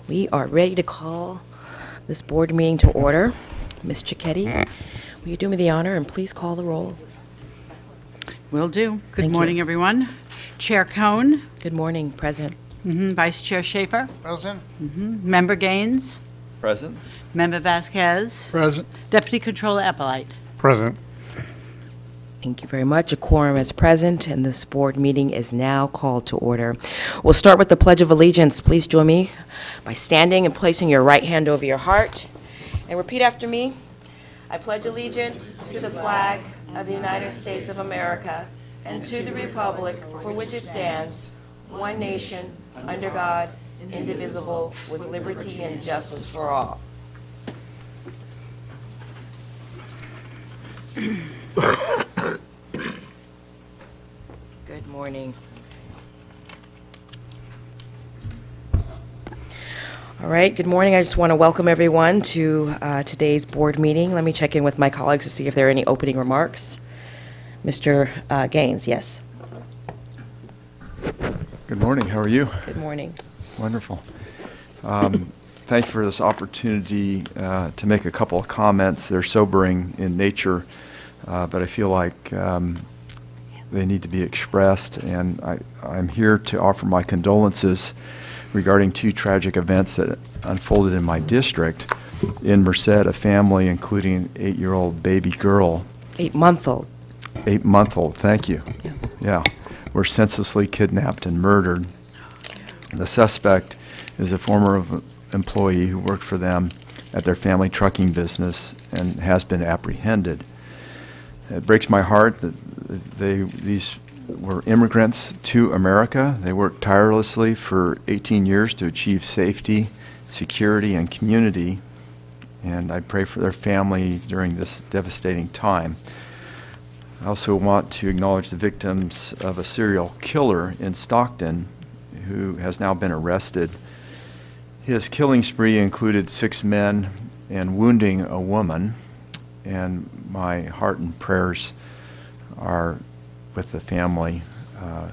We are ready to call this board meeting to order. Ms. Cicchetti, will you do me the honor and please call the roll? Will do. Good Thank morning, you. everyone. Chair Cohn, Good morning, President. Vice Chair Schaefer, Present. Member Gaines, Present. Member Vasquez, Present. Deputy Controller Eppolite. Present. Thank you very much. A quorum is present, and this board meeting is now called to order. We'll start with the Pledge of Allegiance. Please join me by standing and placing your right hand over your heart, and repeat after me. I pledge allegiance to the flag of the United States of America and to the republic for which it stands, one nation, under God, indivisible, with liberty and justice for all. Good morning. All right, good morning. I just want to welcome everyone to today's board meeting. Let me check in with my colleagues to see if there are any opening remarks. Mr. Gaines, yes. Good morning. How are you? Good morning. Wonderful. Thank you for this opportunity to make a couple of comments. They're sobering in nature, but I feel like they need to be expressed, and I'm here to offer my condolences regarding two tragic events that unfolded in my district. In Merced, a family, including an 8-year-old baby girl. 8-month-old. 8-month-old, thank you. Yeah, were senselessly kidnapped and murdered. The suspect is a former employee who worked for them at their family trucking business and has been apprehended. It breaks my heart that these were immigrants to America. They worked tirelessly for 18 years to achieve safety, security, and community, and I pray for their family during this devastating time. I also want to acknowledge the victims of a serial killer in Stockton who has now been arrested. His killing spree included 6 men and wounding a woman, and my heart and prayers are with the family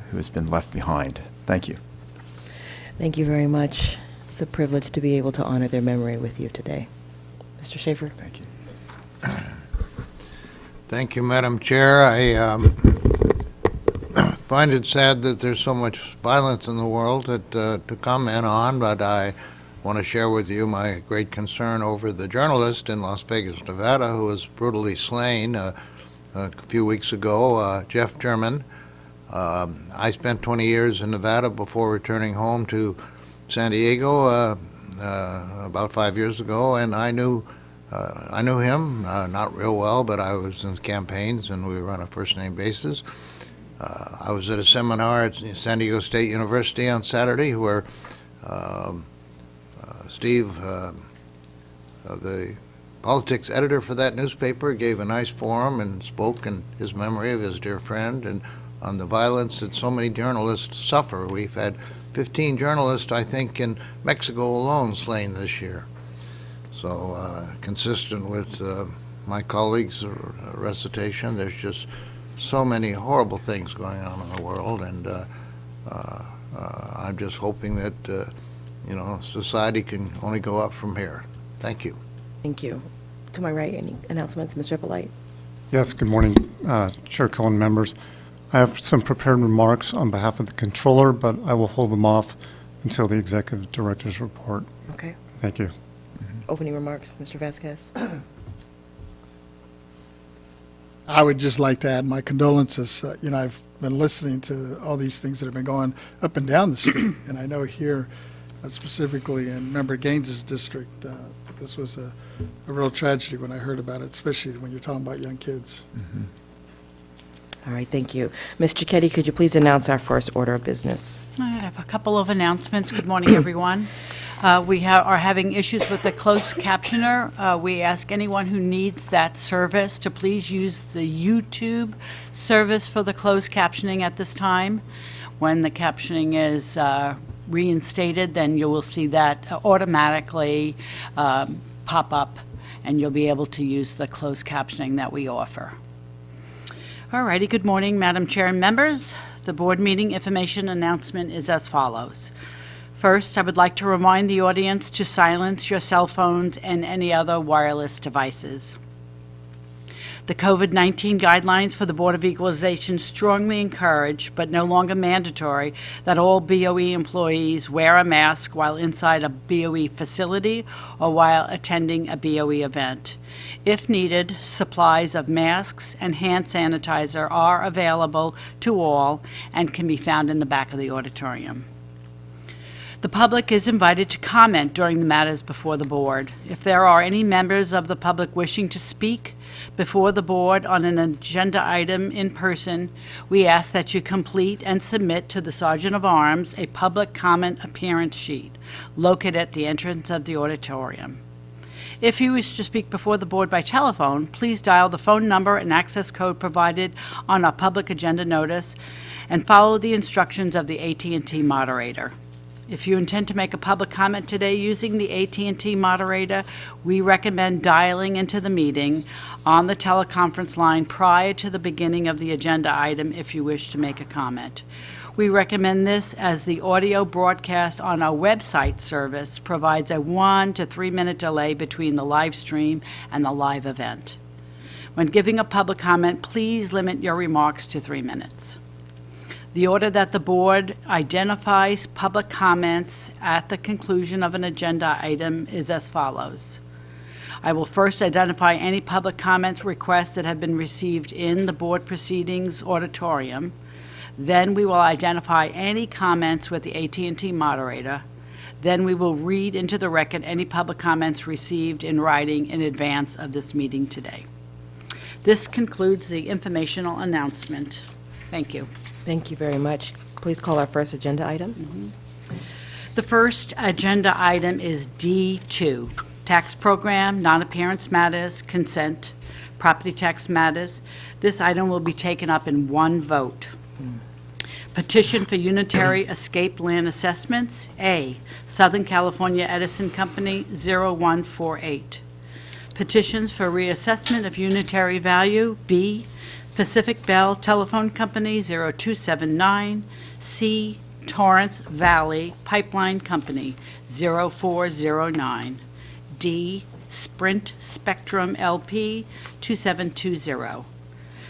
who has been left behind. Thank you. Thank you very much. It's a privilege to be able to honor their memory with you today. Mr. Schaefer? Thank you. Thank you, Madam Chair. I find it sad that there's so much violence in the world to comment on, but I want to share with you my great concern over the journalist in Las Vegas, Nevada, who was brutally slain a few weeks ago, Jeff German. I spent 20 years in Nevada before returning home to San Diego about 5 years ago, and I knew him, not real well, but I was in campaigns and we were on a first-name basis. I was at a seminar at San Diego State University on Saturday where Steve, the politics editor for that newspaper, gave a nice forum and spoke in his memory of his dear friend and on the violence that so many journalists suffer. We've had 15 journalists, I think, in Mexico alone slain this year. So consistent with my colleagues' recitation, there's just so many horrible things going on in the world, and I'm just hoping that society can only go up from here. Thank you. Thank you. To my right, any announcements, Mr. Eppolite? Yes, good morning, Chair Cohen, members. I have some prepared remarks on behalf of the controller, but I will hold them off until the executive director's report. Okay. Thank you. Opening remarks, Mr. Vasquez? I would just like to add my condolences. I've been listening to all these things that have been going up and down the state, and I know here, specifically in Member Gaines's district, this was a real tragedy when I heard about it, especially when you're talking about young kids. Mm-hmm. All right, thank you. Ms. Cicchetti, could you please announce our first order of business? I have a couple of announcements. Good morning, everyone. We are having issues with the closed captioner. We ask anyone who needs that service to please use the YouTube service for the closed captioning at this time. When the captioning is reinstated, then you will see that automatically pop up, and you'll be able to use the closed captioning that we offer. All righty, good morning, Madam Chair and members. The board meeting information announcement is as follows. First, I would like to remind the audience to silence your cell phones and any other wireless devices. The COVID-19 guidelines for the Board of Equalization strongly encourage, but no longer mandatory, that all BOE employees wear a mask while inside a BOE facility or while attending a BOE event. If needed, supplies of masks and hand sanitizer are available to all and can be found in the back of the auditorium. The public is invited to comment during the matters before the board. If there are any members of the public wishing to speak before the board on an agenda item in person, we ask that you complete and submit to the Sergeant of Arms a public comment appearance sheet located at the entrance of the auditorium. If you wish to speak before the board by telephone, please dial the phone number and access code provided on our public agenda notice and follow the instructions of the AT&T moderator. If you intend to make a public comment today using the AT&T moderator, we recommend dialing into the meeting on the teleconference line prior to the beginning of the agenda item if you wish to make a comment. We recommend this as the audio broadcast on our website service provides a 1 to 3 minute delay between the live stream and the live event. When giving a public comment, please limit your remarks to 3 minutes. The order that the board identifies public comments at the conclusion of an agenda item is as follows. I will first identify any public comments requests that have been received in the board proceedings auditorium. Then we will identify any comments with the AT&T moderator. Then we will read into the record any public comments received in writing in advance of this meeting today. This concludes the informational announcement. Thank you. Thank you very much. Please call our first agenda item. The first agenda item is D2, Tax Program, Non-Appearance Matters, Consent, Property Tax Matters. This item will be taken up in one vote. Petition for Unitary Escape Land Assessments, A, Southern California Edison Company, 0148. Petitions for reassessment of unitary value, B, Pacific Bell Telephone Company, 0279, C, Torrance Valley Pipeline Company, 0409, D, Sprint Spectrum LP, 2720.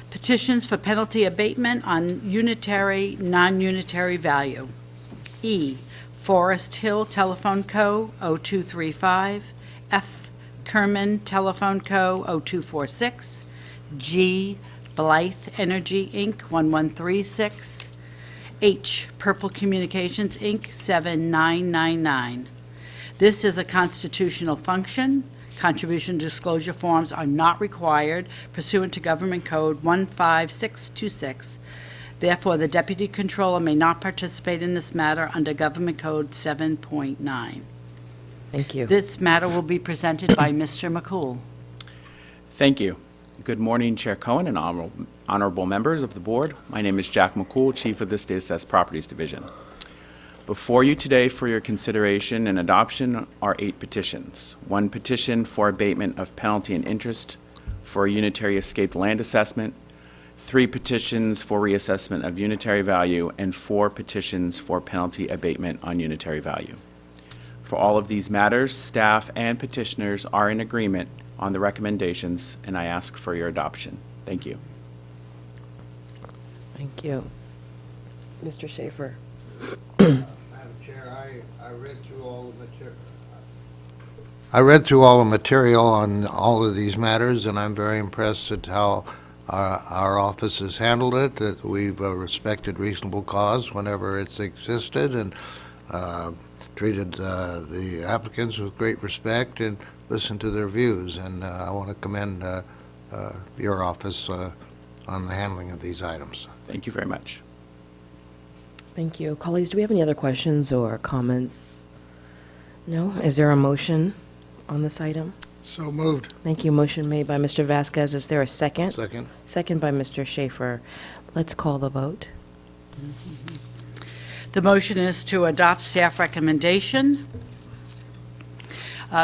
Petitions for penalty abatement on unitary, non-unitary value. E, Forest Hill Telephone Co., 0235, F, Kerman Telephone Co., 0246, G, Blythe Energy, Inc., 1136, H, Purple Communications, Inc., 7999. This is a constitutional function. Contribution disclosure forms are not required pursuant to Government Code 15626. Therefore, the Deputy Controller may not participate in this matter under Government Code 7.9. Thank you. This matter will be presented by Mr. McCool. Thank you. Good morning, Chair Cohen and honorable members of the board. My name is Jack McCool, Chief of the State Assessed Properties Division. Before you today for your consideration and adoption are 8 petitions. 1 petition for abatement of penalty and interest for a unitary escaped land assessment, 3 petitions for reassessment of unitary value, and 4 petitions for penalty abatement on unitary value. For all of these matters, staff and petitioners are in agreement on the recommendations, and I ask for your adoption. Thank you. Thank you. Mr. Schaefer. Madam Chair, I read through all the material. I read through all the material on all of these matters, and I'm very impressed at how our office has handled it, that we've respected reasonable cause whenever it's existed, and treated the applicants with great respect and listened to their views. And I want to commend your office on the handling of these items. Thank you very much. Thank you. Colleagues, do we have any other questions or comments? No? Is there a motion on this item? So moved. Thank you. Motion made by Mr. Vasquez. Is there a second? Second? Second by Mr. Schaefer. Let's call the vote. The motion is to adopt staff recommendation.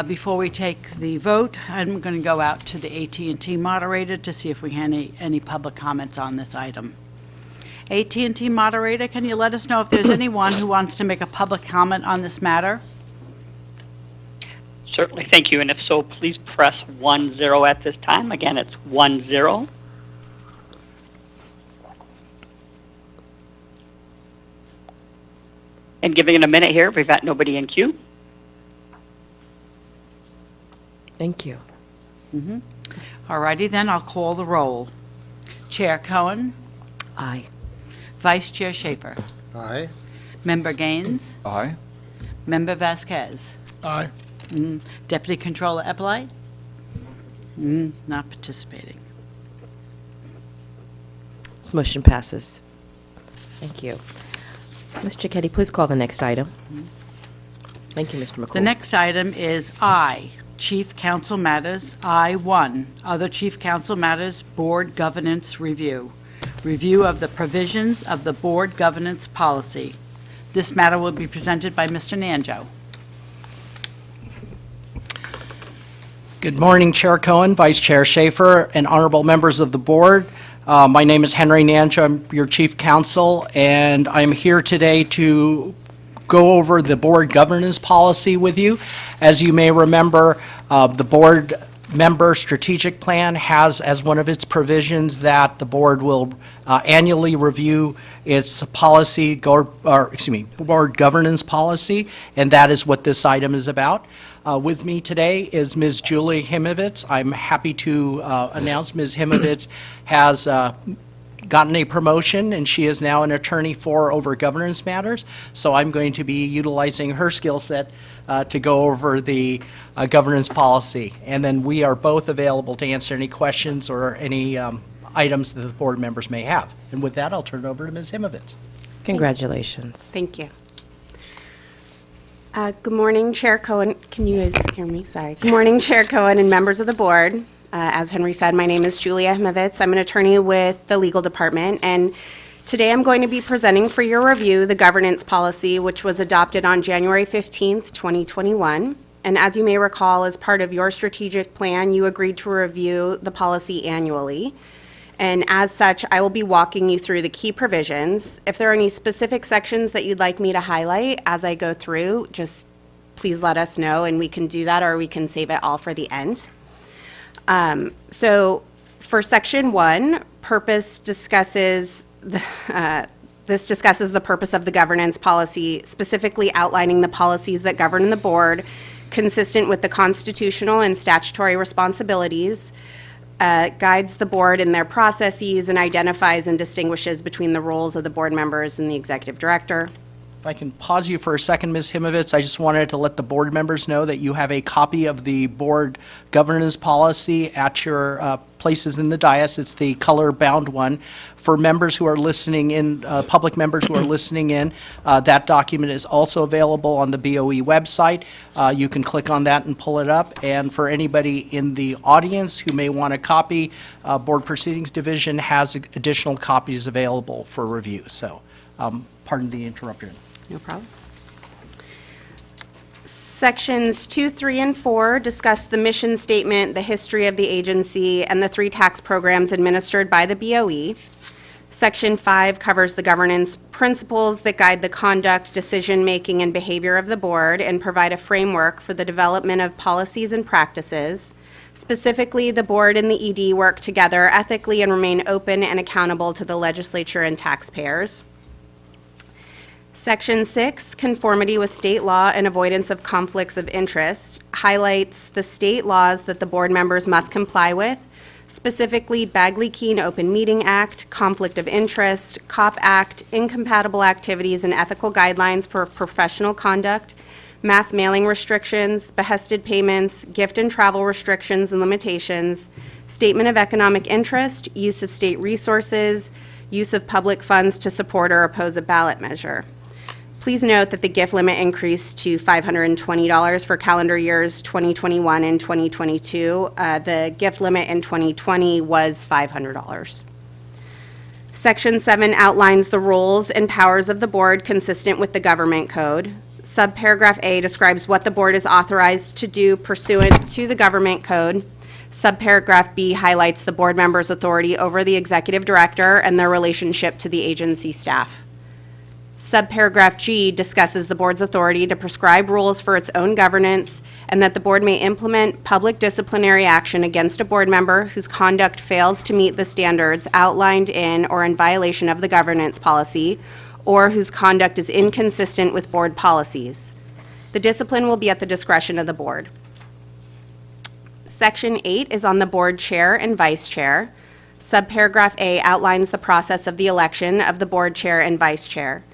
Before we take the vote, I'm going to go out to the AT&T moderator to see if we have any public comments on this item. AT&T moderator, can you let us know if there's anyone who wants to make a public comment on this matter? Certainly, thank you. And if so, please press 10 at this time. Again, it's 10. And giving it a minute here, we've got nobody in queue. Thank you. All righty, then I'll call the roll. Chair Cohen, Aye. Vice Chair Schaefer, Aye. Member Gaines, Aye. Member Vasquez, Aye. Deputy Controller Epelite, not participating. This motion passes. Thank you. Ms. Cicchetti, please call the next item. Thank you, Mr. McCool. The next item is I, Chief Counsel Matters, I-1, Other Chief Counsel Matters, Board Governance Review. Review of the provisions of the Board Governance Policy. This matter will be presented by Mr. Nanjo. Good morning, Chair Cohen, Vice Chair Schaefer, and honorable members of the board. My name is Henry Nanjo. I'm your Chief Counsel, and I'm here today to go over the board governance policy with you. As you may remember, the board member strategic plan has as one of its provisions that the board will annually review its board governance policy, and that is what this item is about. With me today is Ms. Julie Himovitz. I'm happy to announce Ms. Himovitz has gotten a promotion, and she is now an attorney over governance matters. So I'm going to be utilizing her skill set to go over the governance policy. And then we are both available to answer any questions or any items that the board members may have. And with that, I'll turn it over to Ms. Himovitz. Congratulations. Thank you. Good morning, Chair Cohen. Can you guys hear me? Sorry. Good morning, Chair Cohen and members of the board. As Henry said, my name is Julia Himovitz. I'm an attorney with the legal department, and today I'm going to be presenting for your review the governance policy, which was adopted on January 15th, 2021. And as you may recall, as part of your strategic plan, you agreed to review the policy annually. And as such, I will be walking you through the key provisions. If there are any specific sections that you'd like me to highlight as I go through, just please let us know, and we can do that, or we can save it all for the end. So for section 1, purpose discusses this discusses the purpose of the governance policy, specifically outlining the policies that govern the board, consistent with the constitutional and statutory responsibilities, guides the board in their processes, and identifies and distinguishes between the roles of the board members and the executive director. If I can pause you for a second, Ms. Himovitz, I just wanted to let the board members know that you have a copy of the board governance policy at your places in the dais. It's the color-bound one. For members who are listening in, public members who are listening in, that document is also available on the BOE website. You can click on that and pull it up. And for anybody in the audience who may want a copy, Board Proceedings Division has additional copies available for review. So, pardon the interruption. No problem. Sections 2, 3, and 4 discuss the mission statement, the history of the agency, and the 3 tax programs administered by the BOE. Section 5 covers the governance principles that guide the conduct, decision-making, and behavior of the board and provide a framework for the development of policies and practices. Specifically, the board and the ED work together ethically and remain open and accountable to the legislature and taxpayers. Section 6, conformity with state law and avoidance of conflicts of interest, highlights the state laws that the board members must comply with, specifically Bagley-Keene Open Meeting Act, Conflict of Interest, COP Act, incompatible activities and ethical guidelines for professional conduct, mass mailing restrictions, behested payments, gift and travel restrictions and limitations, statement of economic interest, use of state resources, use of public funds to support or oppose a ballot measure. Please note that the gift limit increased to $520 for calendar years 2021 and 2022. The gift limit in 2020 was $500. Section 7 outlines the roles and powers of the board consistent with the government code. Subparagraph A describes what the board is authorized to do pursuant to the government code. Subparagraph B highlights the board members' authority over the executive director and their relationship to the agency staff. Subparagraph G discusses the board's authority to prescribe rules for its own governance and that the board may implement public disciplinary action against a board member whose conduct fails to meet the standards outlined in or in violation of the governance policy or whose conduct is inconsistent with board policies. The discipline will be at the discretion of the board. Section 8 is on the board chair and vice chair. Subparagraph A outlines the process of the election of the board chair and vice chair.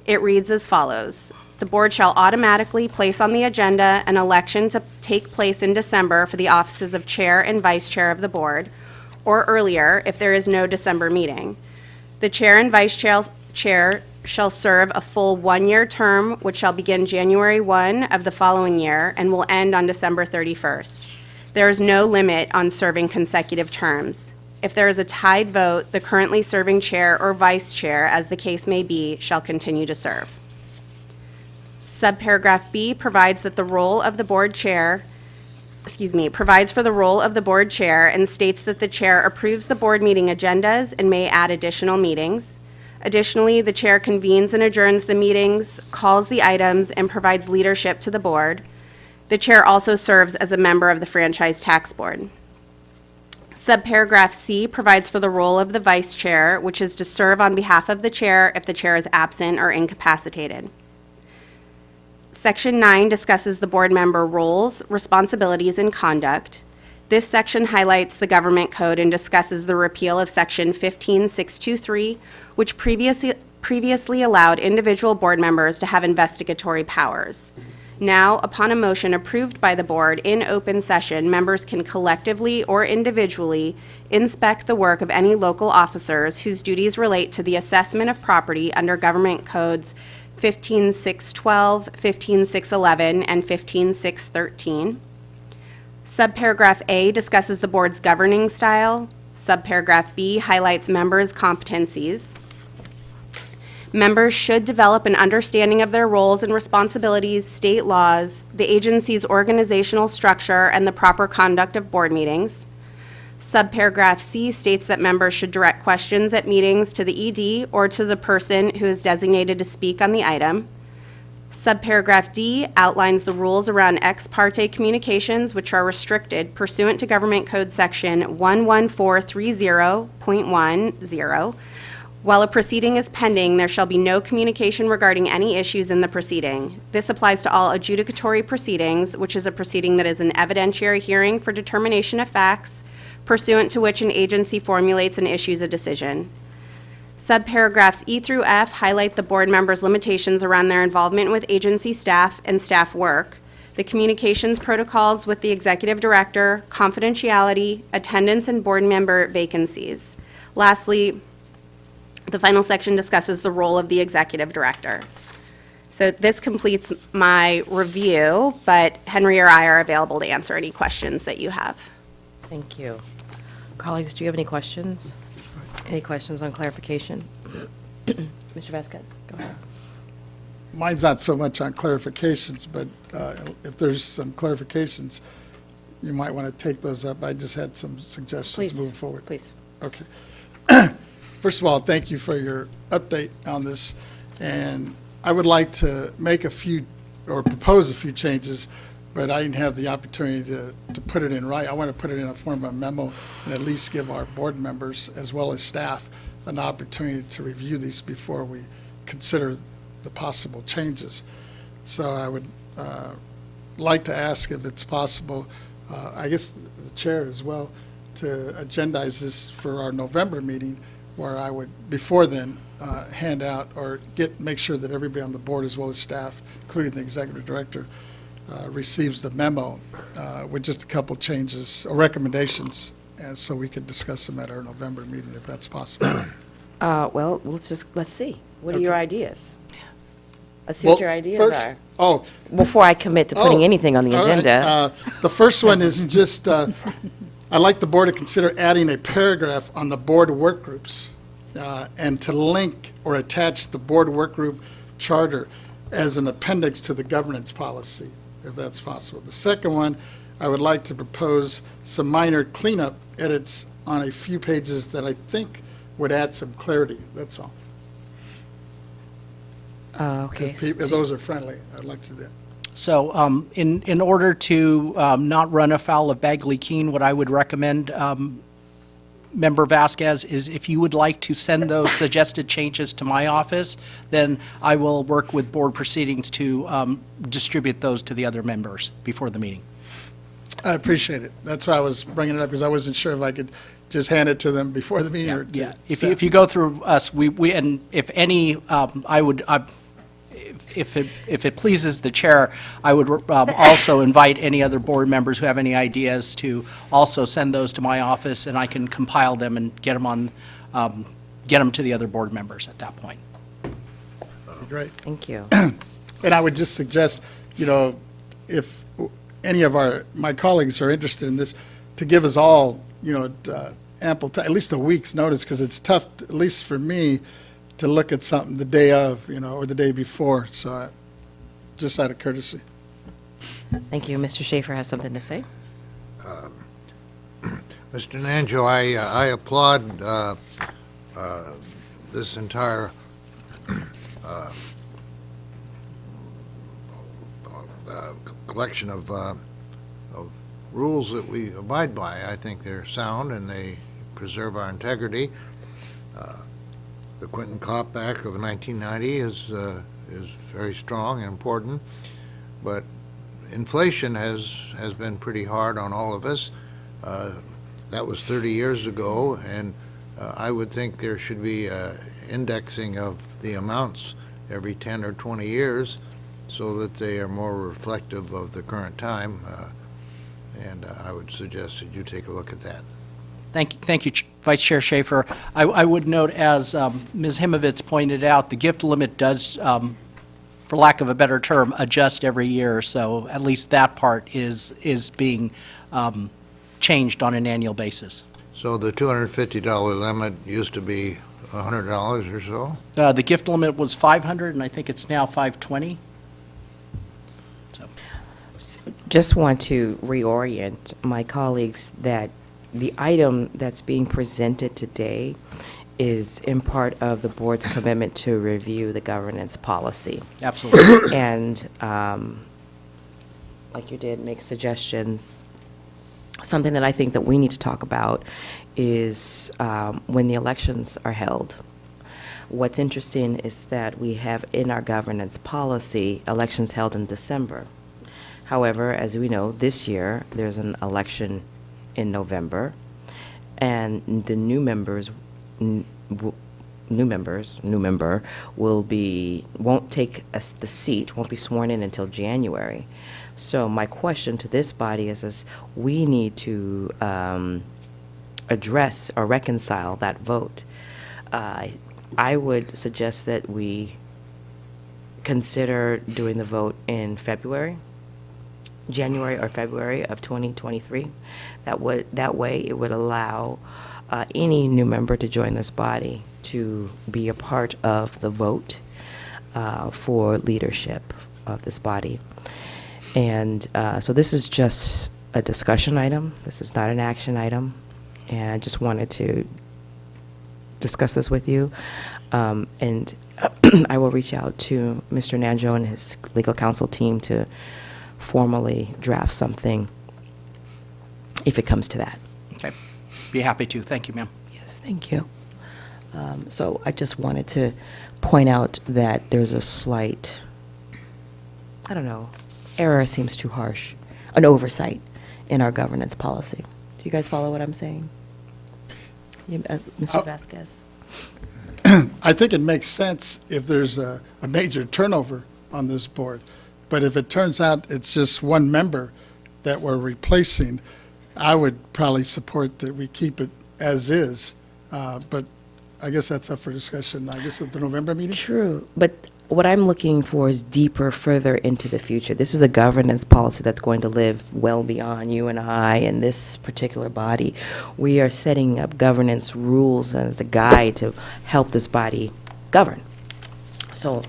It reads as follows. The board shall automatically place on the agenda an election to take place in December for the offices of chair and vice chair of the board, or earlier if there is no December meeting. The chair and vice chair shall serve a full one-year term, which shall begin January 1 of the following year and will end on December 31st. There is no limit on serving consecutive terms. If there is a tied vote, the currently serving chair or vice chair, as the case may be, shall continue to serve. Subparagraph B provides that the role of the board chair, provides for the role of the board chair and states that the chair approves the board meeting agendas and may add additional meetings. Additionally, the chair convenes and adjourns the meetings, calls the items, and provides leadership to the board. The chair also serves as a member of the Franchise Tax Board. Subparagraph C provides for the role of the vice chair, which is to serve on behalf of the chair if the chair is absent or incapacitated. Section 9 discusses the board member roles, responsibilities, and conduct. This section highlights the government code and discusses the repeal of Section 15623, which previously allowed individual board members to have investigatory powers. Now, upon a motion approved by the board in open session, members can collectively or individually inspect the work of any local officers whose duties relate to the assessment of property under Government Codes 15612, 15611, and 15613. Subparagraph A discusses the board's governing style. Subparagraph B highlights members' competencies. Members should develop an understanding of their roles and responsibilities, state laws, the agency's organizational structure, and the proper conduct of board meetings. Subparagraph C states that members should direct questions at meetings to the ED or to the person who is designated to speak on the item. Subparagraph D outlines the rules around ex parte communications, which are restricted pursuant to Government Code Section 11430.10. While a proceeding is pending, there shall be no communication regarding any issues in the proceeding. This applies to all adjudicatory proceedings, which is a proceeding that is an evidentiary hearing for determination of facts, pursuant to which an agency formulates and issues a decision. Subparagraphs E through F highlight the board members' limitations around their involvement with agency staff and staff work, the communications protocols with the executive director, confidentiality, attendance, and board member vacancies. Lastly, the final section discusses the role of the executive director. So this completes my review, but Henry or I are available to answer any questions that you have. Thank you. Colleagues, do you have any questions? Any questions on clarification? Mr. Vasquez, go ahead. Mine's not so much on clarifications, but if there's some clarifications, you might want to take those up. I just had some suggestions Please. moving forward. Please. Okay. First of all, thank you for your update on this, and I would like to make a few, or propose a few changes, but I didn't have the opportunity to put it in right. I want to put it in a form of a memo and at least give our board members, as well as staff, an opportunity to review these before we consider the possible changes. So I would like to ask if it's possible, I guess the chair as well, to agendize this for our November meeting, where I would, before then, hand out or make sure that everybody on the board, as well as staff, including the executive director, receives the memo with just a couple changes or recommendations, and so we could discuss them at our November meeting, if that's possible. Well, let's see. What are Okay. your ideas? Let's see what your ideas are. Oh, Before I commit to putting Oh, anything on the all right. agenda. The first one is just, I'd like the board to consider adding a paragraph on the board work groups and to link or attach the board work group charter as an appendix to the governance policy, if that's possible. The second one, I would like to propose some minor cleanup edits on a few pages that I think would add some clarity, that's all. Okay. If those are friendly, I'd like to do that. So in order to not run afoul of Bagley Keene, what I would recommend, Member Vasquez, is if you would like to send those suggested changes to my office, then I will work with board proceedings to distribute those to the other members before the meeting. I appreciate it. That's why I was bringing it up, because I wasn't sure if I could just hand it to them before the meeting or to Yeah, staff. if you go through us, and if any, if it pleases the chair, I would also invite any other board members who have any ideas to also send those to my office, and I can compile them and get them to the other board members at that point. Great. Thank you. And I would just suggest, if any of my colleagues are interested in this, to give us all, ample time, at least a week's notice, because it's tough, at least for me, to look at something the day of, or the day before. So just out of courtesy. Thank you. Mr. Schaefer has something to say. Mr. Nanjo, I applaud this entire collection of rules that we abide by. I think they're sound and they preserve our integrity. The Quinton Kopp Act of 1990 is very strong and important, but inflation has been pretty hard on all of us. That was 30 years ago, and I would think there should be indexing of the amounts every 10 or 20 years so that they are more reflective of the current time, and I would suggest that you take a look at that. Thank you, Vice Chair Schaefer. I would note, as Ms. Himovitz pointed out, the gift limit does, for lack of a better term, adjust every year. So at least that part is being changed on an annual basis. So the $250 limit used to be $100 or so? The gift limit was $500, and I think it's now $520. So just want to reorient my colleagues that the item that's being presented today is in part of the board's commitment to review the governance policy. Absolutely. And like you did, make suggestions. Something that I think that we need to talk about is when the elections are held. What's interesting is that we have in our governance policy elections held in December. However, as we know, this year, there's an election in November, and the new member won't take the seat, won't be sworn in until January. So my question to this body is we need to address or reconcile that vote. I would suggest that we consider doing the vote in January or February of 2023. That way it would allow any new member to join this body to be a part of the vote for leadership of this body. And so this is just a discussion item. This is not an action item. And I just wanted to discuss this with you. And I will reach out to Mr. Nanjo and his legal counsel team to formally draft something if it comes to that. Okay. Be happy to. Thank you, ma'am. Yes, thank you. So I just wanted to point out that there's a slight, error seems too harsh, an oversight in our governance policy. Do you guys follow what I'm saying? Mr. Vasquez? I think it makes sense if there's a major turnover on this board. But if it turns out it's just one member that we're replacing, I would probably support that we keep it as is. But I guess that's up for discussion, I guess, at the November meeting? True, but what I'm looking for is deeper, further into the future. This is a governance policy that's going to live well beyond you and I and this particular body. We are setting up governance rules as a guide to help this body govern. So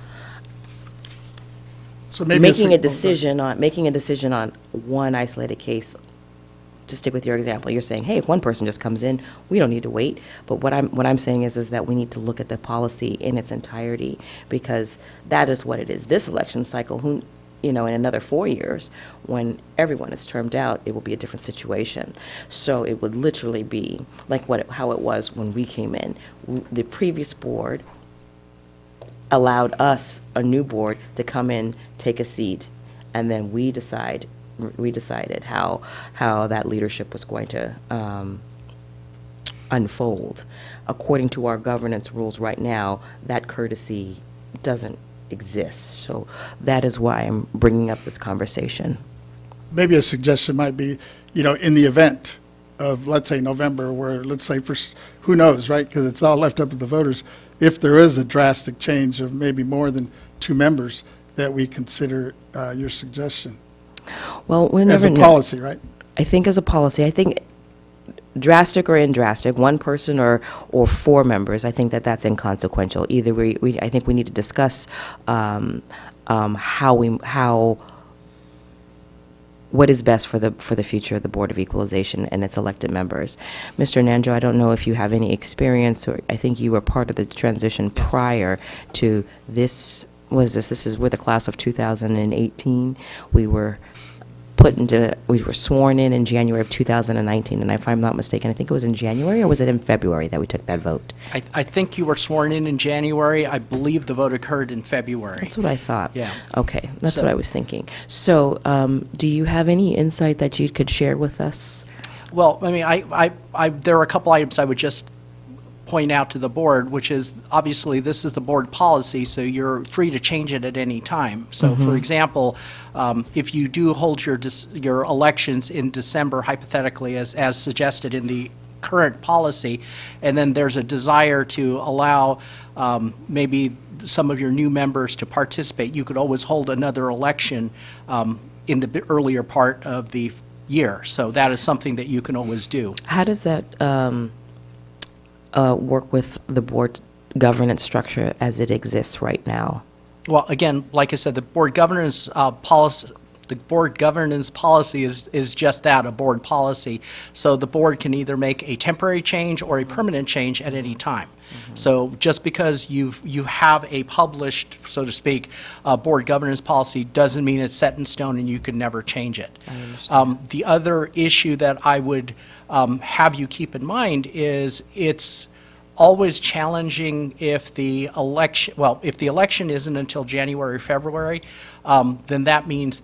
So maybe making a single- decision on one isolated case, to stick with your example, you're saying, hey, if one person just comes in, we don't need to wait. But what I'm saying is that we need to look at the policy in its entirety, because that is what it is. This election cycle, in another 4 years, when everyone is termed out, it will be a different situation. So it would literally be like how it was when we came in. The previous board allowed us, a new board, to come in, take a seat, and then we decided how that leadership was going to unfold. According to our governance rules right now, that courtesy doesn't exist. So that is why I'm bringing up this conversation. Maybe a suggestion might be, in the event of, let's say, November, where, let's say, who knows, right? Because it's all left up to the voters. If there is a drastic change of maybe more than 2 members, that we consider your suggestion. Well, we As never a know. policy, right? I think as a policy, I think drastic or indrastic, one person or 4 members, I think that's inconsequential. Either I think we need to discuss what is best for the future of the Board of Equalization and its elected members. Mr. Nanjo, I don't know if you have any experience, or I think you were part of the transition prior to this. This is with the class of 2018. We were sworn in January of 2019, and if I'm not mistaken, I think it was in January, or was it in February that we took that vote? I think you were sworn in January. I believe the vote occurred in February. That's what I thought. Yeah. Okay, that's So- what I was thinking. So, do you have any insight that you could share with us? Well, I mean, there are a couple items I would just point out to the board, which is, obviously, this is the board policy, so you're free to change it at any time. So, for example, if you do hold your elections in December, hypothetically, as suggested in the current policy, and then there's a desire to allow maybe some of your new members to participate, you could always hold another election in the earlier part of the year. So that is something that you can always do. How does that work with the board governance structure as it exists right now? Well, again, like I said, the board governance policy, is just that, a board policy. So the board can either make a temporary change or a permanent change at any time. So just because you have a published, so to speak, board governance policy doesn't mean it's set in stone and you can never change it. The other issue that I would have you keep in mind is it's always challenging if the election isn't until January, February, then that means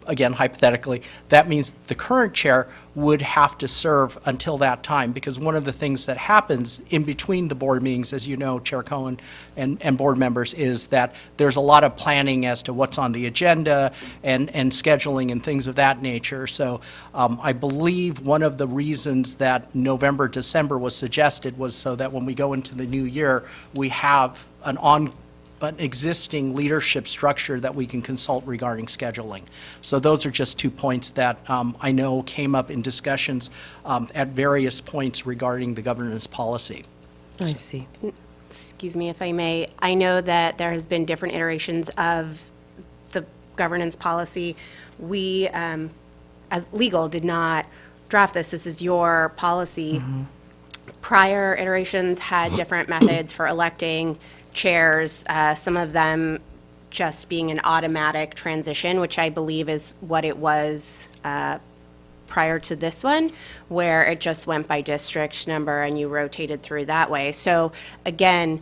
again, hypothetically, that means the current chair would have to serve until that time, because one of the things that happens in between the board meetings, as you know, Chair Cohen and board members, is that there's a lot of planning as to what's on the agenda and scheduling and things of that nature. So I believe one of the reasons that November, December was suggested was so that when we go into the new year, we have an existing leadership structure that we can consult regarding scheduling. So those are just 2 points that I know came up in discussions at various points regarding the governance policy. I see. Excuse me if I may, I know that there has been different iterations of the governance policy. We, as legal, did not draft this. This is your policy. Prior iterations had different methods for electing chairs, some of them just being an automatic transition, which I believe is what it was prior to this one, where it just went by district number and you rotated through that way. So again,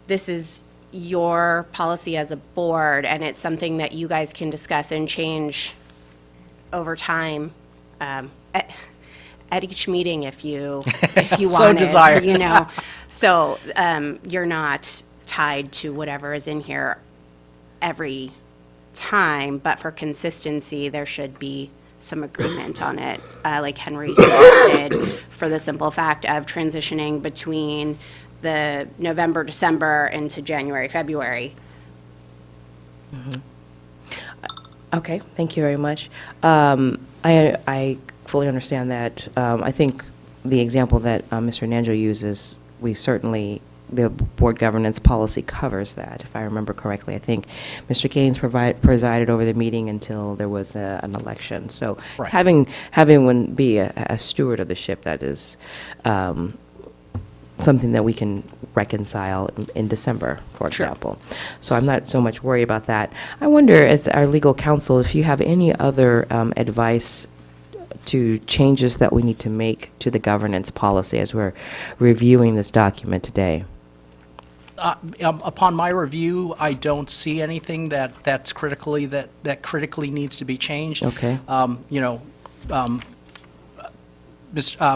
this is your policy as a board, and it's something that you guys can discuss and change over time at each meeting if you So want desire. So you're not tied to whatever is in here every time, but for consistency, there should be some agreement on it, like Henry suggested, for the simple fact of transitioning between the November, December into January, February. Okay, thank you very much. I fully understand that. I think the example that Mr. Nanjo uses, we certainly the board governance policy covers that, if I remember correctly. I think Mr. Gaines presided over the meeting until there was an election. So Right. having one be a steward of the ship, that is something that we can reconcile in December, for Sure. example. So I'm not so much worried about that. I wonder, as our legal counsel, if you have any other advice to changes that we need to make to the governance policy as we're reviewing this document today. Upon my review, I don't see anything that's critically needs to be changed. Okay.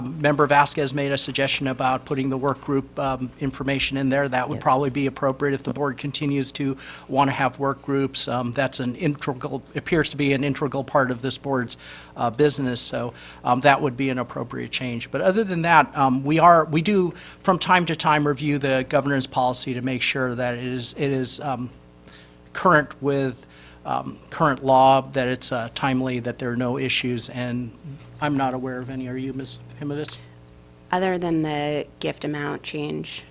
Member Vasquez made a suggestion about putting the work group information in there. That would Yes. probably be appropriate if the board continues to want to have work groups. That's appears to be an integral part of this board's business, so that would be an appropriate change. But other than that, we do from time to time review the governance policy to make sure that it is current with current law, that it's timely, that there are no issues, and I'm not aware of any. Are you, Ms. Himovitz? Other than the gift amount change,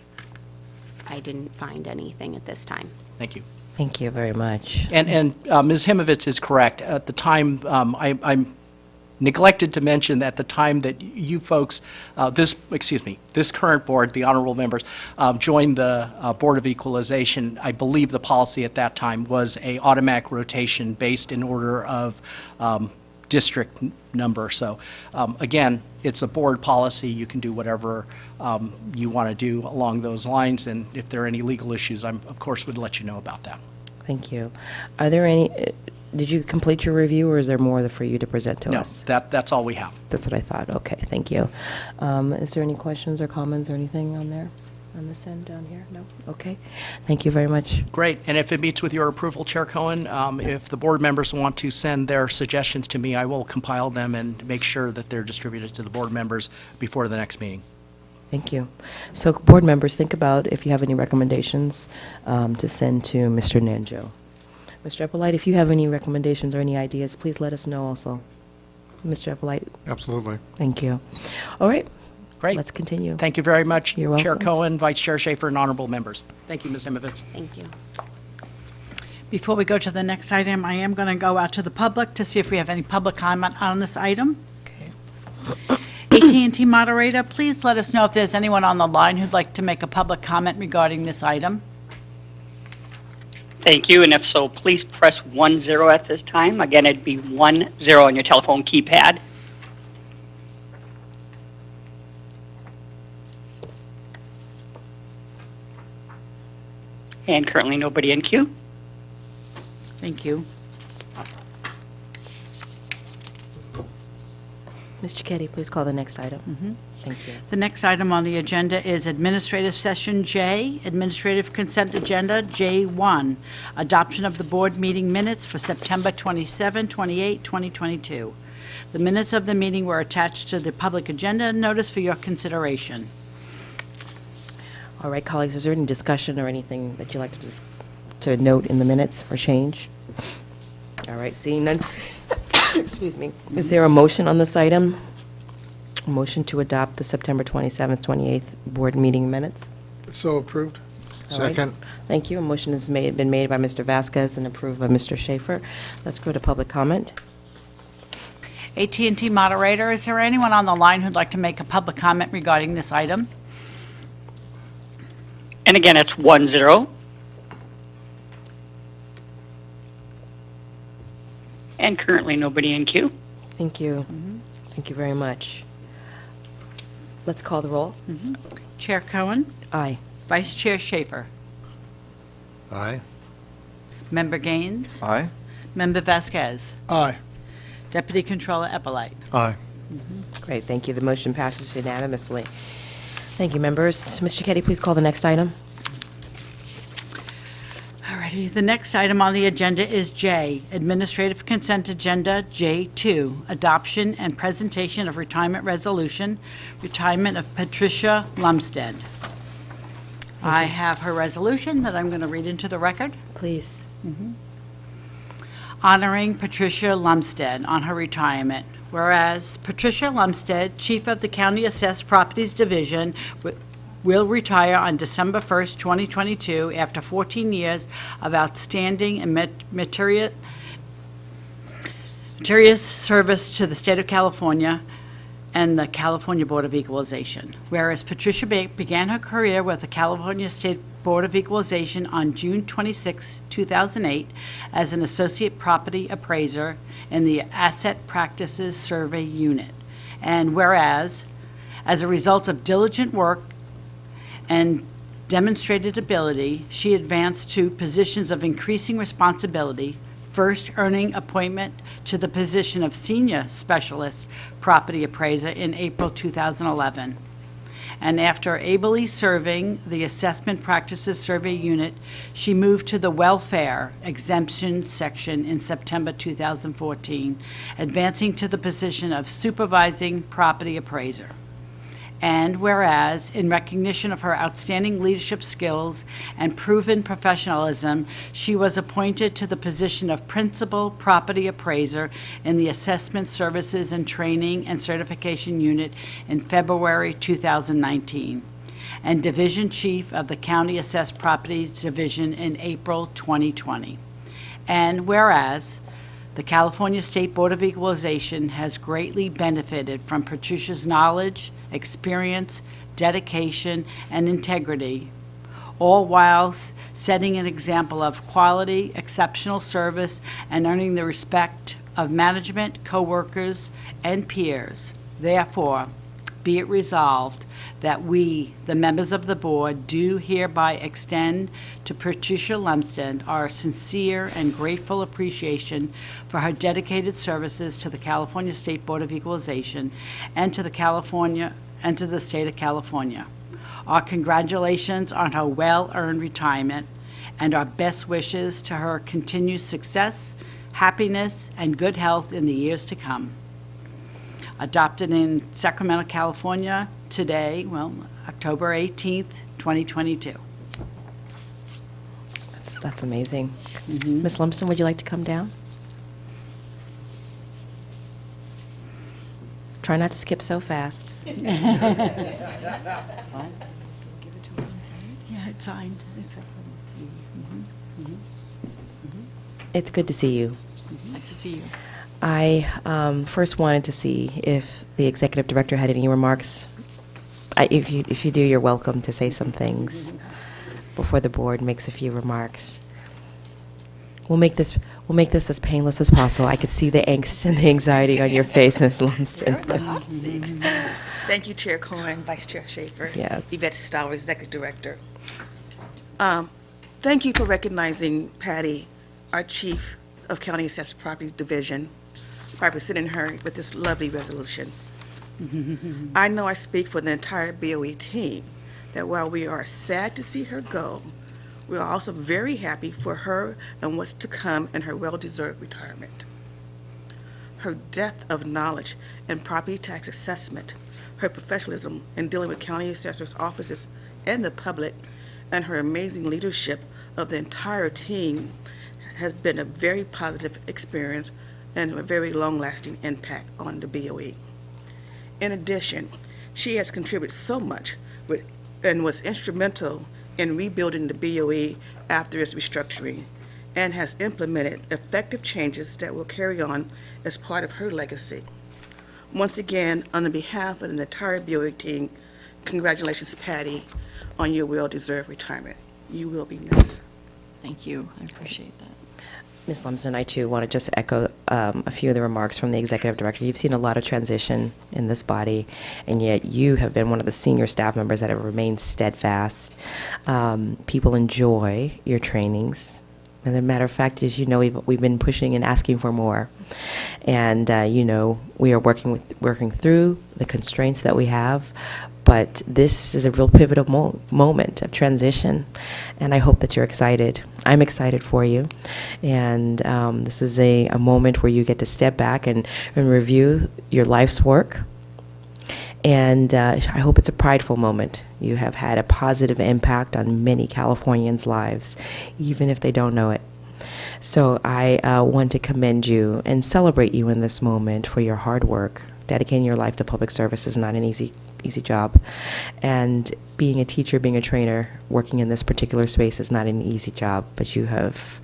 I didn't find anything at this time. Thank you. Thank you very much. And Ms. Himovitz is correct. At the time, I neglected to mention that the time that you folks, this current board, the honorable members, joined the Board of Equalization, I believe the policy at that time was a automatic rotation based in order of district number. So again, it's a board policy. You can do whatever you want to do along those lines. And if there are any legal issues, of course, would let you know about that. Thank you. Are there any, did you complete your review, or is there more for you to present to No, us? that's all we have. That's what I thought. Okay, thank you. Is there any questions or comments or anything on there, on this end down here? No? Okay. Thank you very much. Great, and if it meets with your approval, Chair Cohen, if the board members want to send their suggestions to me, I will compile them and make sure that they're distributed to the board members before the next meeting. Thank you. So, board members, think about if you have any recommendations to send to Mr. Nanjo. Mr. Eppolite, if you have any recommendations or any ideas, please let us know also. Mr. Eppolite, Absolutely. thank you. All right. Great. Let's continue. Thank you very much, You're Chair welcome. Cohen, Vice Chair Schaefer, and honorable members. Thank you, Ms. Himovitz. Thank you. Before we go to the next item, I am going to go out to the public to see if we have any public comment on this item. Okay. AT&T moderator, please let us know if there's anyone on the line who'd like to make a public comment regarding this item. Thank you, and if so, please press 10 at this time. Again, it'd be 10 on your telephone keypad. And currently nobody in queue. Thank you. Mr. Keddy, please call the next item. Thank you. The next item on the agenda is Administrative Session J, Administrative Consent Agenda J1, Adoption of the Board Meeting Minutes for September 27, 28, 2022. The minutes of the meeting were attached to the public agenda and notice for your consideration. All right, colleagues, is there any discussion or anything that you'd like to note in the minutes or change? All right, seeing none. Excuse me. Is there a motion on this item? A motion to adopt the September 27th, 28th board meeting minutes? So approved. All right. Second. Thank you. A motion has been made by Mr. Vasquez and approved by Mr. Schaefer. Let's go to public comment. AT&T moderator, is there anyone on the line who'd like to make a public comment regarding this item? And again, it's 10. And currently nobody in queue. Thank you. Thank you very much. Let's call the roll. Chair Cohen, Aye. Vice Chair Schaefer, Aye. Member Gaines, Aye? Member Vasquez, Aye. Deputy Controller Eppolite. Aye. Great, thank you. The motion passes unanimously. Thank you, members. Mr. Keddy, please call the next item. Alrighty, the next item on the agenda is J, Administrative Consent Agenda J2, Adoption and Presentation of Retirement Resolution, Retirement of Patricia Lumsted. I have her resolution that I'm going to read into the record. Please. Honoring Patricia Lumsted on her retirement. Whereas Patricia Lumsted, Chief of the County Assessed Properties Division will retire on December 1st, 2022, after 14 years of outstanding and meritorious service to the state of California and the California Board of Equalization. Whereas Patricia began her career with the California State Board of Equalization on June 26, 2008, as an associate property appraiser in the Asset Practices Survey Unit. And whereas, as a result of diligent work and demonstrated ability, she advanced to positions of increasing responsibility, first earning appointment to the position of Senior Specialist Property Appraiser in April 2011. And after ably serving the Assessment Practices Survey Unit, she moved to the Welfare Exemption Section in September 2014, advancing to the position of Supervising Property Appraiser. And whereas, in recognition of her outstanding leadership skills and proven professionalism, she was appointed to the position of Principal Property Appraiser in the Assessment Services and Training and Certification Unit in February 2019, and Division Chief of the County Assessed Properties Division in April 2020. And whereas, the California State Board of Equalization has greatly benefited from Patricia's knowledge, experience, dedication, and integrity, all while setting an example of quality, exceptional service, and earning the respect of management, coworkers, and peers. Therefore, be it resolved that we, the members of the board, do hereby extend to Patricia Lumsden our sincere and grateful appreciation for her dedicated services to the California State Board of Equalization and to the state of California. Our congratulations on her well-earned retirement and our best wishes to her continued success, happiness, and good health in the years to come. Adopted in Sacramento, California today, October 18th, 2022. That's amazing. Ms. Lumsden, would you like to come down? Try not to skip so fast. Yeah, it's signed. It's good to see you. Nice to see you. I first wanted to see if the executive director had any remarks. If you do, you're welcome to say some things before the board makes a few remarks. We'll make this as painless as possible. I could see the angst and the anxiety on your face, Ms. Lumsden. Thank you, Chair Cohen, Vice Chair Schaefer. Yes. Yvette Stower, Executive Director. Thank you for recognizing Patty, our Chief of County Assessed Properties Division, by presenting her with this lovely resolution. I know I speak for the entire BOE team that while we are sad to see her go, we are also very happy for her and what's to come in her well-deserved retirement. Her depth of knowledge in property tax assessment, her professionalism in dealing with county assessors' offices and the public, and her amazing leadership of the entire team has been a very positive experience and a very long-lasting impact on the BOE. In addition, she has contributed so much and was instrumental in rebuilding the BOE after its restructuring and has implemented effective changes that will carry on as part of her legacy. Once again, on the behalf of the entire BOE team, congratulations, Patty, on your well-deserved retirement. You will be missed. Thank you. I appreciate that. Ms. Lumsden, I too want to just echo a few of the remarks from the executive director. You've seen a lot of transition in this body, and yet you have been one of the senior staff members that have remained steadfast. People enjoy your trainings. As a matter of fact, as you know, we've been pushing and asking for more. And, we are working through the constraints that we have, but this is a real pivotal moment of transition, and I hope that you're excited. I'm excited for you, and this is a moment where you get to step back and review your life's work, and I hope it's a prideful moment. You have had a positive impact on many Californians' lives, even if they don't know it. So I want to commend you and celebrate you in this moment for your hard work, Dedicating your life to public service is not an easy job. And being a teacher, being a trainer, working in this particular space is not an easy job, but you have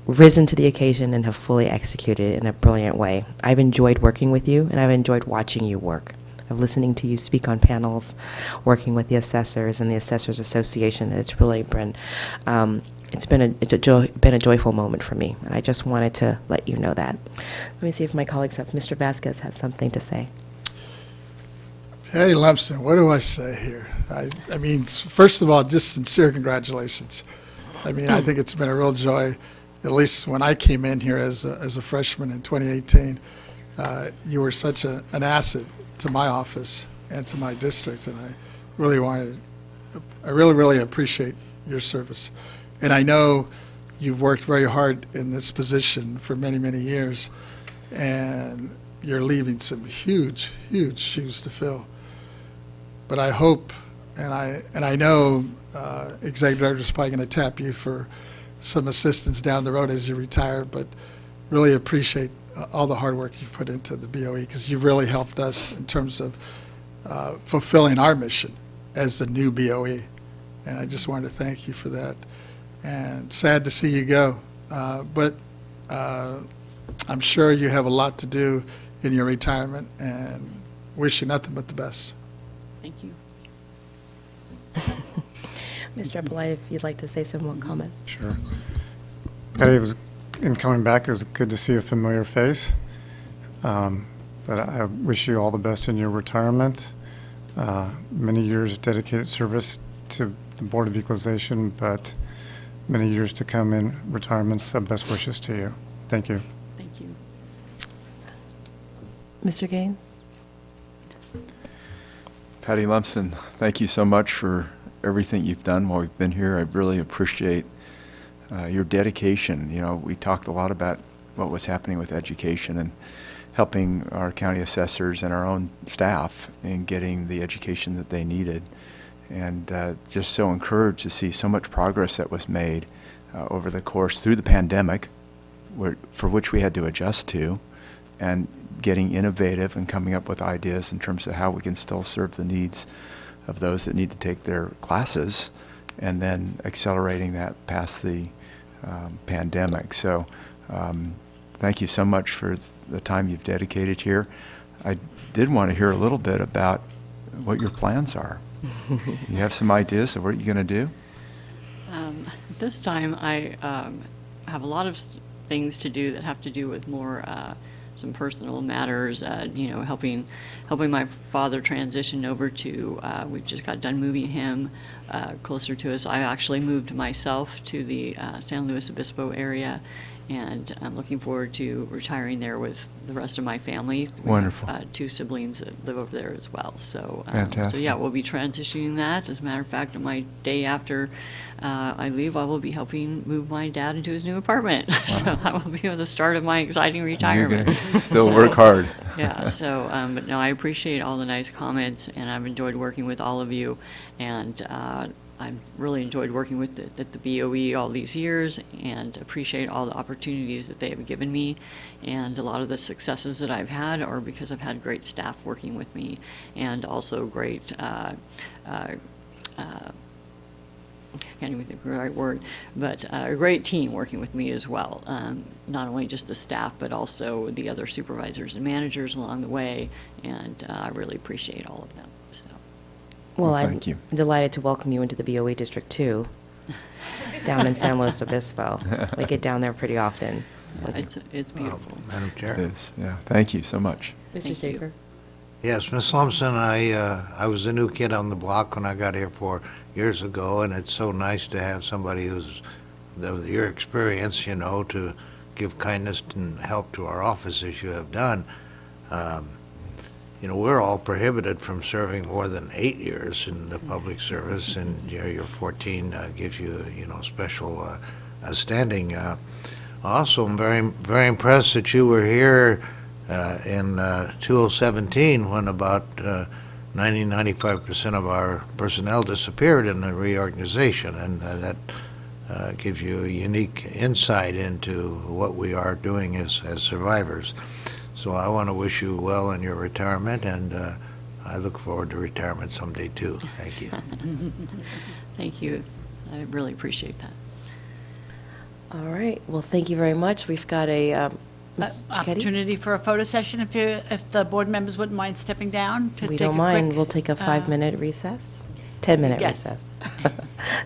risen to the occasion and have fully executed it in a brilliant way. I've enjoyed working with you, and I've enjoyed watching you work. Of listening to you speak on panels, working with the assessors and the Assessors Association. It's really been, been a joyful moment for me, and I just wanted to let you know that. Let me see if my colleagues have. Mr. Vasquez has something to say. Hey, Lumpson, what do I say here? I mean, first of all, just sincere congratulations. I mean, I think it's been a real joy, at least when I came in here as a freshman in 2018. You were such an asset to my office and to my district, and I really appreciate your service. And I know you've worked very hard in this position for many, many years, and you're leaving some huge shoes to fill. But I hope, and I know Executive Director is probably going to tap you for some assistance down the road as you retire, but really appreciate all the hard work you've put into the BOE, because you've really helped us in terms of fulfilling our mission as the new BOE. And I just wanted to thank you for that. And sad to see you go, but I'm sure you have a lot to do in your retirement, and wish you nothing but the best. Thank you. Mr. Epelay, if you'd like to say some more comment. Sure. Patty, in coming back, it was good to see a familiar face. But I wish you all the best in your retirement. Many years of dedicated service to the Board of Equalization, but many years to come in retirement. So best wishes to you. Thank you. Thank you. Mr. Gaines? Patty Lumpson, thank you so much for everything you've done while we've been here. I really appreciate your dedication. You know, we talked a lot about what was happening with education and helping our county assessors and our own staff in getting the education that they needed. And just so encouraged to see so much progress that was made over the course through the pandemic, for which we had to adjust to, and getting innovative and coming up with ideas in terms of how we can still serve the needs of those that need to take their classes, and then accelerating that past the pandemic. So thank you so much for the time you've dedicated here. I did want to hear a little bit about what your plans are. You have some ideas of what you're going to do? This time I have a lot of things to do that have to do with more some personal matters, you know, helping my father transition over to, we just got done moving him closer to us. I actually moved myself to the San Luis Obispo area, and I'm looking forward to retiring there with the rest of my family. Wonderful. We have 2 siblings that live over there as well. So, Fantastic. so yeah, we'll be transitioning that. As a matter of fact, on my day after I leave, I will be helping move my dad into his new apartment. Wow. So that will be the start of my exciting retirement. You're gonna still work hard. Yeah, so, but no, I appreciate all the nice comments, and I've enjoyed working with all of you, and I've really enjoyed working with the BOE all these years, and appreciate all the opportunities that they have given me, and a lot of the successes that I've had are because I've had great staff working with me, and also great, I can't even think of the right word, but a great team working with me as well. Not only just the staff, but also the other supervisors and managers along the way, and I really appreciate all of them, so. Well, thank you. I'm delighted to welcome you into the BOE District 2, down in San Luis Obispo. We get down there pretty often. It's beautiful. Madam Chair. It is, yeah. Thank you so much. Mr. Thank you. Shaker? Yes, Ms. Lumpson, I was a new kid on the block when I got here 4 years ago, and it's so nice to have somebody who's your experience, you know, to give kindness and help to our office as you have done. You know, we're all prohibited from serving more than 8 years in the public service, and your 14 gives you, you know, special standing. Also, I'm very impressed that you were here in 2017 when about 95% of our personnel disappeared in the reorganization, and that gives you a unique insight into what we are doing as survivors. So I want to wish you well in your retirement, and I look forward to retirement someday, too. Thank you. Thank you. I really appreciate that. All right, well, thank you very much. We've got a, Ms. Cicchetti? Opportunity for a photo session, if the board members wouldn't mind stepping down to take a We quick. don't mind. We'll take a 5-minute recess, 10-minute yes. recess.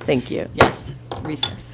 Thank you. Yes, recess.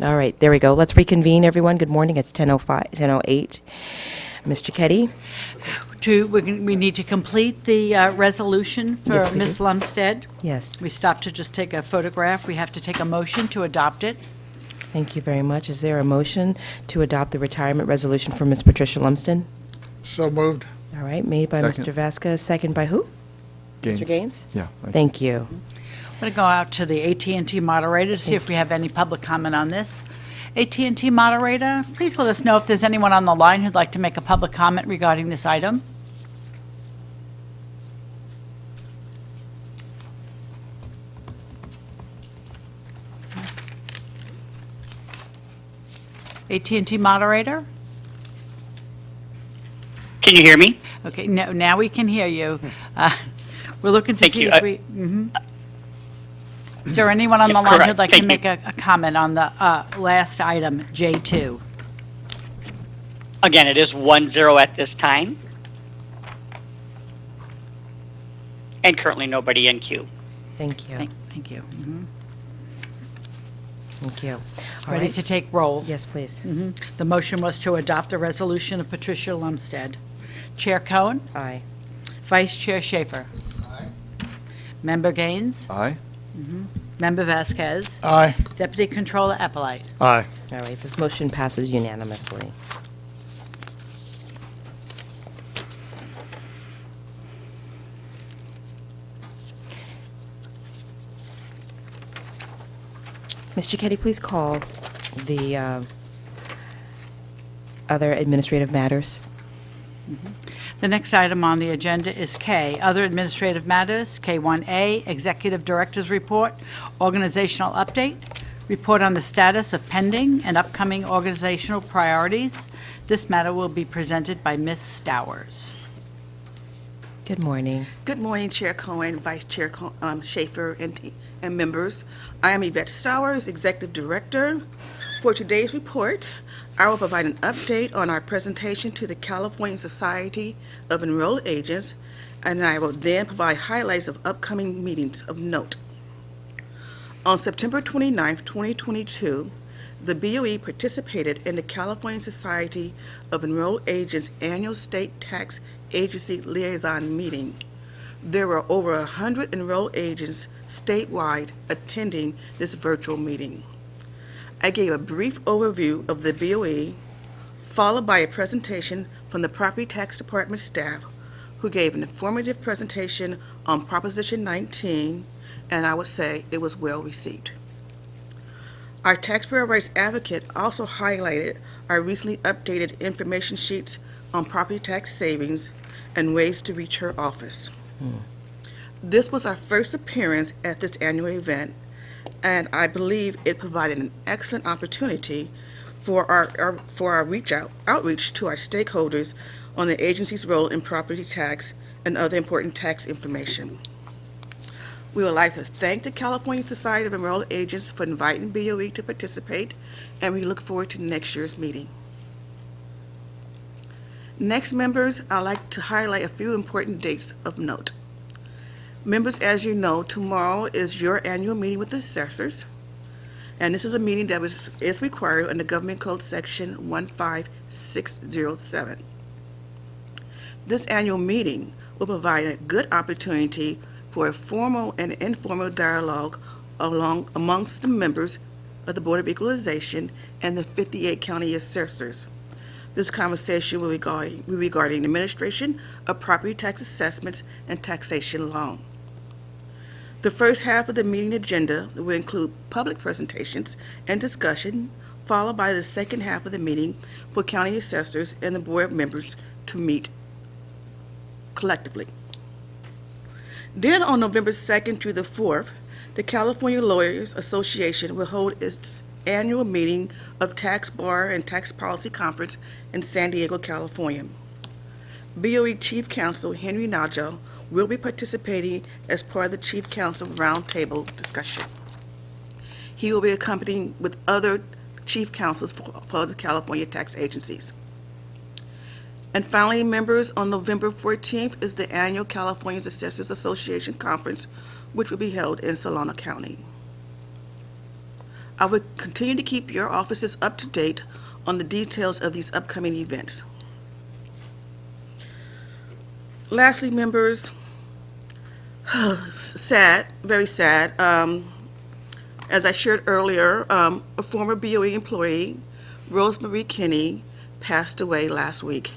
All right, there we go. Let's reconvene, everyone. Good morning. It's 10:08. Mr. Keddy? We need to complete the resolution for Yes, we Ms. do. Lumstead. Yes. We stopped to just take a photograph. We have to take a motion to adopt it. Thank you very much. Is there a motion to adopt the retirement resolution for Ms. Patricia Lumsden? So moved. All right, made by Second. Mr. Vasquez, second by who? Mr. Gaines? Yeah. Thank you. I'm going to go out to the AT&T moderator to see if we have any public comment on this. AT&T moderator, please let us know if there's anyone on the line who'd like to make a public comment regarding this item. AT&T moderator? Can you hear me? Okay, now we can hear you. We're looking to Thank see you. if we, Is there anyone on the line Correct. who'd like to Thank you. make a comment on the last item, J2? Again, it is 1-0 at this time. And currently nobody in queue. Thank you. Thank you. Thank you. All Ready right. to take roll? Yes, please. The motion was to adopt the resolution of Patricia Lumstead. Chair Cohen? Aye. Vice Chair Schaefer? Member Gaines? Aye. Member Vasquez? Aye. Deputy Controller Epelite? Aye. All right, this motion passes unanimously. Mr. Keddy, please call the other administrative matters. The next item on the agenda is K, Other Administrative Matters, K1A, Executive Director's Report, Organizational Update, Report on the Status of Pending and Upcoming Organizational Priorities. This matter will be presented by Ms. Stowers. Good morning. Good morning, Chair Cohen, Vice Chair Schaefer, and members. I am Yvette Stowers, Executive Director. For today's report, I will provide an update on our presentation to the California Society of Enrolled Agents, and I will then provide highlights of upcoming meetings of note. On September 29, 2022, the BOE participated in the California Society of Enrolled Agents Annual State Tax Agency Liaison Meeting. There were over 100 enrolled agents statewide attending this virtual meeting. I gave a brief overview of the BOE, followed by a presentation from the Property Tax Department staff, who gave an informative presentation on Proposition 19, and I would say it was well received. Our taxpayer rights advocate also highlighted our recently updated information sheets on property tax savings and ways to reach her office. This was our first appearance at this annual event, and I believe it provided an excellent opportunity for our outreach to our stakeholders on the agency's role in property tax and other important tax information. We would like to thank the California Society of Enrolled Agents for inviting BOE to participate, and we look forward to next year's meeting. Next, members, I'd like to highlight a few important dates of note. Members, as you know, tomorrow is your annual meeting with the assessors, and this is a meeting that is required under Government Code Section 15607. This annual meeting will provide a good opportunity for a formal and informal dialogue amongst the members of the Board of Equalization and the 58 county assessors. This conversation will be regarding administration of property tax assessments and taxation law. The first half of the meeting agenda will include public presentations and discussion, followed by the second half of the meeting for county assessors and the board members to meet collectively. Then on November 2nd through the 4th, the California Lawyers Association will hold its annual meeting of Tax Bar and Tax Policy Conference in San Diego, California. BOE Chief Counsel Henry Najal will be participating as part of the Chief Counsel Roundtable discussion. He will be accompanied with other Chief Counsels for the California tax agencies. And finally, members, on November 14th is the annual California Assessors Association Conference, which will be held in Solano County. I will continue to keep your offices up to date on the details of these upcoming events. Lastly, members, sad, very sad. As I shared earlier, a former BOE employee, Rosemarie Kinney, passed away last week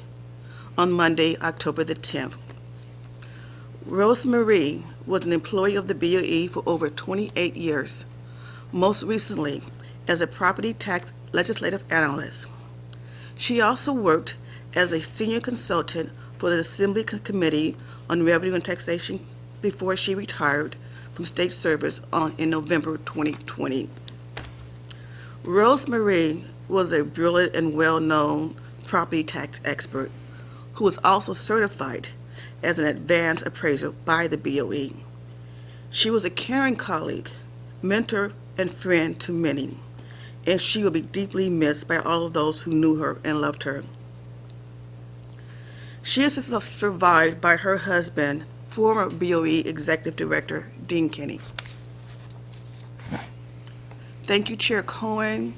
on Monday, October the 10th. Rosemarie was an employee of the BOE for over 28 years, most recently as a property tax legislative analyst. She also worked as a senior consultant for the Assembly Committee on Revenue and Taxation before she retired from state service in November 2020. Rosemarie was a brilliant and well-known property tax expert who was also certified as an advanced appraiser by the BOE. She was a caring colleague, mentor, and friend to many, and she will be deeply missed by all of those who knew her and loved her. She is survived by her husband, former BOE Executive Director Dean Kinney. Thank you, Chair Cohen,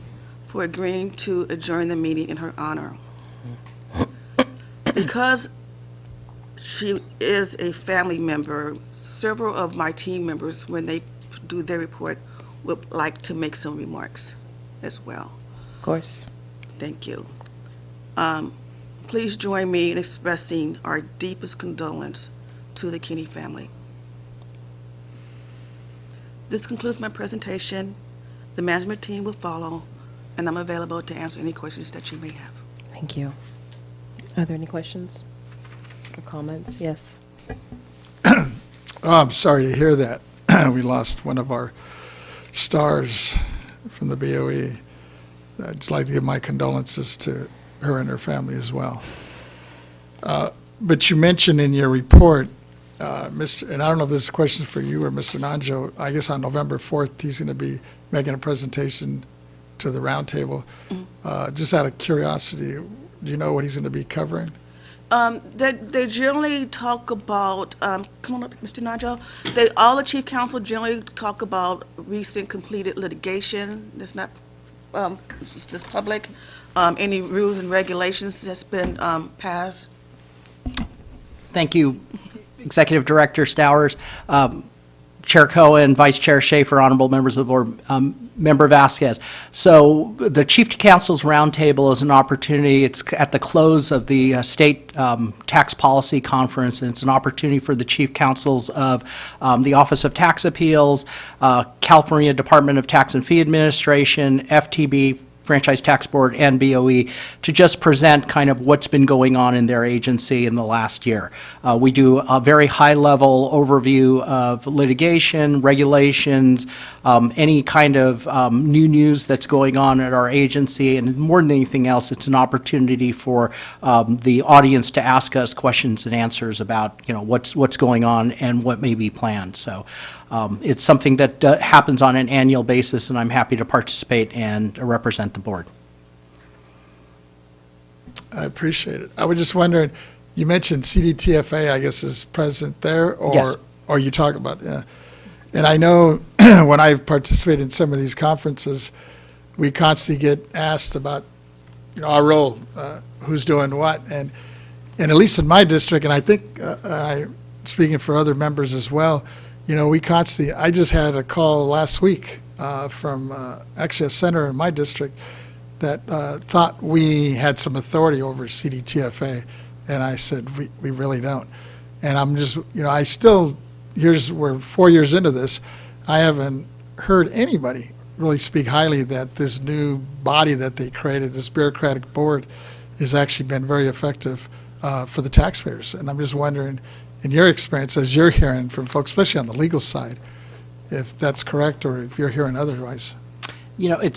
for agreeing to adjourn the meeting in her honor. Because she is a family member, several of my team members, when they do their report, would like to make some remarks as well. Of course. Thank you. Please join me in expressing our deepest condolence to the Kinney family. This concludes my presentation. The management team will follow, and I'm available to answer any questions that you may have. Thank you. Are there any questions or comments? Yes. Oh, I'm sorry to hear that. We lost one of our stars from the BOE. I'd just like to give my condolences to her and her family as well. But you mentioned in your report, and I don't know if this is a question for you or Mr. Nanjo, I guess on November 4th, he's going to be making a presentation to the roundtable. Just out of curiosity, do you know what he's going to be covering? They generally talk about, come on up, Mr. Nanjo. All the chief counsel generally talk about recent completed litigation that's not it's just public, any rules and regulations that's been passed. Thank you, Executive Director Stowers, Chair Cohen, Vice Chair Schaefer, honorable members of the board, Member Vasquez. So the Chief Counsel's Roundtable is an opportunity. It's at the close of the State Tax Policy Conference, and it's an opportunity for the Chief Counsels of the Office of Tax Appeals, California Department of Tax and Fee Administration, FTB, Franchise Tax Board, and BOE to just present kind of what's been going on in their agency in the last year. We do a very high-level overview of litigation, regulations, any kind of new news that's going on at our agency, and more than anything else, it's an opportunity for the audience to ask us questions and answers about, you know, what's going on and what may be planned. So it's something that happens on an annual basis, and I'm happy to participate and represent the board. I appreciate it. I was just wondering, you mentioned CDTFA, I guess, is present there, or Yes. or you talk about, yeah. And I know when I've participated in some of these conferences, we constantly get asked about, you know, our role, who's doing what, and at least in my district, and I think speaking for other members as well, you know, we constantly, I just had a call last week from actually a senator in my district that thought we had some authority over CDTFA, and I said, we really don't. And I'm just, you know, I still, we're 4 years into this, I haven't heard anybody really speak highly that this new body that they created, this bureaucratic board, has actually been very effective for the taxpayers. And I'm just wondering, in your experience, as you're hearing from folks, especially on the legal side, if that's correct or if you're hearing otherwise. You know,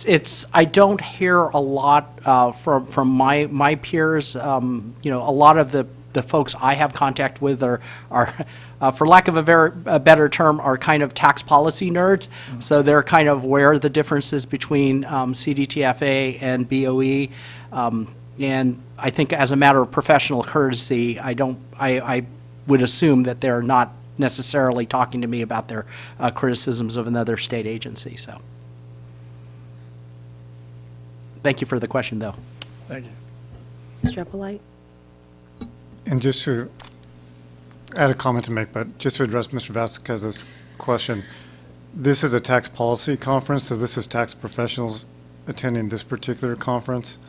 I don't hear a lot from my peers. You know, a lot of the folks I have contact with are for lack of a better term, are kind of tax policy nerds. Mm-hmm. So they're kind of aware of the differences between CDTFA and BOE. And I think as a matter of professional courtesy, I would assume that they're not necessarily talking to me about their criticisms of another state agency, so. Thank you for the question, though. Thank you. Mr. Eppolite? And just to, I had a comment to make, but just to address Mr. Vasquez's question, this is a tax policy conference, so this is tax professionals attending this particular conference.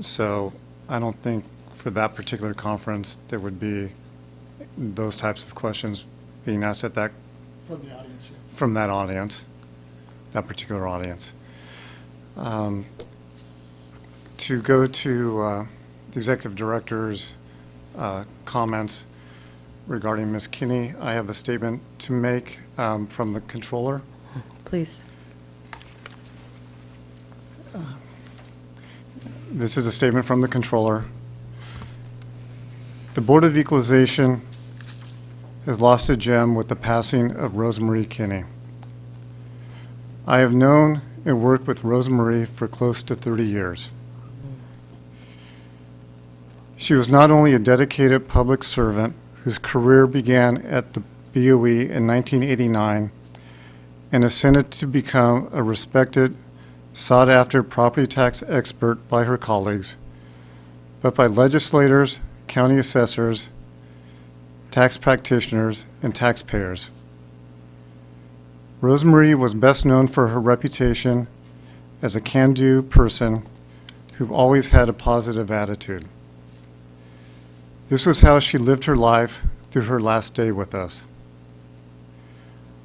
So I don't think for that particular conference, there would be those types of questions being asked at that, From the audience, yeah. from that audience, that particular audience. To go to the executive director's comments regarding Ms. Kinney, I have a statement to make from the controller. Please. This is a statement from the controller. The Board of Equalization has lost a gem with the passing of Rosemarie Kinney. I have known and worked with Rosemarie for close to 30 years. She was not only a dedicated public servant whose career began at the BOE in 1989 and ascended to become a respected, sought-after property tax expert by her colleagues, but by legislators, county assessors, tax practitioners, and taxpayers. Rosemarie was best known for her reputation as a can-do person who always had a positive attitude. This was how she lived her life through her last day with us.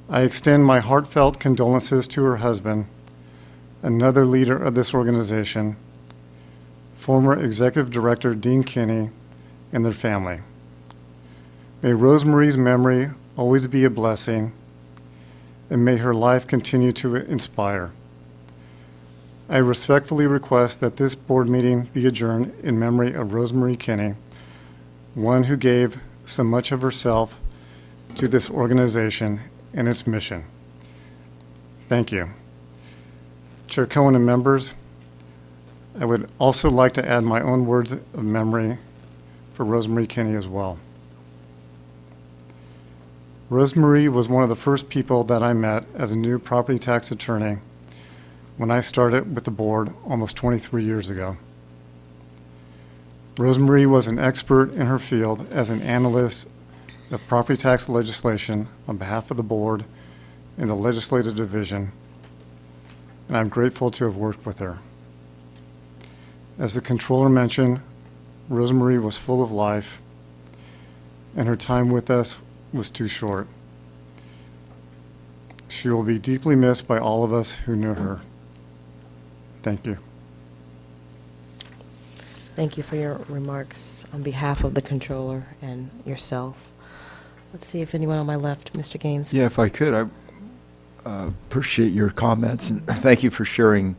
I extend my heartfelt condolences to her husband, another leader of this organization, former Executive Director Dean Kinney, and their family. May Rosemarie's memory always be a blessing, and may her life continue to inspire. I respectfully request that this board meeting be adjourned in memory of Rosemarie Kinney, one who gave so much of herself to this organization and its mission. Thank you. Chair Cohen and members, I would also like to add my own words of memory for Rosemarie Kinney as well. Rosemarie was one of the first people that I met as a new property tax attorney when I started with the board almost 23 years ago. Rosemarie was an expert in her field as an analyst of property tax legislation on behalf of the board in the legislative division, and I'm grateful to have worked with her. As the controller mentioned, Rosemarie was full of life, and her time with us was too short. She will be deeply missed by all of us who knew her. Thank you. Thank you for your remarks on behalf of the controller and yourself. Let's see if anyone on my left, Mr. Gaines. Yeah, if I could, I appreciate your comments, and thank you for sharing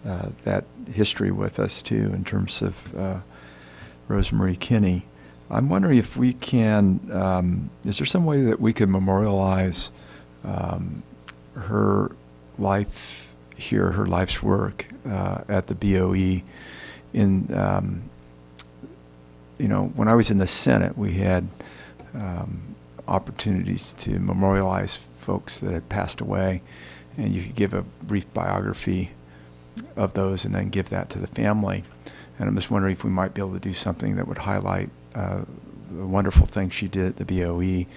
that history with us, too, in terms of Rosemarie Kinney. I'm wondering if we can, is there some way that we could memorialize her life here, her life's work at the BOE? When I was in the Senate, we had opportunities to memorialize folks that had passed away, and you could give a brief biography of those and then give that to the family. And I'm just wondering if we might be able to do something that would highlight the wonderful things she did at the BOE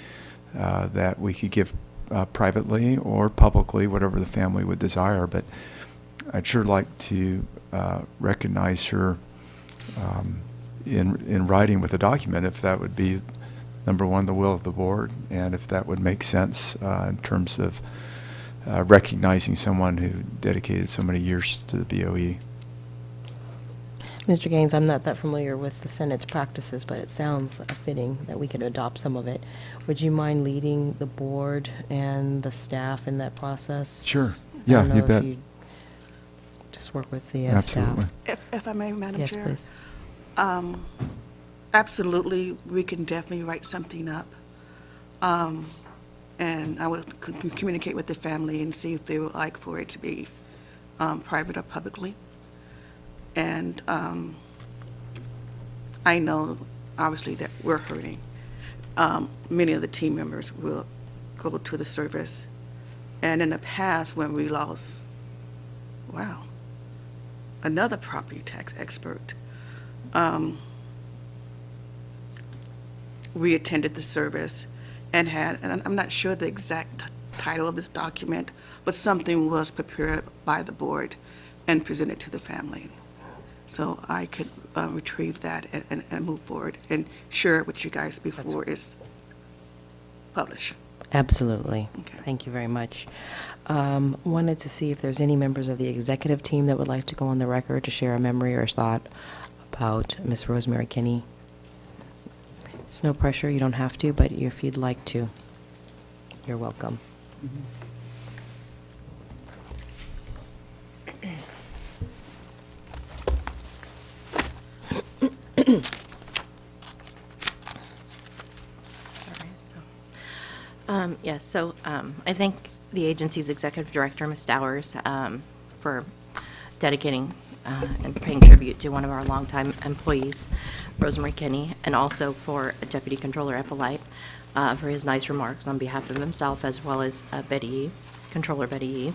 that we could give privately or publicly, whatever the family would desire. But I'd sure like to recognize her in writing with a document, if that would be, number one, the will of the board, and if that would make sense in terms of recognizing someone who dedicated so many years to the BOE. Mr. Gaines, I'm not that familiar with the Senate's practices, but it sounds fitting that we could adopt some of it. Would you mind leading the board and the staff in that process? Sure. I Yeah, don't know you if bet. you'd just work with the Absolutely. staff. If I may, Madam Yes, Chair? please. Absolutely, we can definitely write something up. And I will communicate with the family and see if they would like for it to be private or publicly. And I know, obviously, that we're hurting. Many of the team members will go to the service. And in the past, when we lost, wow, another property tax expert. We attended the service and I'm not sure the exact title of this document, but something was prepared by the board and presented to the family. So I could retrieve that and move forward and share it with you guys before it's published. Absolutely. Okay. Thank you very much. Wanted to see if there's any members of the executive team that would like to go on the record to share a memory or thought about Miss Rosemary Kinney. It's no pressure, you don't have to, but if you'd like to, you're welcome. Yes, so I thank the agency's executive director, Ms. Stowers, for dedicating and paying tribute to one of our longtime employees, Rosemary Kinney, and also for Deputy Controller Eppolite for his nice remarks on behalf of himself as well as Betty Yee, Controller Betty Yee.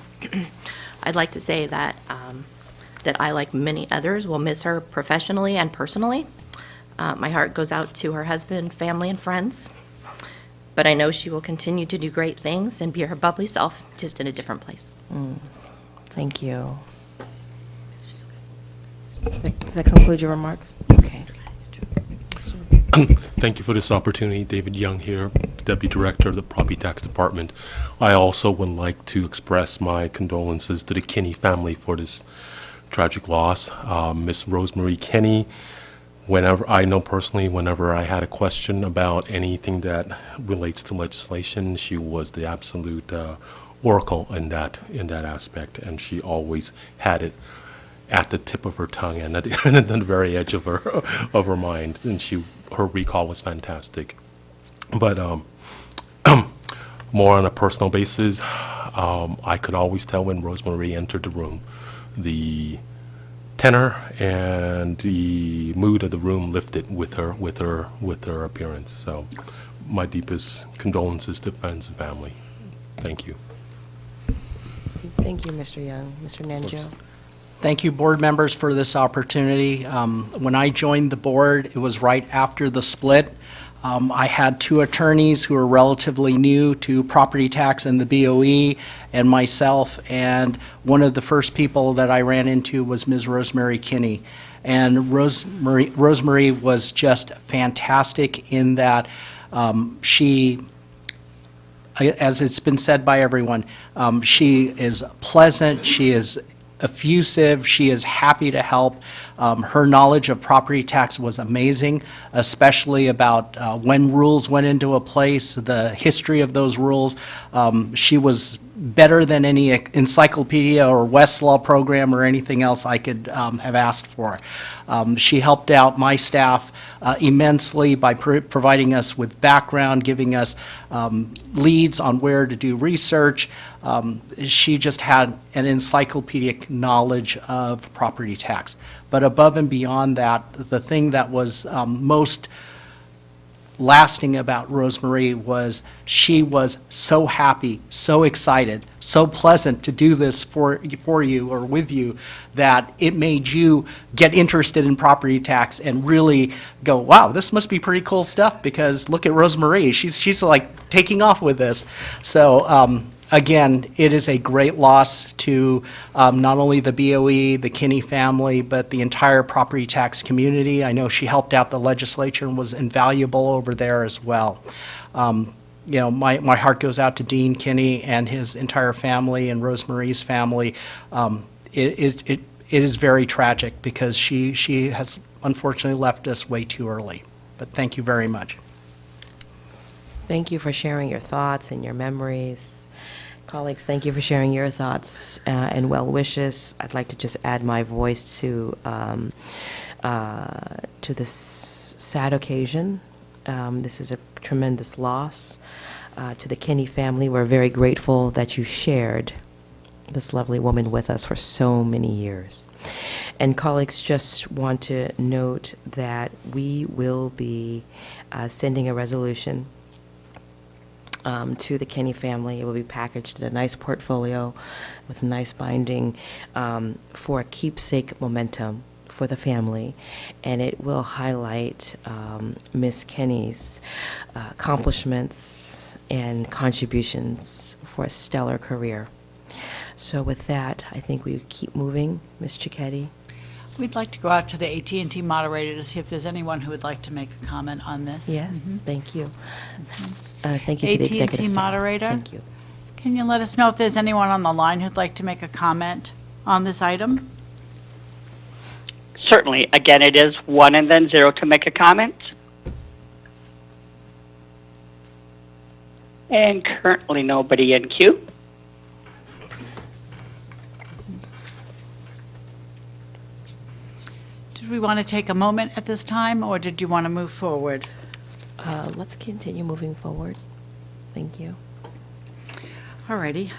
I'd like to say that that I, like many others, will miss her professionally and personally. My heart goes out to her husband, family, and friends. But I know she will continue to do great things and be her bubbly self, just in a different place. Thank you. Does that conclude your remarks? Okay. Thank you for this opportunity. David Young here, Deputy Director of the Property Tax Department. I also would like to express my condolences to the Kinney family for this tragic loss. Miss Rosemary Kinney, whenever I know personally, whenever I had a question about anything that relates to legislation, she was the absolute oracle in that aspect, and she always had it at the tip of her tongue and at the very edge of her mind, and her recall was fantastic. But more on a personal basis, I could always tell when Rosemary entered the room, the tenor and the mood of the room lifted with her appearance. So, my deepest condolences to friends and family. Thank you. Thank you, Mr. Young. Mr. Nanjo. Thank you, board members, for this opportunity. When I joined the board, it was right after the split. I had two attorneys who were relatively new to property tax and the BOE, and myself, and one of the first people that I ran into was Ms. Rosemary Kinney. And Rosemary was just fantastic in that she, as it's been said by everyone, she is pleasant, she is effusive, she is happy to help. Her knowledge of property tax was amazing, especially about when rules went into a place, the history of those rules. She was better than any encyclopedia or Westlaw program or anything else I could have asked for. She helped out my staff immensely by providing us with background, giving us leads on where to do research. She just had an encyclopedic knowledge of property tax. But above and beyond that, the thing that was most lasting about Rosemary was she was so happy, so excited, so pleasant to do this for you or with you that it made you get interested in property tax and really go, wow, this must be pretty cool stuff because look at Rosemary, she's like taking off with this. So again, it is a great loss to not only the BOE, the Kinney family, but the entire property tax community. I know she helped out the legislature and was invaluable over there as well. You know, my heart goes out to Dean Kinney and his entire family and Rosemary's family. It is very tragic because she has unfortunately left us way too early. But thank you very much. Thank you for sharing your thoughts and your memories. Colleagues, thank you for sharing your thoughts and well wishes. I'd like to just add my voice to this sad occasion. This is a tremendous loss to the Kinney family. We're very grateful that you shared this lovely woman with us for so many years. And colleagues, just want to note that we will be sending a resolution to the Kinney family. It will be packaged in a nice portfolio with nice binding for a keepsake momentum for the family, and it will highlight Miss Kinney's accomplishments and contributions for a stellar career. So with that, I think we keep moving. Ms. Cicchetti? We'd like to go out to the AT&T moderator to see if there's anyone who would like to make a comment on this. Yes, thank you. Thank you to the executive AT&T staff. moderator? Thank you. Can you let us know if there's anyone on the line who'd like to make a comment on this item? Certainly. Again, it is 1 and then 0 to make a comment. And currently nobody in queue. Did we want to take a moment at this time, or did you want to move forward? Let's continue moving forward. Thank you. All righty.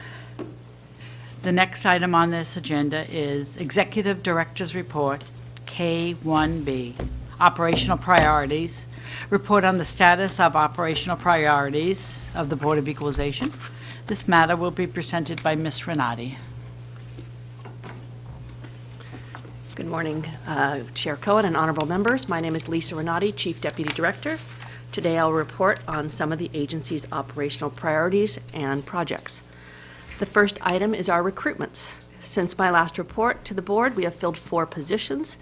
The next item on this agenda is Executive Director's Report, K1B, Operational Priorities. Report on the status of operational priorities of the Board of Equalization. This matter will be presented by Ms. Renati. Good morning, Chair Cohen and honorable members. My name is Lisa Renati, Chief Deputy Director. Today I'll report on some of the agency's operational priorities and projects. The first item is our recruitments. Since my last report to the board, we have filled 4 positions,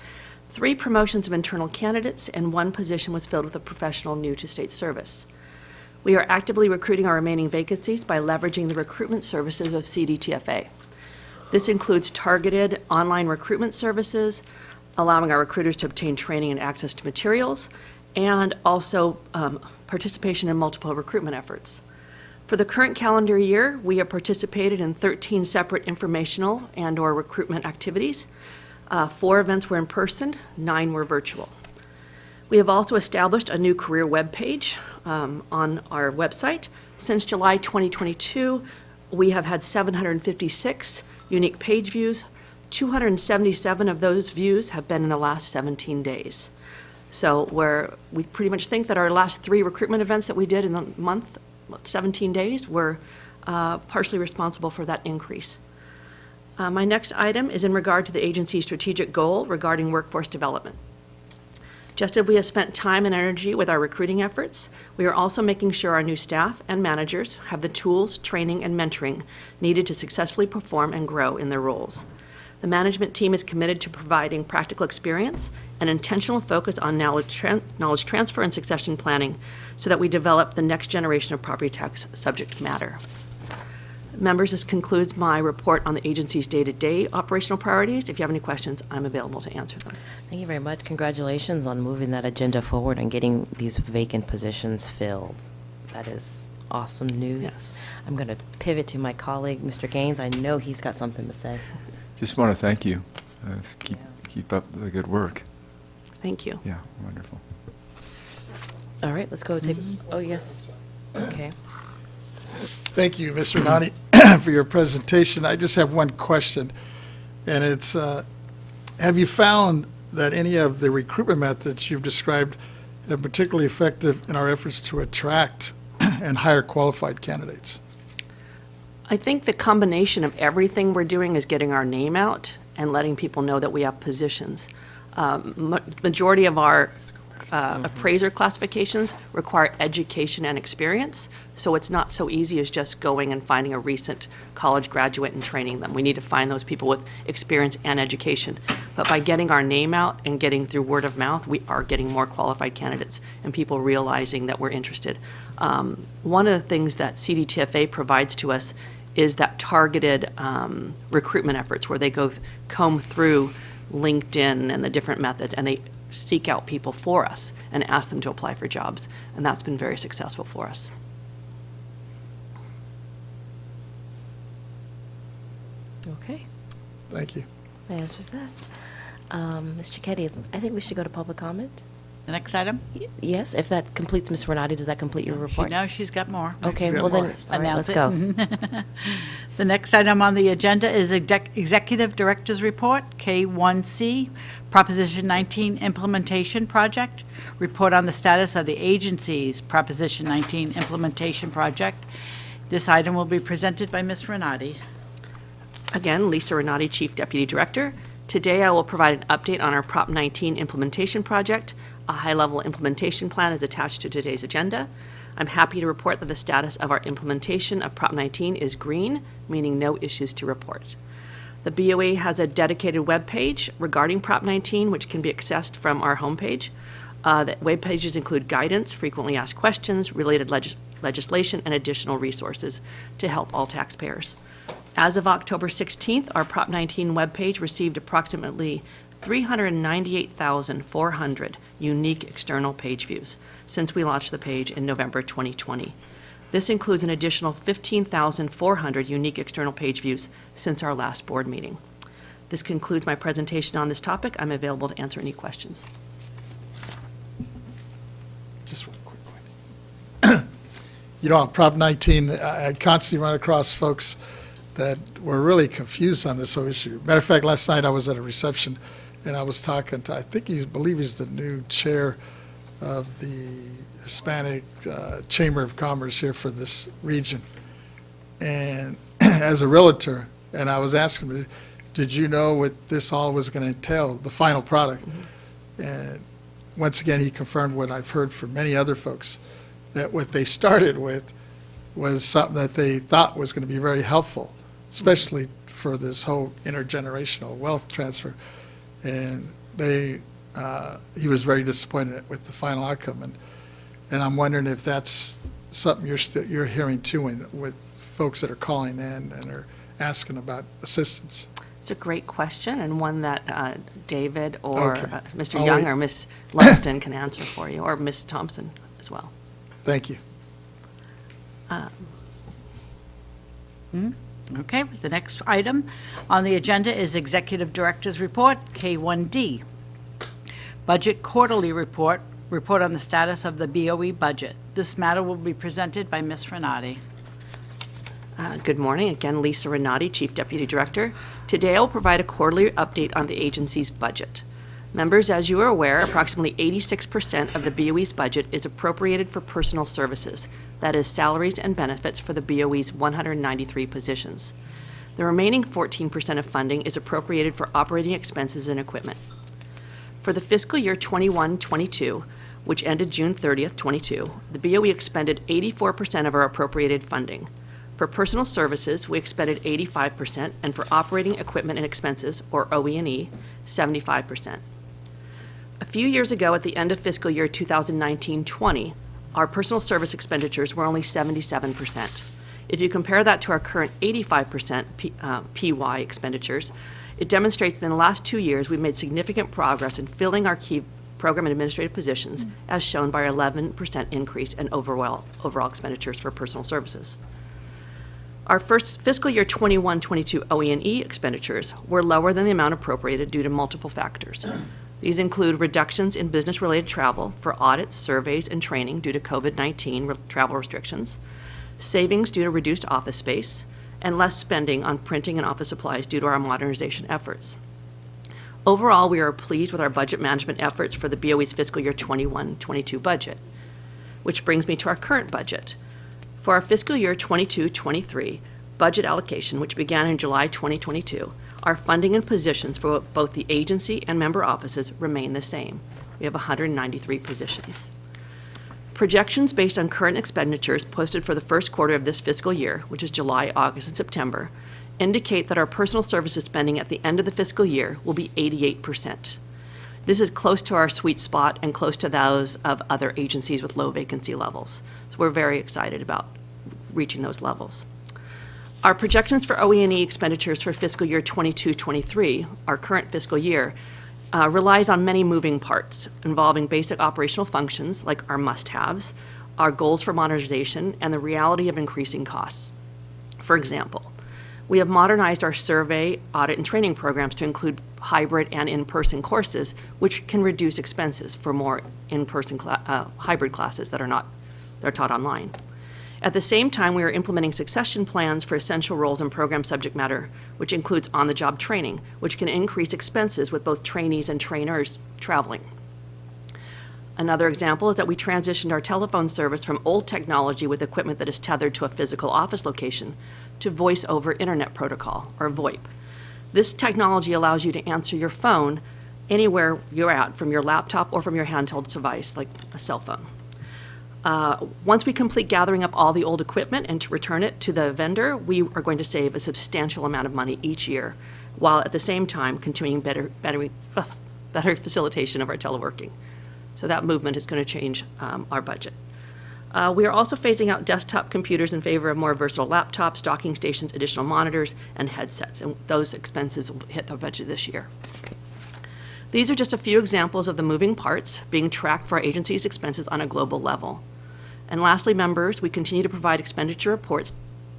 3 promotions of internal candidates, and 1 position was filled with a professional new to state service. We are actively recruiting our remaining vacancies by leveraging the recruitment services of CDTFA. This includes targeted online recruitment services, allowing our recruiters to obtain training and access to materials, and also participation in multiple recruitment efforts. For the current calendar year, we have participated in 13 separate informational and/or recruitment activities. 4 events were in person, 9 were virtual. We have also established a new career webpage on our website. Since July 2022, we have had 756 unique page views. 277 of those views have been in the last 17 days. So we pretty much think that our last 3 recruitment events that we did in the month, 17 days, were partially responsible for that increase. My next item is in regard to the agency's strategic goal regarding workforce development. Just as we have spent time and energy with our recruiting efforts, we are also making sure our new staff and managers have the tools, training, and mentoring needed to successfully perform and grow in their roles. The management team is committed to providing practical experience and intentional focus on knowledge transfer and succession planning so that we develop the next generation of property tax subject matter. Members, this concludes my report on the agency's day-to-day operational priorities. If you have any questions, I'm available to answer them. Thank you very much. Congratulations on moving that agenda forward and getting these vacant positions filled. That is awesome news. Yes. I'm going to pivot to my colleague, Mr. Gaines. I know he's got something to say. Just want to thank you. Keep up the good work. Thank you. Yeah, wonderful. All right, let's go take, oh, yes. Okay. Thank you, Ms. Renati, for your presentation. I just have one question, and it's, have you found that any of the recruitment methods you've described have been particularly effective in our efforts to attract and hire qualified candidates? I think the combination of everything we're doing is getting our name out and letting people know that we have positions. Majority of our appraiser classifications require education and experience, so it's not so easy as just going and finding a recent college graduate and training them. We need to find those people with experience and education. But by getting our name out and getting through word of mouth, we are getting more qualified candidates and people realizing that we're interested. One of the things that CDTFA provides to us is that targeted recruitment efforts where they go comb through LinkedIn and the different methods, and they seek out people for us and ask them to apply for jobs. And that's been very successful for us. Okay. Thank you. That answers that. Ms. Cicchetti, I think we should go to public comment. The next item? Yes, if that completes, Ms. Renati, does that complete your report? No, she's got more. Okay, She's got well then, more. all right, Announce let's it. go. The next item on the agenda is Executive Director's Report, K1C, Proposition 19 Implementation Project. Report on the status of the agency's Proposition 19 Implementation Project. This item will be presented by Ms. Renati. Again, Lisa Renati, Chief Deputy Director. Today, I will provide an update on our Prop 19 implementation project. A high-level implementation plan is attached to today's agenda. I'm happy to report that the status of our implementation of Prop 19 is green, meaning no issues to report. The BOE has a dedicated web page regarding Prop 19, which can be accessed from our homepage. The web pages include guidance, frequently asked questions, related legislation, and additional resources to help all taxpayers. As of October 16th, our Prop 19 webpage received approximately 398,400 unique external page views since we launched the page in November 2020. This includes an additional 15,400 unique external page views since our last board meeting. This concludes my presentation on this topic. I'm available to answer any questions. Just one quick one. On Prop 19, I constantly run across folks that were really confused on this whole issue. Matter of fact, last night I was at a reception and I was talking to, I believe he's the new chair of the Hispanic Chamber of Commerce here for this region. And as a realtor, and I was asking him, did you know what this all was going to entail, the final product? And once again, he confirmed what I've heard from many other folks, that what they started with was something that they thought was going to be very helpful, especially for this whole intergenerational wealth transfer. And he was very disappointed with the final outcome. And I'm wondering if that's something you're hearing too with folks that are calling in and are asking about assistance. It's a great question, and one that David or Okay. Mr. I'll Young wait. or Ms. Lumsden can answer for you, or Ms. Thompson as well. Thank you. Okay, the next item on the agenda is Executive Director's Report, K1D. Budget Quarterly Report, report on the status of the BOE budget. This matter will be presented by Ms. Renati. Good morning. Again, Lisa Renati, Chief Deputy Director. Today, I'll provide a quarterly update on the agency's budget. Members, as you are aware, approximately 86% of the BOE's budget is appropriated for personal services, that is, salaries and benefits for the BOE's 193 positions. The remaining 14% of funding is appropriated for operating expenses and equipment. For the fiscal year 21-22, which ended June 30th, 22, the BOE expended 84% of our appropriated funding. For personal services, we expended 85%, and for operating equipment and expenses, or OE&E, 75%. A few years ago, at the end of fiscal year 2019-20, our personal service expenditures were only 77%. If you compare that to our current 85% PY expenditures, it demonstrates that in the last 2 years, we've made significant progress in filling our key program and administrative positions, as shown by our 11% increase in overall expenditures for personal services. Our first fiscal year 21-22 OE&E expenditures were lower than the amount appropriated due to multiple factors. These include reductions in business-related travel for audits, surveys, and training due to COVID-19 travel restrictions, savings due to reduced office space, and less spending on printing and office supplies due to our modernization efforts. Overall, we are pleased with our budget management efforts for the BOE's fiscal year 21-22 budget, which brings me to our current budget. For our fiscal year 22-23 budget allocation, which began in July 2022, our funding and positions for both the agency and member offices remain the same. We have 193 positions. Projections based on current expenditures posted for the first quarter of this fiscal year, which is July, August, and September, indicate that our personal services spending at the end of the fiscal year will be 88%. This is close to our sweet spot and close to those of other agencies with low vacancy levels. So we're very excited about reaching those levels. Our projections for OE&E expenditures for fiscal year 22-23, our current fiscal year, relies on many moving parts involving basic operational functions like our must-haves, our goals for modernization, and the reality of increasing costs. For example, we have modernized our survey, audit, and training programs to include hybrid and in-person courses, which can reduce expenses for more in-person hybrid classes that are taught online. At the same time, we are implementing succession plans for essential roles and program subject matter, which includes on-the-job training, which can increase expenses with both trainees and trainers traveling. Another example is that we transitioned our telephone service from old technology with equipment that is tethered to a physical office location to Voice over Internet Protocol, or VoIP. This technology allows you to answer your phone anywhere you're at, from your laptop or from your handheld device, like a cell phone. Once we complete gathering up all the old equipment and to return it to the vendor, we are going to save a substantial amount of money each year, while at the same time continuing better facilitation of our teleworking. So that movement is going to change our budget. We are also phasing out desktop computers in favor of more versatile laptops, docking stations, additional monitors, and headsets, and those expenses will hit the budget this year. These are just a few examples of the moving parts being tracked for our agency's expenses on a global level. And lastly, members, we continue to provide expenditure reports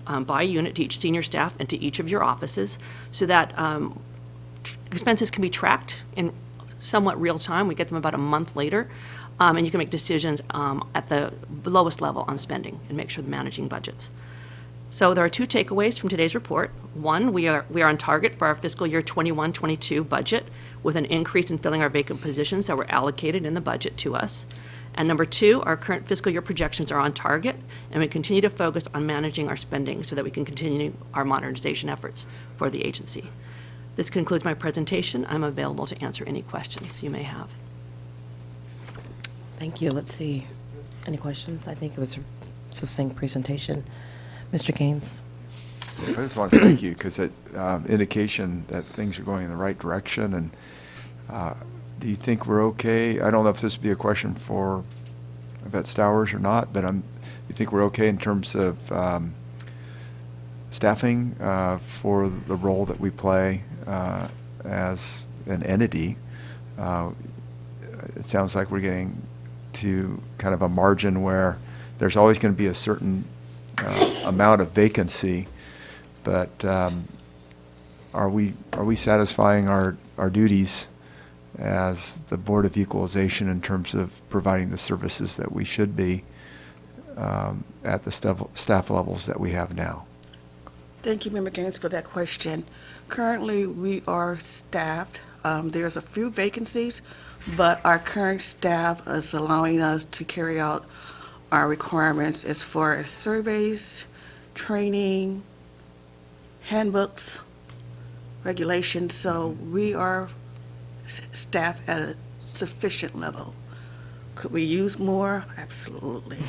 by unit to each senior staff and to each of your offices so that expenses can be tracked in somewhat real time. We get them about a month later, and you can make decisions at the lowest level on spending and make sure they're managing budgets. So there are two takeaways from today's report. One, we are on target for our fiscal year 21-22 budget with an increase in filling our vacant positions that were allocated in the budget to us. And number two, our current fiscal year projections are on target, and we continue to focus on managing our spending so that we can continue our modernization efforts for the agency. This concludes my presentation. I'm available to answer any questions you may have. Thank you. Let's see. Any questions? I think it was a succinct presentation. Mr. Gaines? I just want to thank you because it indication that things are going in the right direction. And do you think we're okay? I don't know if this would be a question for Vet Stowers or not, but you think we're okay in terms of staffing for the role that we play as an entity? It sounds like we're getting to kind of a margin where there's always going to be a certain amount of vacancy, but are we satisfying our duties as the Board of Equalization in terms of providing the services that we should be at the staff levels that we have now? Thank you, Member Gaines, for that question. Currently, we are staffed. There's a few vacancies, but our current staff is allowing us to carry out our requirements as far as surveys, training, handbooks, regulations. So we are staffed at a sufficient level. Could we use more? Absolutely.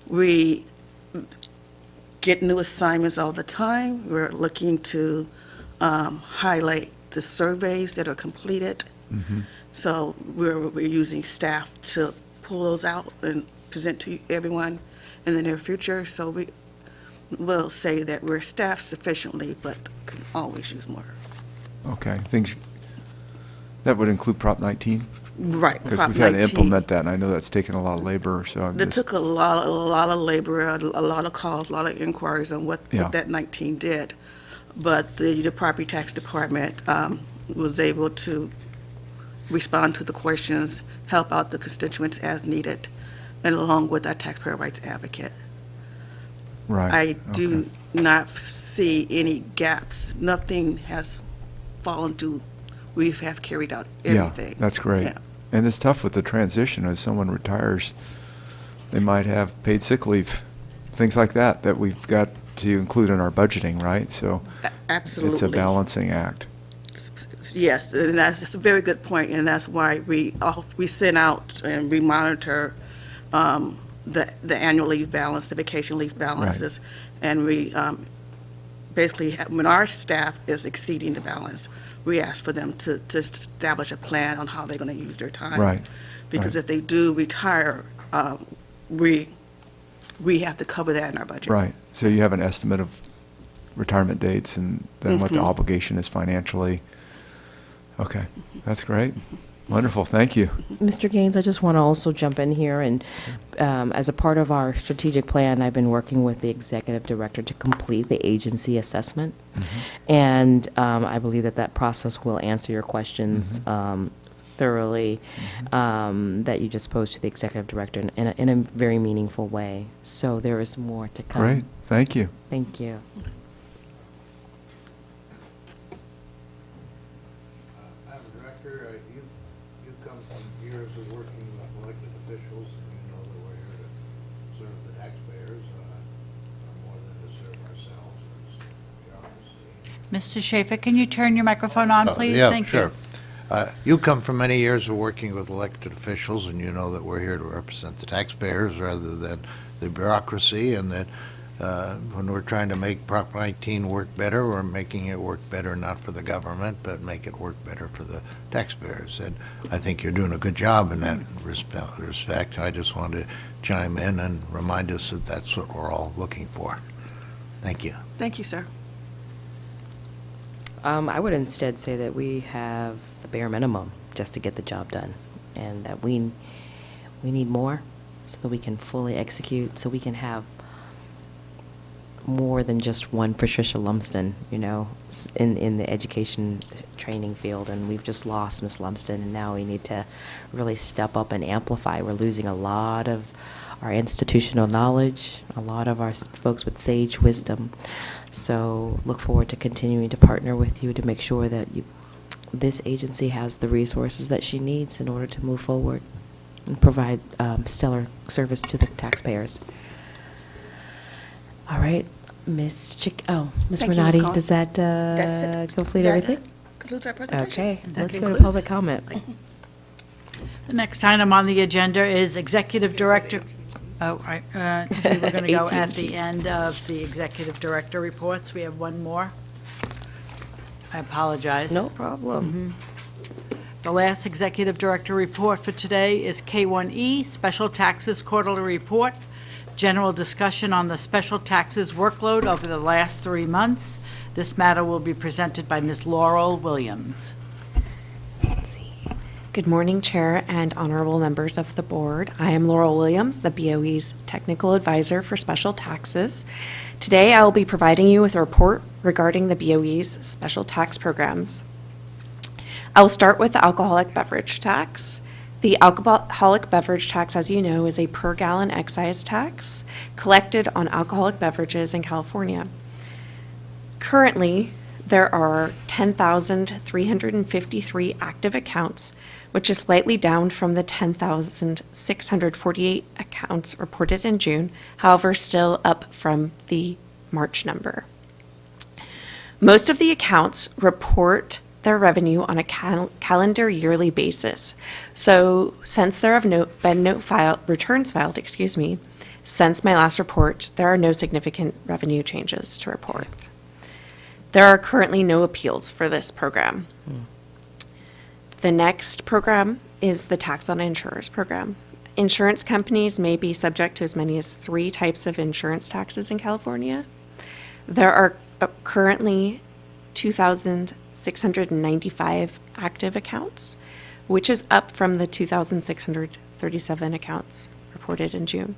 We get new assignments all the time. We're looking to highlight the surveys that are completed. Mm-hmm. So we're using staff to pull those out and present to everyone in the near future. So we will say that we're staffed sufficiently, but can always use more. Okay, things that would include Prop 19? Right, Because Prop we've had to 19. implement that, and I know that's taken a lot of labor, so I'm It just... took a lot of labor, a lot of calls, a lot of inquiries on what Yeah. that 19 did. But the property tax department was able to respond to the questions, help out the constituents as needed, and along with our taxpayer rights advocate. Right. I do okay. not see any gaps. Nothing has fallen through. We have carried out everything. Yeah, that's great. Yeah. And it's tough with the transition. As someone retires, they might have paid sick leave, things like that we've got to include in our budgeting, right? So Absolutely. it's a balancing act. Yes, and that's a very good point, and that's why we send out and we monitor the annual leave balance, the vacation leave balances, and we basically, when our staff is exceeding the balance, we ask for them to establish a plan on how they're going to use their time. Right. Because right. if they do retire, we have to cover that in our budget. Right. So you have an estimate of retirement dates and then what the Mhm. obligation is financially. Okay, that's great. Wonderful, thank you. Mr. Gaines, I just want to also jump in here, and as a part of our strategic plan, I've been working with the executive director to complete the agency assessment. And I believe that that process will answer your questions thoroughly that you just posed to the executive director in a very meaningful way. So there is more to come. Great, thank you. Thank you. Madam Director, you come from years of working with elected officials, and you know that we're here to serve the taxpayers, more than to serve ourselves as bureaucracy. Mr. Schaefer, can you turn your microphone on, please? Yeah, Thank sure. you. You come from many years of working with elected officials, and you know that we're here to represent the taxpayers rather than the bureaucracy, and that when we're trying to make Prop 19 work better, we're making it work better not for the government, but make it work better for the taxpayers. And I think you're doing a good job in that respect. I just wanted to chime in and remind us that that's what we're all looking for. Thank you. Thank you, sir. I would instead say that we have the bare minimum just to get the job done, and that we need more so that we can fully execute, so we can have more than just one Patricia Lumsden, you know, in the education training field. And we've just lost Miss Lumsden, and now we need to really step up and amplify. We're losing a lot of our institutional knowledge, a lot of our folks with sage wisdom. So look forward to continuing to partner with you to make sure that this agency has the resources that she needs in order to move forward and provide stellar service to the taxpayers. All right, Ms. Thank you, Ms. Renati, Cohen. does that That's it. complete That everything? concludes our presentation. Okay, That let's go to concludes. public comment. The next item on the agenda is Executive Director. Oh, we're going to go at AT&T. the end of the Executive Director reports. We have one more. I apologize. No problem. The last Executive Director report for today is K1E, Special Taxes Quarterly Report, general discussion on the special taxes workload over the last 3 months. This matter will be presented by Ms. Laurel Williams. Good morning, Chair and honorable members of the board. I am Laurel Williams, the BOE's Technical Advisor for Special Taxes. Today, I will be providing you with a report regarding the BOE's special tax programs. I will start with the alcoholic beverage tax. The alcoholic beverage tax, as you know, is a per-gallon excise tax collected on alcoholic beverages in California. Currently, there are 10,353 active accounts, which is slightly down from the 10,648 accounts reported in June, however, still up from the March number. Most of the accounts report their revenue on a calendar yearly basis. So since there have been no returns filed, since my last report, there are no significant revenue changes to report. There are currently no appeals for this program. The next program is the Tax on Insurers program. Insurance companies may be subject to as many as 3 types of insurance taxes in California. There are currently 2,695 active accounts, which is up from the 2,637 accounts reported in June.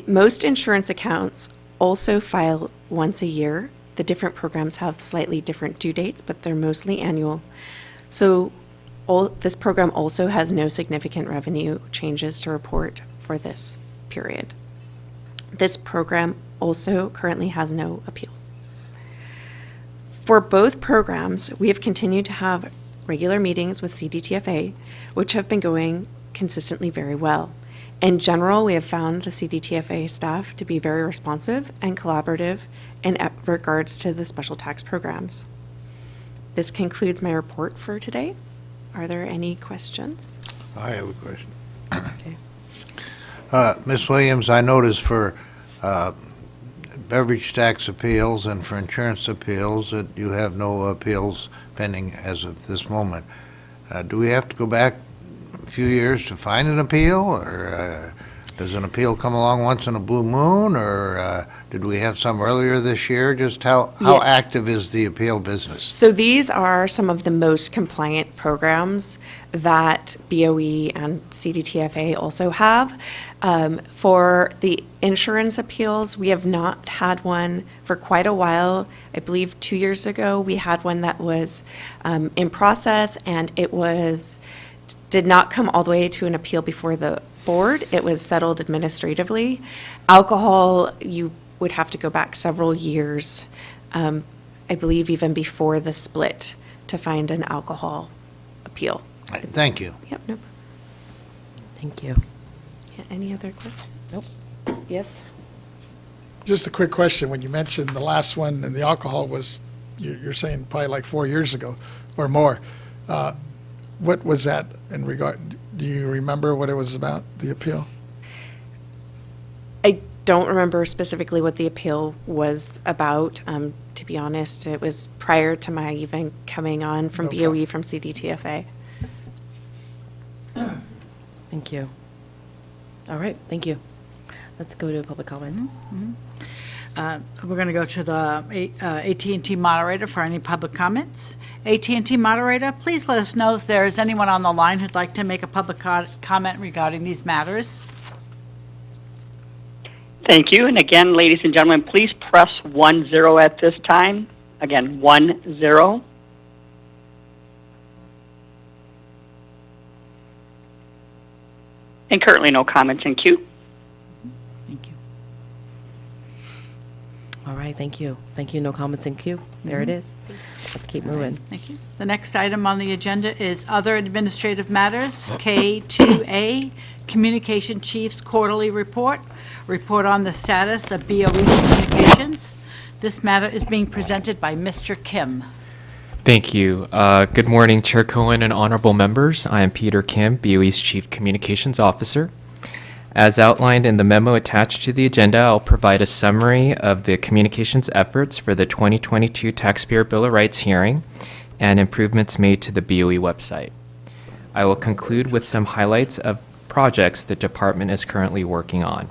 Most insurance accounts also file once a year. The different programs have slightly different due dates, but they're mostly annual. So this program also has no significant revenue changes to report for this period. This program also currently has no appeals. For both programs, we have continued to have regular meetings with CDTFA, which have been going consistently very well. In general, we have found the CDTFA staff to be very responsive and collaborative in regards to the special tax programs. This concludes my report for today. Are there any questions? I have a question. Ms. Williams, I noticed for beverage tax appeals and for insurance appeals that you have no appeals pending as of this moment. Do we have to go back a few years to find an appeal, or Does an appeal come along once in a blue moon, or did we have some earlier this year? Just how Yeah. active is the appeal business? So these are some of the most compliant programs that BOE and CDTFA also have. For the insurance appeals, we have not had one for quite a while. I believe 2 years ago, we had one that was in process, and did not come all the way to an appeal before the board. It was settled administratively. Alcohol, you would have to go back several years, I believe even before the split, to find an alcohol appeal. Thank you. Yep, no. Thank you. Yeah, any other questions? Nope. Yes? Just a quick question. When you mentioned the last one and the alcohol was, you're saying probably like 4 years ago or more. What was that in regard? Do you remember what it was about, the appeal? I don't remember specifically what the appeal was about. To be honest, it was prior to my even coming on from No BOE problem. from CDTFA. Thank you. All right, thank you. Let's go to public comment. We're going to go to the AT&T moderator for any public comments. AT&T moderator, please let us know if there is anyone on the line who'd like to make a public comment regarding these matters. Thank you. And again, ladies and gentlemen, please press 10 at this time. Again, 10. And currently no comments in queue. Thank you. All right, thank you. Thank you. No comments in queue. There it is. Let's keep moving. Thank you. The next item on the agenda is other administrative matters, K2A, Communication Chief's Quarterly Report, report on the status of BOE communications. This matter is being presented by Mr. Kim. Thank you. Good morning, Chair Cohen and honorable members. I am Peter Kim, BOE's Chief Communications Officer. As outlined in the memo attached to the agenda, I'll provide a summary of the communications efforts for the 2022 Taxpayer Bill of Rights hearing and improvements made to the BOE website. I will conclude with some highlights of projects the department is currently working on.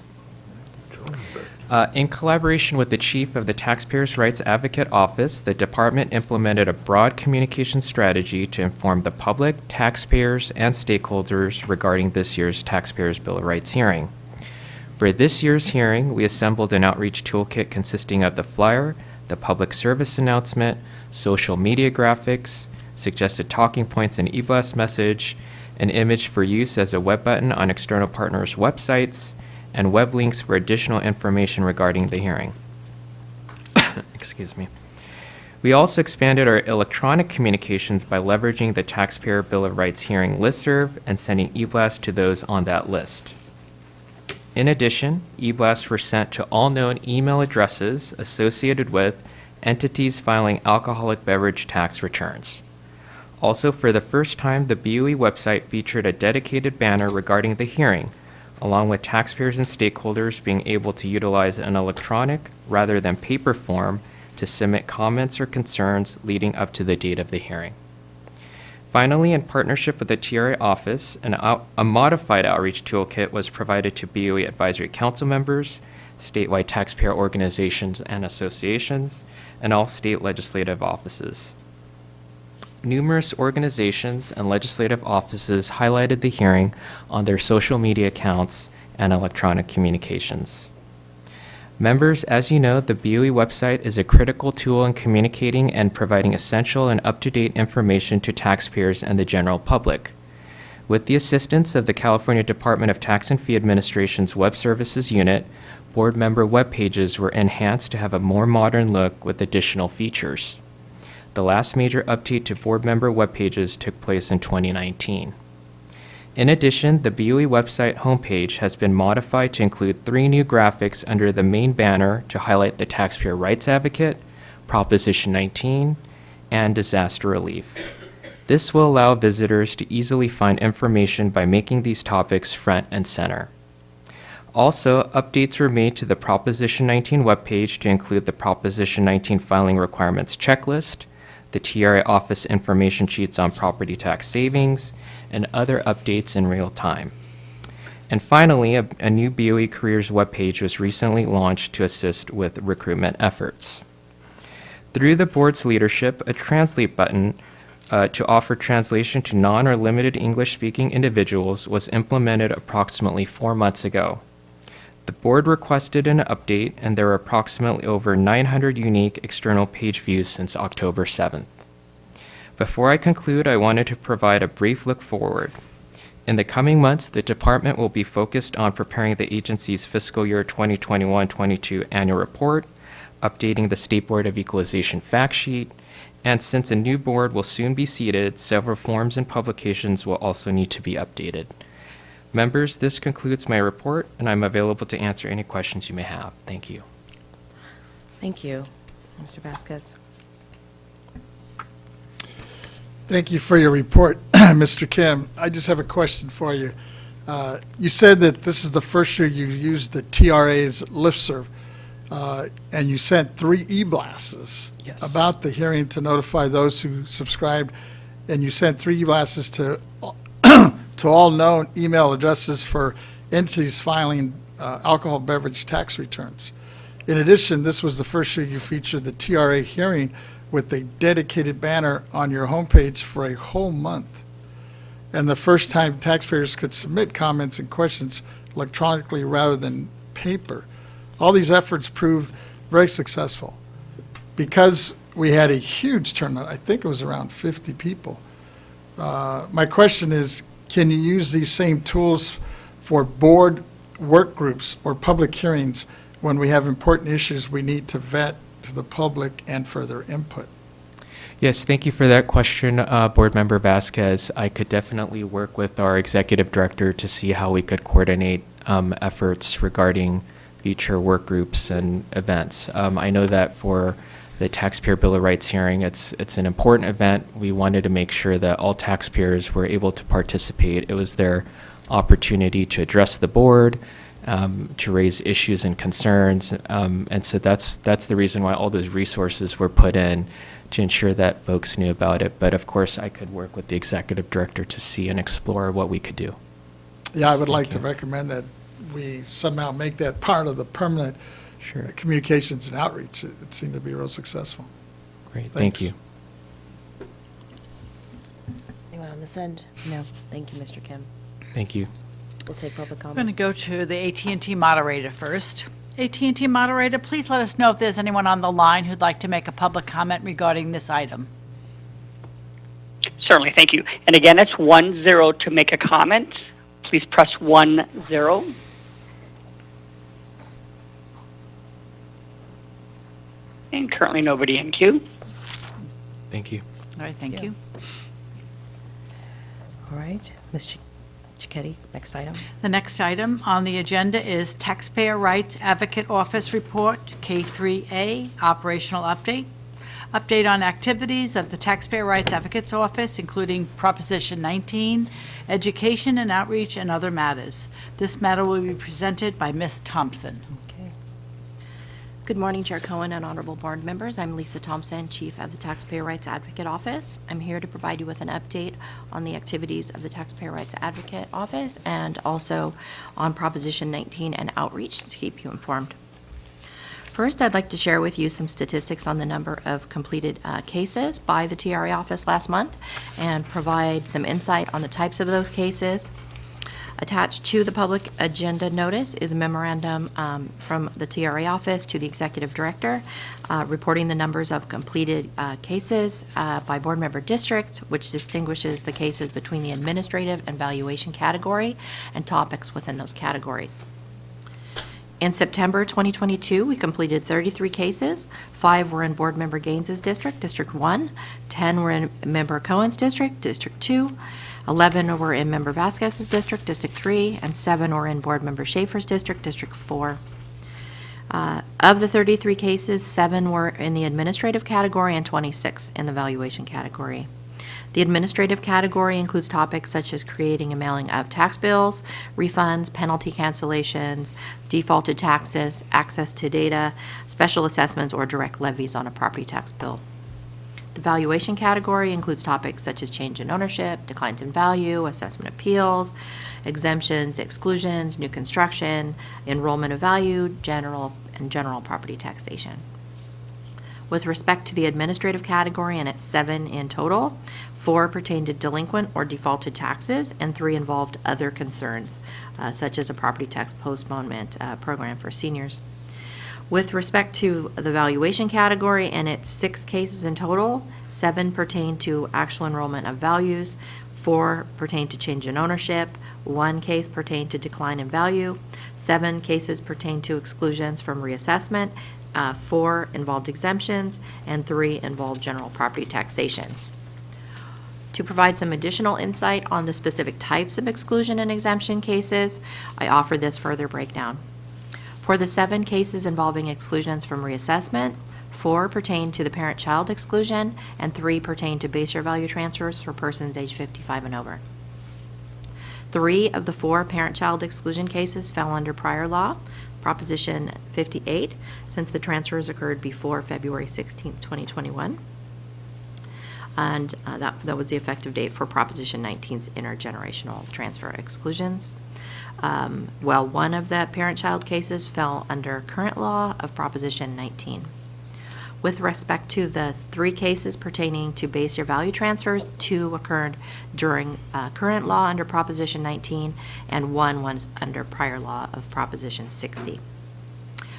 In collaboration with the Chief of the Taxpayers' Rights Advocate Office, the department implemented a broad communication strategy to inform the public, taxpayers, and stakeholders regarding this year's Taxpayers' Bill of Rights hearing. For this year's hearing, we assembled an outreach toolkit consisting of the flyer, the public service announcement, social media graphics, suggested talking points and e-blast message, an image for use as a web button on external partners' websites, and web links for additional information regarding the hearing. Excuse me. We also expanded our electronic communications by leveraging the Taxpayer Bill of Rights hearing listserv and sending e-blasts to those on that list. In addition, e-blasts were sent to all known email addresses associated with entities filing alcoholic beverage tax returns. Also, for the first time, the BOE website featured a dedicated banner regarding the hearing, along with taxpayers and stakeholders being able to utilize an electronic rather than paper form to submit comments or concerns leading up to the date of the hearing. Finally, in partnership with the TRA office, a modified outreach toolkit was provided to BOE Advisory Council members, statewide taxpayer organizations and associations, and all state legislative offices. Numerous organizations and legislative offices highlighted the hearing on their social media accounts and electronic communications. Members, as you know, the BOE website is a critical tool in communicating and providing essential and up-to-date information to taxpayers and the general public. With the assistance of the California Department of Tax and Fee Administration's Web Services Unit, board member web pages were enhanced to have a more modern look with additional features. The last major update to board member web pages took place in 2019. In addition, the BOE website homepage has been modified to include 3 new graphics under the main banner to highlight the Taxpayer Rights Advocate, Proposition 19, and disaster relief. This will allow visitors to easily find information by making these topics front and center. Also, updates were made to the Proposition 19 webpage to include the Proposition 19 filing requirements checklist, the TRA office information sheets on property tax savings, and other updates in real time. And finally, a new BOE Careers webpage was recently launched to assist with recruitment efforts. Through the board's leadership, a translate button to offer translation to non or limited English-speaking individuals was implemented approximately 4 months ago. The board requested an update, and there were approximately over 900 unique external page views since October 7th. Before I conclude, I wanted to provide a brief look forward. In the coming months, the department will be focused on preparing the agency's fiscal year 2021-22 annual report, updating the State Board of Equalization fact sheet, and since a new board will soon be seated, several forms and publications will also need to be updated. Members, this concludes my report, and I'm available to answer any questions you may have. Thank you. Thank you. Mr. Vasquez. Thank you for your report, Mr. Kim. I just have a question for you. You said that this is the first year you used the TRA's listserv, and you sent 3 e-blasts about the hearing to notify those who subscribed, and you sent 3 e-blasts to all known email addresses for entities filing alcohol beverage tax returns. In addition, this was the first year you featured the TRA hearing with a dedicated banner on your homepage for a whole month, and the first time taxpayers could submit comments and questions electronically rather than paper. All these efforts proved very successful. Because we had a huge turnout, I think it was around 50 people. My question is, can you use these same tools for board work groups or public hearings when we have important issues we need to vet to the public and further input? Yes, thank you for that question, Board Member Vasquez. I could definitely work with our executive director to see how we could coordinate efforts regarding future work groups and events. I know that for the Taxpayer Bill of Rights hearing, it's an important event. We wanted to make sure that all taxpayers were able to participate. It was their opportunity to address the board, to raise issues and concerns, and so that's the reason why all those resources were put in to ensure that folks knew about it. But of course, I could work with the executive director to see and explore what we could do. Yeah, I would like to recommend that we somehow make that part of the permanent communications and outreach. It seemed to be real successful. Great, Thanks. thank you. Anyone on this end? No. Thank you, Mr. Kim. Thank you. We'll take public I'm going to comment. go to the AT&T moderator first. AT&T moderator, please let us know if there's anyone on the line who'd like to make a public comment regarding this item. Certainly, thank you. And again, it's 10 to make a comment. Please press 10. And currently nobody in queue. Thank you. All right, thank you. All right. Ms. Cicchetti, next item. The next item on the agenda is Taxpayer Rights Advocate Office Report, K3A, Operational Update. Update on activities of the Taxpayer Rights Advocate's Office, including Proposition 19, education and outreach, and other matters. This matter will be presented by Ms. Thompson. Okay. Good morning, Chair Cohen and honorable board members. I'm Lisa Thompson, Chief of the Taxpayer Rights Advocate Office. I'm here to provide you with an update on the activities of the Taxpayer Rights Advocate Office and also on Proposition 19 and outreach to keep you informed. First, I'd like to share with you some statistics on the number of completed cases by the TRA office last month and provide some insight on the types of those cases. Attached to the public agenda notice is a memorandum from the TRA office to the executive director reporting the numbers of completed cases by board member district, which distinguishes the cases between the administrative and valuation category and topics within those categories. In September 2022, we completed 33 cases. 5 were in Board Member Gaines's district, District 1. 10 were in Member Cohen's district, District 2. 11 were in Member Vasquez's district, District 3. And 7 were in Board Member Schaefer's district, District 4. Of the 33 cases, 7 were in the administrative category and 26 in the valuation category. The administrative category includes topics such as creating and mailing of tax bills, refunds, penalty cancellations, defaulted taxes, access to data, special assessments, or direct levies on a property tax bill. The valuation category includes topics such as change in ownership, declines in value, assessment appeals, exemptions, exclusions, new construction, enrollment of value, general property taxation. With respect to the administrative category, and it's 7 in total, 4 pertain to delinquent or defaulted taxes, and 3 involved other concerns, such as a property tax postponement program for seniors. With respect to the valuation category, and it's 6 cases in total, 7 pertain to actual enrollment of values, 4 pertain to change in ownership, 1 case pertained to decline in value, 7 cases pertain to exclusions from reassessment, 4 involved exemptions, and 3 involved general property taxation. To provide some additional insight on the specific types of exclusion and exemption cases, I offer this further breakdown. For the 7 cases involving exclusions from reassessment, 4 pertain to the parent-child exclusion, and 3 pertain to base year value transfers for persons age 55 and over. 3 of the 4 parent-child exclusion cases fell under prior law, Proposition 58, since the transfers occurred before February 16, 2021. And that was the effective date for Proposition 19's intergenerational transfer exclusions. Well, 1 of the parent-child cases fell under current law of Proposition 19. With respect to the 3 cases pertaining to base year value transfers, 2 occurred during current law under Proposition 19, and 1 was under prior law of Proposition 60.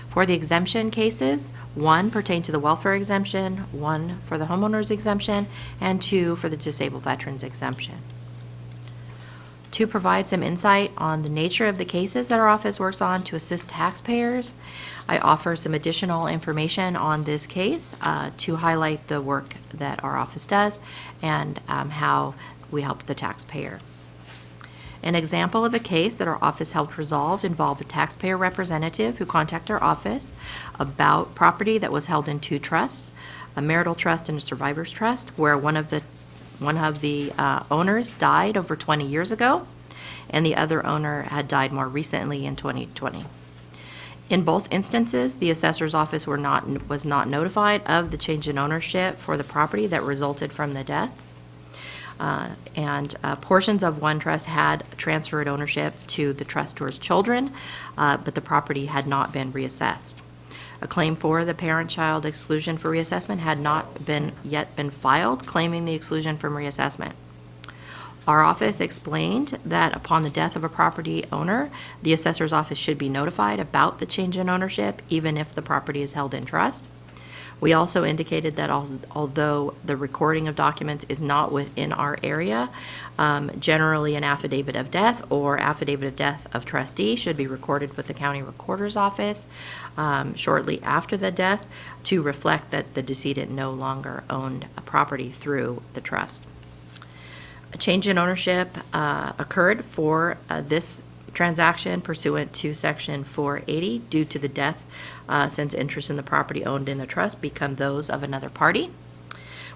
For the exemption cases, 1 pertained to the welfare exemption, 1 for the homeowner's exemption, and 2 for the disabled veterans exemption. To provide some insight on the nature of the cases that our office works on to assist taxpayers, I offer some additional information on this case to highlight the work that our office does and how we help the taxpayer. An example of a case that our office helped resolve involved a taxpayer representative who contacted our office about property that was held in 2 trusts, a marital trust and a survivor's trust, where one of the owners died over 20 years ago, and the other owner had died more recently in 2020. In both instances, the assessor's office was not notified of the change in ownership for the property that resulted from the death. And portions of one trust had transferred ownership to the trustor's children, but the property had not been reassessed. A claim for the parent-child exclusion for reassessment had not yet been filed, claiming the exclusion from reassessment. Our office explained that upon the death of a property owner, the assessor's office should be notified about the change in ownership, even if the property is held in trust. We also indicated that although the recording of documents is not within our area, generally an affidavit of death or affidavit of death of trustee should be recorded with the county recorder's office shortly after the death to reflect that the decedent no longer owned a property through the trust. A change in ownership occurred for this transaction pursuant to Section 480 due to the death since interest in the property owned in the trust become those of another party.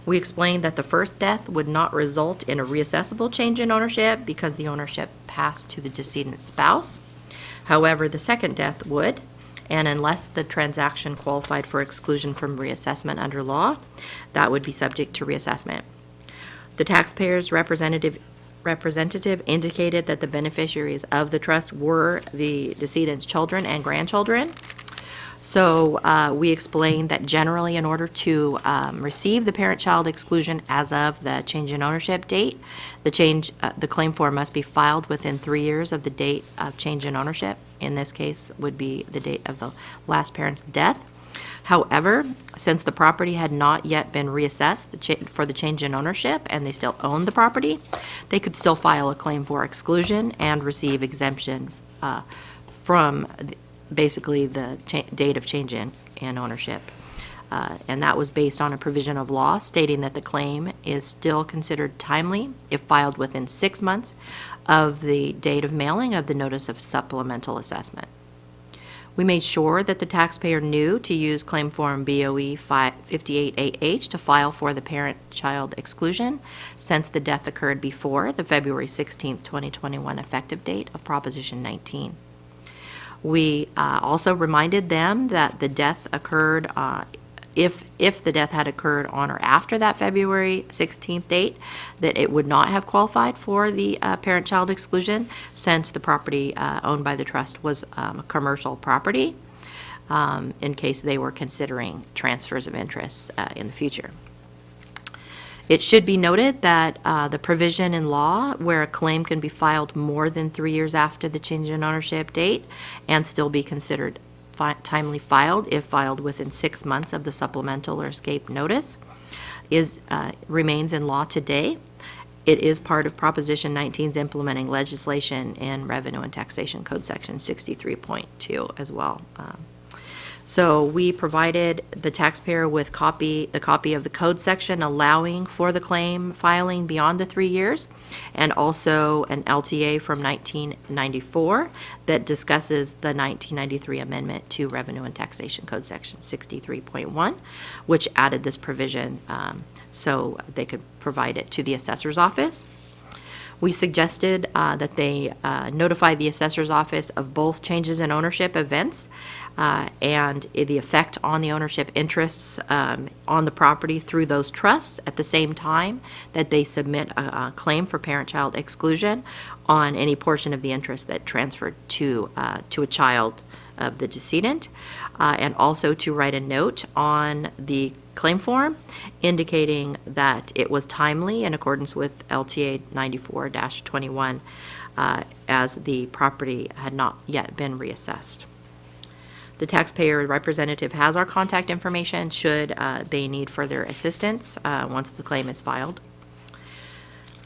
We explained that the first death would not result in a reassessable change in ownership because the ownership passed to the decedent's spouse. However, the second death would, and unless the transaction qualified for exclusion from reassessment under law, that would be subject to reassessment. The taxpayer's representative indicated that the beneficiaries of the trust were the decedent's children and grandchildren. So we explained that generally in order to receive the parent-child exclusion as of the change in ownership date, the claim form must be filed within 3 years of the date of change in ownership. In this case would be the date of the last parent's death. However, since the property had not yet been reassessed for the change in ownership and they still owned the property, they could still file a claim for exclusion and receive exemption from basically the date of change in ownership. And that was based on a provision of law stating that the claim is still considered timely if filed within 6 months of the date of mailing of the notice of supplemental assessment. We made sure that the taxpayer knew to use claim form BOE 58AH to file for the parent-child exclusion since the death occurred before the February 16, 2021 effective date of Proposition 19. We also reminded them that the death occurred if the death had occurred on or after that February 16th date, that it would not have qualified for the parent-child exclusion, since the property owned by the trust was a commercial property, in case they were considering transfers of interest in the future. It should be noted that the provision in law where a claim can be filed more than 3 years after the change in ownership date and still be considered timely filed if filed within 6 months of the supplemental or escape notice remains in law today. It is part of Proposition 19's implementing legislation in Revenue and Taxation Code Section 63.2 as well. So we provided the taxpayer with the copy of the code section allowing for the claim filing beyond the 3 years, and also an LTA from 1994 that discusses the 1993 amendment to Revenue and Taxation Code Section 63.1, which added this provision so they could provide it to the assessor's office. We suggested that they notify the assessor's office of both changes in ownership events and the effect on the ownership interests on the property through those trusts at the same time that they submit a claim for parent-child exclusion on any portion of the interest that transferred to a child of the decedent, and also to write a note on the claim form indicating that it was timely in accordance with LTA 94-21 as the property had not yet been reassessed. The taxpayer representative has our contact information should they need further assistance once the claim is filed.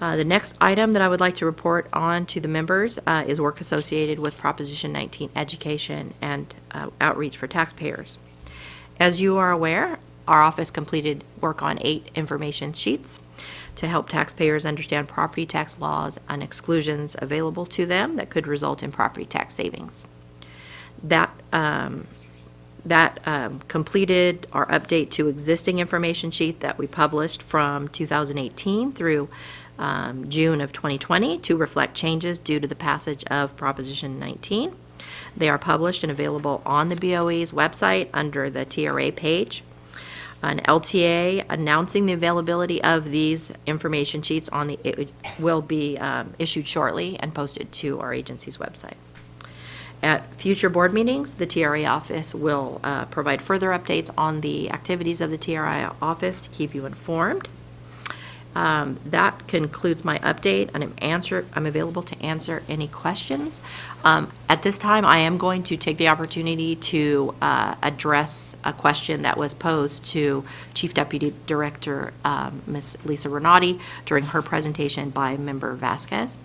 The next item that I would like to report on to the members is work associated with Proposition 19 education and outreach for taxpayers. As you are aware, our office completed work on 8 information sheets to help taxpayers understand property tax laws and exclusions available to them that could result in property tax savings. That completed our update to existing information sheet that we published from 2018 through June of 2020 to reflect changes due to the passage of Proposition 19. They are published and available on the BOE's website under the TRA page. An LTA announcing the availability of these information sheets it will be issued shortly and posted to our agency's website. At future board meetings, the TRA office will provide further updates on the activities of the TRA office to keep you informed. That concludes my update, and I'm available to answer any questions. At this time, I am going to take the opportunity to address a question that was posed to Chief Deputy Director Ms. Lisa Renati during her presentation by Member Vasquez.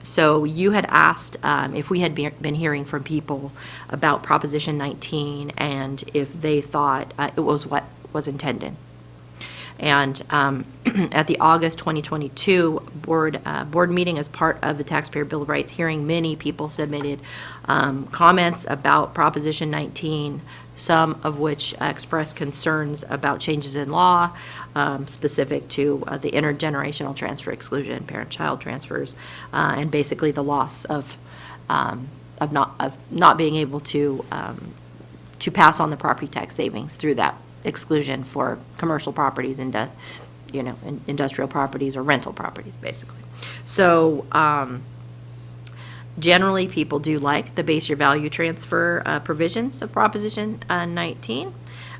So you had asked if we had been hearing from people about Proposition 19 and if they thought it was what was intended. And at the August 2022 board meeting, as part of the Taxpayer Bill of Rights hearing, many people submitted comments about Proposition 19, some of which expressed concerns about changes in law specific to the intergenerational transfer exclusion, parent-child transfers, and basically the loss of not being able to pass on the property tax savings through that exclusion for commercial properties and industrial properties or rental properties, basically. So generally, people do like the base year value transfer provisions of Proposition 19,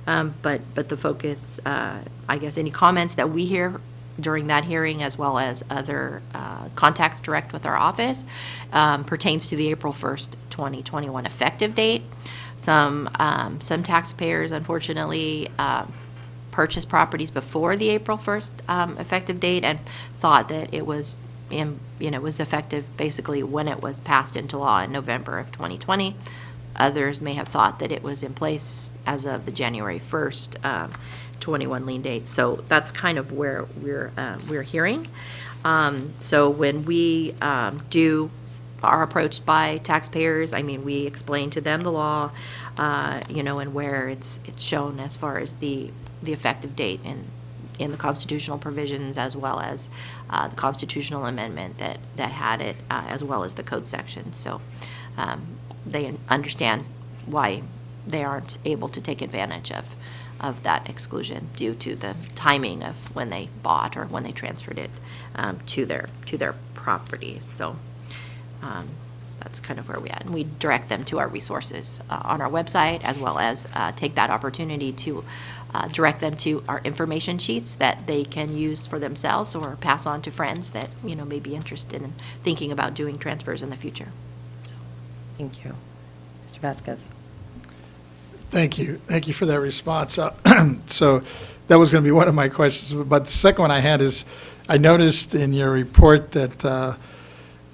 but the focus, I guess, any comments that we hear during that hearing, as well as other contacts direct with our office, pertains to the April 1st, 2021 effective date. Some taxpayers, unfortunately, purchased properties before the April 1st effective date and thought that it was was effective basically when it was passed into law in November of 2020. Others may have thought that it was in place as of the January 1st, 21 lien date. So that's kind of where we're hearing. So when we are approached by taxpayers, I mean, we explain to them the law, and where it's shown as far as the effective date in the constitutional provisions, as well as the constitutional amendment that had it, as well as the code section. So they understand why they aren't able to take advantage of that exclusion due to the timing of when they bought or when they transferred it to their property. So that's kind of where we at. And we direct them to our resources on our website, as well as take that opportunity to direct them to our information sheets that they can use for themselves or pass on to friends that, may be interested in thinking about doing transfers in the future. Thank you. Mr. Vasquez. Thank you. Thank you for that response. So that was going to be one of my questions, but the second one I had is, I noticed in your report that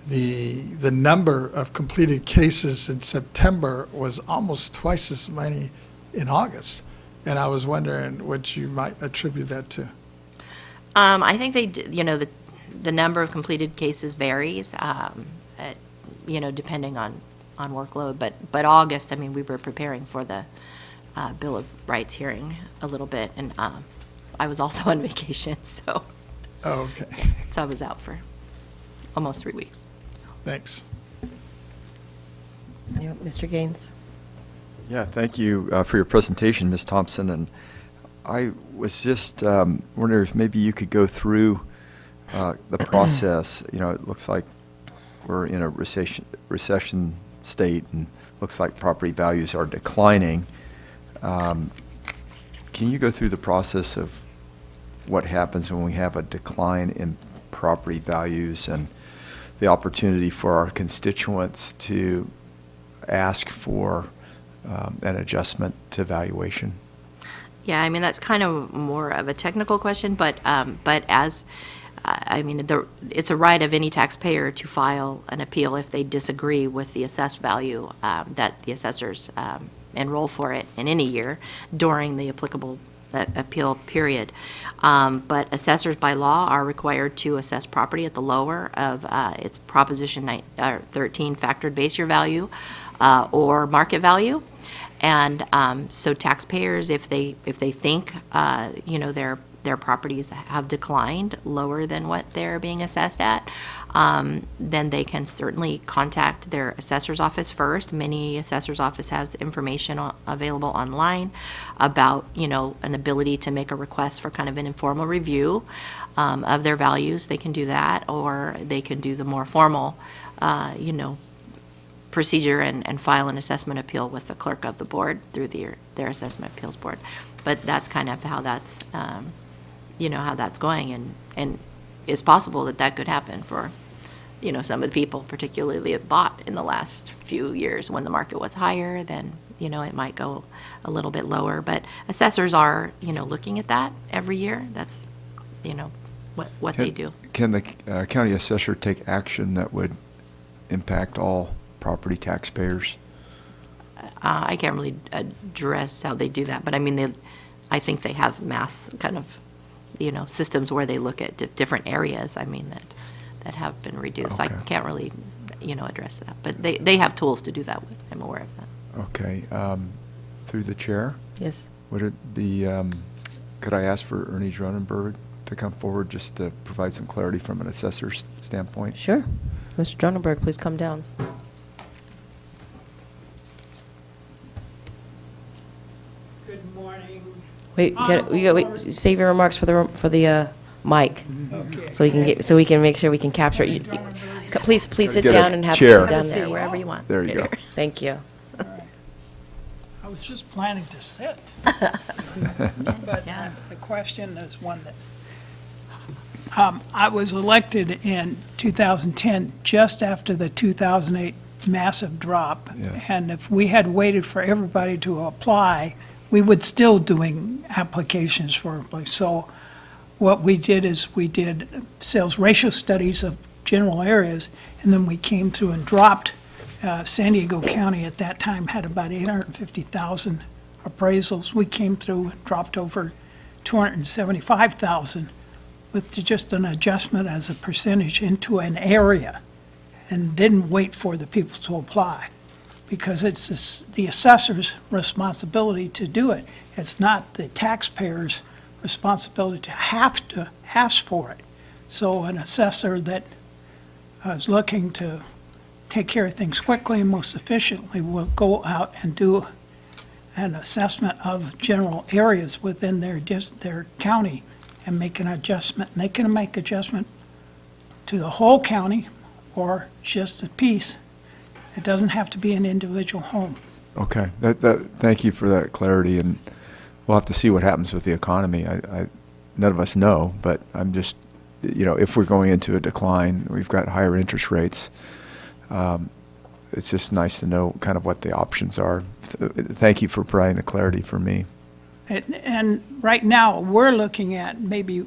the number of completed cases in September was almost twice as many in August. And I was wondering what you might attribute that to. I think the number of completed cases varies, depending on workload. But August, we were preparing for the Bill of Rights hearing a little bit, and I was also on vacation, so. Oh, okay. So I was out for almost 3 weeks. So. Thanks. Mr. Gaines. Yeah, thank you for your presentation, Ms. Thompson. And I was just wondering if maybe you could go through the process. It looks like we're in a recession state, and looks like property values are declining. Can you go through the process of what happens when we have a decline in property values and the opportunity for our constituents to ask for an adjustment to valuation? Yeah, that's kind of more of a technical question, but as it's a right of any taxpayer to file an appeal if they disagree with the assessed value that the assessors enroll for it in any year during the applicable appeal period. But assessors by law are required to assess property at the lower of its Proposition 13 factored base year value or market value. And so taxpayers, if they think their properties have declined lower than what they're being assessed at, then they can certainly contact their assessor's office first. Many assessor's office has information available online about, an ability to make a request for kind of an informal review of their values. They can do that, or they can do the more formal, procedure and file an assessment appeal with the clerk of the board through their assessment appeals board. But that's kind of how that's, how that's going. And it's possible that could happen for, some of the people, particularly that bought in the last few years when the market was higher, then, it might go a little bit lower. But assessors are, looking at that every year. That's, what they do. Can the county assessor take action that would impact all property taxpayers? I can't really address how they do that, but I think they have mass kind of, systems where they look at different areas, that have been reduced. Okay. I can't really, address that, but they have tools to do that with. I'm aware of that. Okay. Through the chair? Yes. Would it be, could I ask for Ernie Dronenberg to come forward just to provide some clarity from an assessor's standpoint? Sure. Mr. Dronenberg, please come down. Good morning. Wait, wait, save your remarks for the mic. Okay. So we can make sure we can capture it. Please sit Get a down and have chair. sit down Sit there. wherever you want. There you go. Thank you. I was just planning to sit. But Yeah. the question is one that, I was elected in 2010, just after the 2008 massive drop. Yes. And if we had waited for everybody to apply, we would still doing applications for employees. So what we did is we did sales ratio studies of general areas, and then we came through and dropped. San Diego County at that time had about 850,000 appraisals. We came through and dropped over 275,000 with just an adjustment as a percentage into an area, and didn't wait for the people to apply, because it's the assessor's responsibility to do it. It's not the taxpayer's responsibility to have to ask for it. So an assessor that is looking to take care of things quickly and most efficiently will go out and do an assessment of general areas within their county and make an adjustment. And they can make adjustment to the whole county or just a piece. It doesn't have to be an individual home. Okay, thank you for that clarity, and we'll have to see what happens with the economy. None of us know, but I'm just, if we're going into a decline, we've got higher interest rates. It's just nice to know kind of what the options are. Thank you for providing the clarity for me. And right now, we're looking at maybe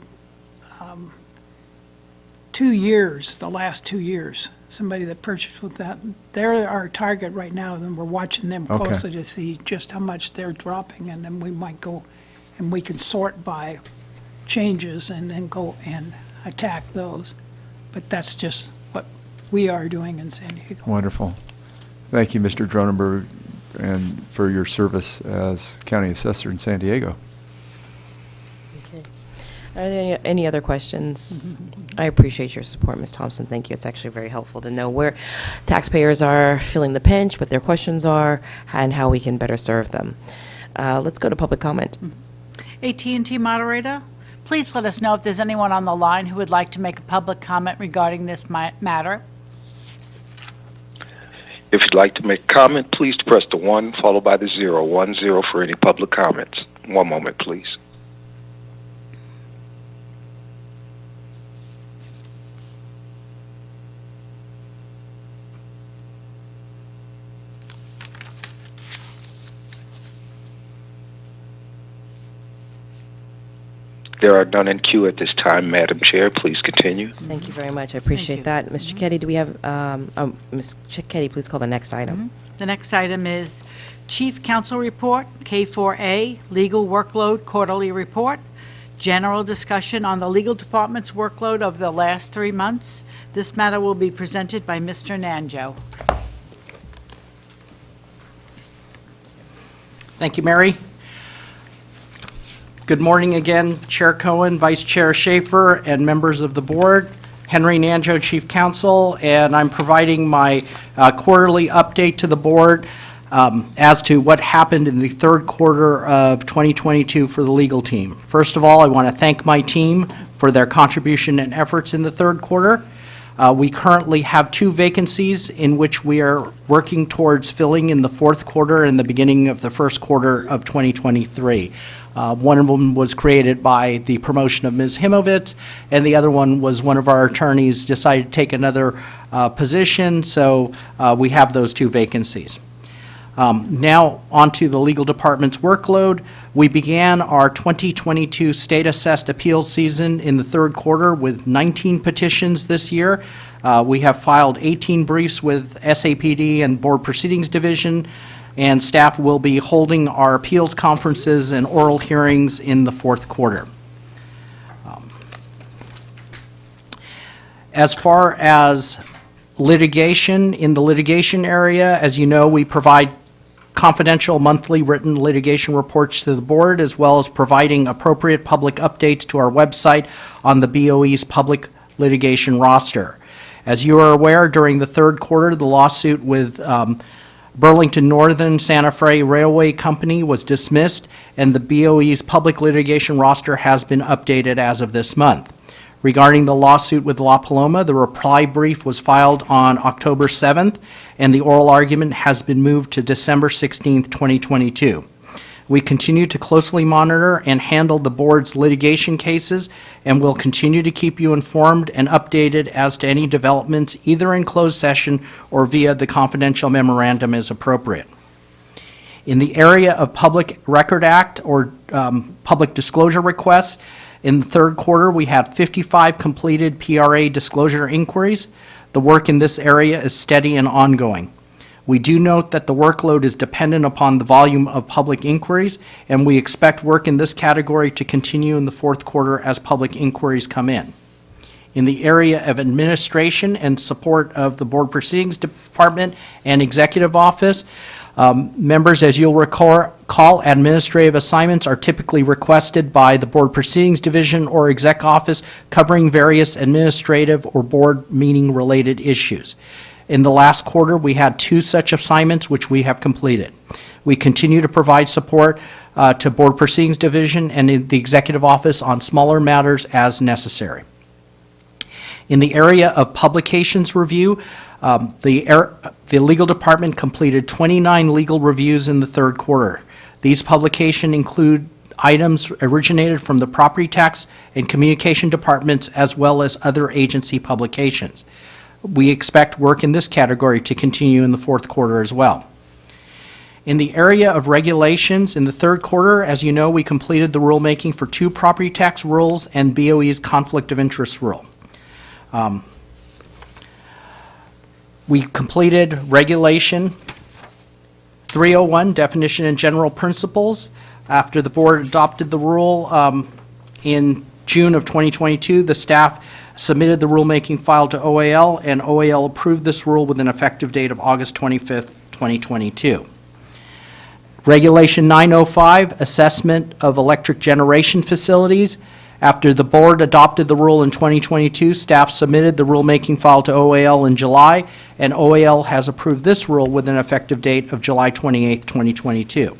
2 years, the last 2 years, somebody that purchased with that, they're our target right now, and we're watching them Okay. closely to see just how much they're dropping, and then we might go, and we can sort by changes and then go and attack those. But that's just what we are doing in San Diego. Wonderful. Thank you, Mr. Dronenberg, and for your service as county assessor in San Diego. Are there any other questions? I appreciate your support, Ms. Thompson. Thank you. It's actually very helpful to know where taxpayers are feeling the pinch, what their questions are, and how we can better serve them. Let's go to public comment. AT&T moderator, please let us know if there's anyone on the line who would like to make a public comment regarding this matter. If you'd like to make a comment, please press the 1 followed by the 0. 1-0 for any public comments. One moment, please. There are none in queue at this time, Madam Chair. Please continue. Thank you very much. I appreciate that. Mr. Cicchetti, do we have, Ms. Cicchetti, please call the next item. The next item is Chief Counsel Report, K4A, Legal Workload Quarterly Report, general discussion on the legal department's workload of the last 3 months. This matter will be presented by Mr. Nanjo. Thank you, Mary. Good morning again, Chair Cohen, Vice Chair Schaefer, and members of the board. Henry Nanjo, Chief Counsel, and I'm providing my quarterly update to the board as to what happened in the third quarter of 2022 for the legal team. First of all, I want to thank my team for their contribution and efforts in the third quarter. We currently have 2 vacancies in which we are working towards filling in the fourth quarter and the beginning of the first quarter of 2023. One of them was created by the promotion of Ms. Himovitz, and the other one was one of our attorneys decided to take another position, so we have those 2 vacancies. Now, onto the legal department's workload. We began our 2022 state-assessed appeals season in the third quarter with 19 petitions this year. We have filed 18 briefs with SAPD and Board Proceedings Division, and staff will be holding our appeals conferences and oral hearings in the fourth quarter. As far as litigation, in the litigation area, as you know, we provide confidential monthly written litigation reports to the board, as well as providing appropriate public updates to our website on the BOE's public litigation roster. As you are aware, during the third quarter, the lawsuit with Burlington Northern Santa Fe Railway Company was dismissed, and the BOE's public litigation roster has been updated as of this month. Regarding the lawsuit with La Paloma, the reply brief was filed on October 7th, and the oral argument has been moved to December 16th, 2022. We continue to closely monitor and handle the board's litigation cases, and will continue to keep you informed and updated as to any developments, either in closed session or via the confidential memorandum as appropriate. In the area of Public Record Act or public disclosure requests, in the third quarter, we had 55 completed PRA disclosure inquiries. The work in this area is steady and ongoing. We do note that the workload is dependent upon the volume of public inquiries, and we expect work in this category to continue in the fourth quarter as public inquiries come in. In the area of administration and support of the Board Proceedings Department and Executive Office, members, as you'll recall, administrative assignments are typically requested by the Board Proceedings Division or Exec Office covering various administrative or board meeting-related issues. In the last quarter, we had 2 such assignments which we have completed. We continue to provide support to Board Proceedings Division and in the Executive Office on smaller matters as necessary. In the area of publications review, the legal department completed 29 legal reviews in the third quarter. These publications include items originated from the property tax and communication departments as well as other agency publications. We expect work in this category to continue in the fourth quarter as well. In the area of regulations, in the third quarter, as you know, we completed the rulemaking for 2 property tax rules and BOE's conflict of interest rule. We completed Regulation 301, Definition and General Principles. After the board adopted the rule in June of 2022, the staff submitted the rulemaking file to OAL, and OAL approved this rule with an effective date of August 25th, 2022. Regulation 905, Assessment of Electric Generation Facilities. After the board adopted the rule in 2022, staff submitted the rulemaking file to OAL in July, and OAL has approved this rule with an effective date of July 28th, 2022.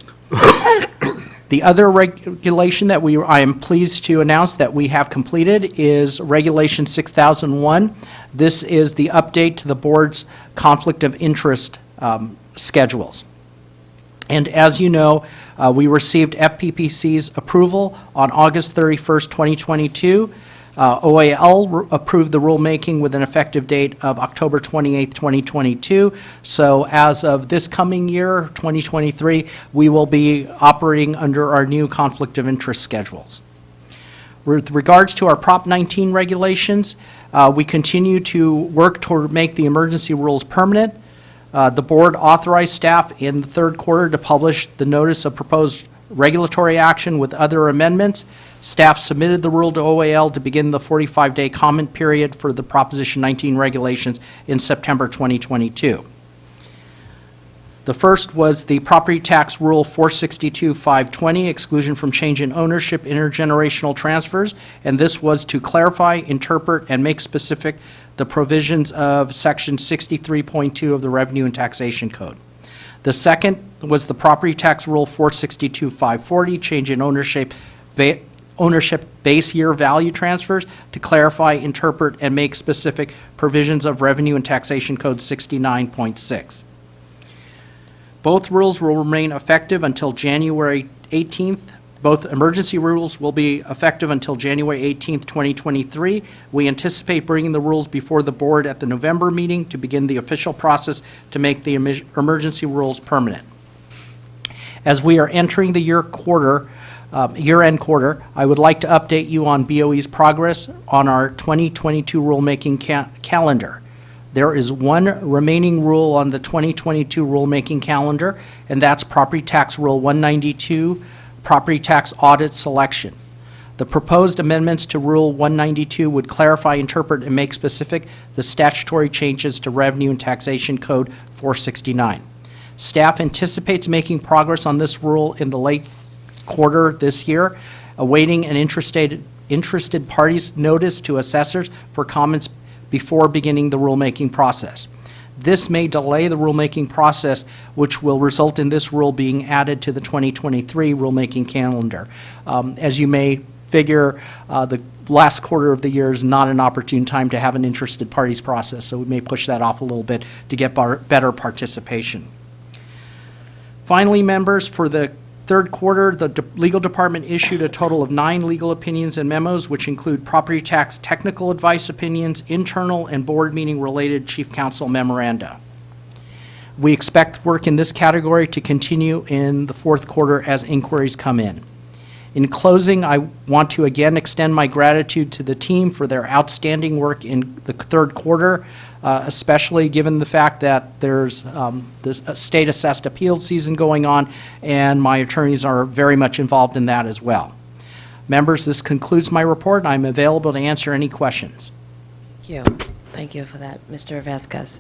The other regulation that I am pleased to announce that we have completed is Regulation 6001. This is the update to the board's conflict of interest schedules. And as you know, we received FPPC's approval on August 31st, 2022. OAL approved the rulemaking with an effective date of October 28th, 2022. So as of this coming year, 2023, we will be operating under our new conflict of interest schedules. With regards to our Prop 19 regulations, we continue to work toward make the emergency rules permanent. The board authorized staff in the third quarter to publish the notice of proposed regulatory action with other amendments. Staff submitted the rule to OAL to begin the 45-day comment period for the Proposition 19 regulations in September 2022. The first was the Property Tax Rule 462-520, exclusion from change in ownership, intergenerational transfers, and this was to clarify, interpret, and make specific the provisions of Section 63.2 of the Revenue and Taxation Code. The second was the Property Tax Rule 462-540, change in ownership base year value transfers, to clarify, interpret, and make specific provisions of Revenue and Taxation Code 69.6. Both rules will remain effective until January 18th. Both emergency rules will be effective until January 18th, 2023. We anticipate bringing the rules before the board at the November meeting to begin the official process to make the emergency rules permanent. As we are entering the year-end quarter, I would like to update you on BOE's progress on our 2022 rulemaking calendar. There is one remaining rule on the 2022 rulemaking calendar, and that's Property Tax Rule 192, Property Tax Audit Selection. The proposed amendments to Rule 192 would clarify, interpret, and make specific the statutory changes to Revenue and Taxation Code 469. Staff anticipates making progress on this rule in the late quarter this year, awaiting an interested parties' notice to assessors for comments before beginning the rulemaking process. This may delay the rulemaking process, which will result in this rule being added to the 2023 rulemaking calendar. As you may figure, the last quarter of the year is not an opportune time to have an interested parties process, so we may push that off a little bit to get better participation. Finally, members, for the third quarter, the legal department issued a total of 9 legal opinions and memos, which include property tax technical advice opinions, internal and board meeting related chief counsel memoranda. We expect work in this category to continue in the fourth quarter as inquiries come in. In closing, I want to again extend my gratitude to the team for their outstanding work in the third quarter, especially given the fact that there's this state assessed appeal season going on, and my attorneys are very much involved in that as well. Members, this concludes my report. I'm available to answer any questions. Thank you. Thank you for that, Mr. Vasquez.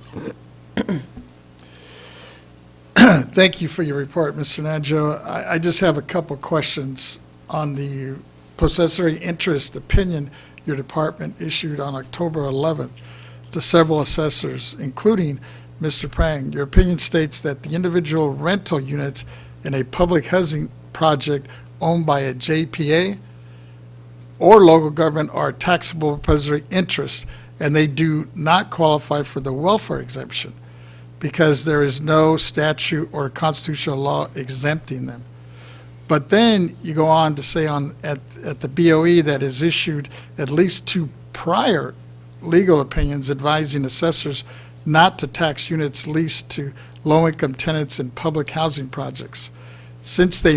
Thank you for your report, Mr. Najo. I just have a couple questions on the possessory interest opinion your department issued on October 11th to several assessors, including Mr. Prang. Your opinion states that the individual rental units in a public housing project owned by a JPA or local government are taxable possessory interest, and they do not qualify for the welfare exemption because there is no statute or constitutional law exempting them. But then you go on to say at the BOE that has issued at least 2 prior legal opinions advising assessors not to tax units leased to low-income tenants in public housing projects. Since they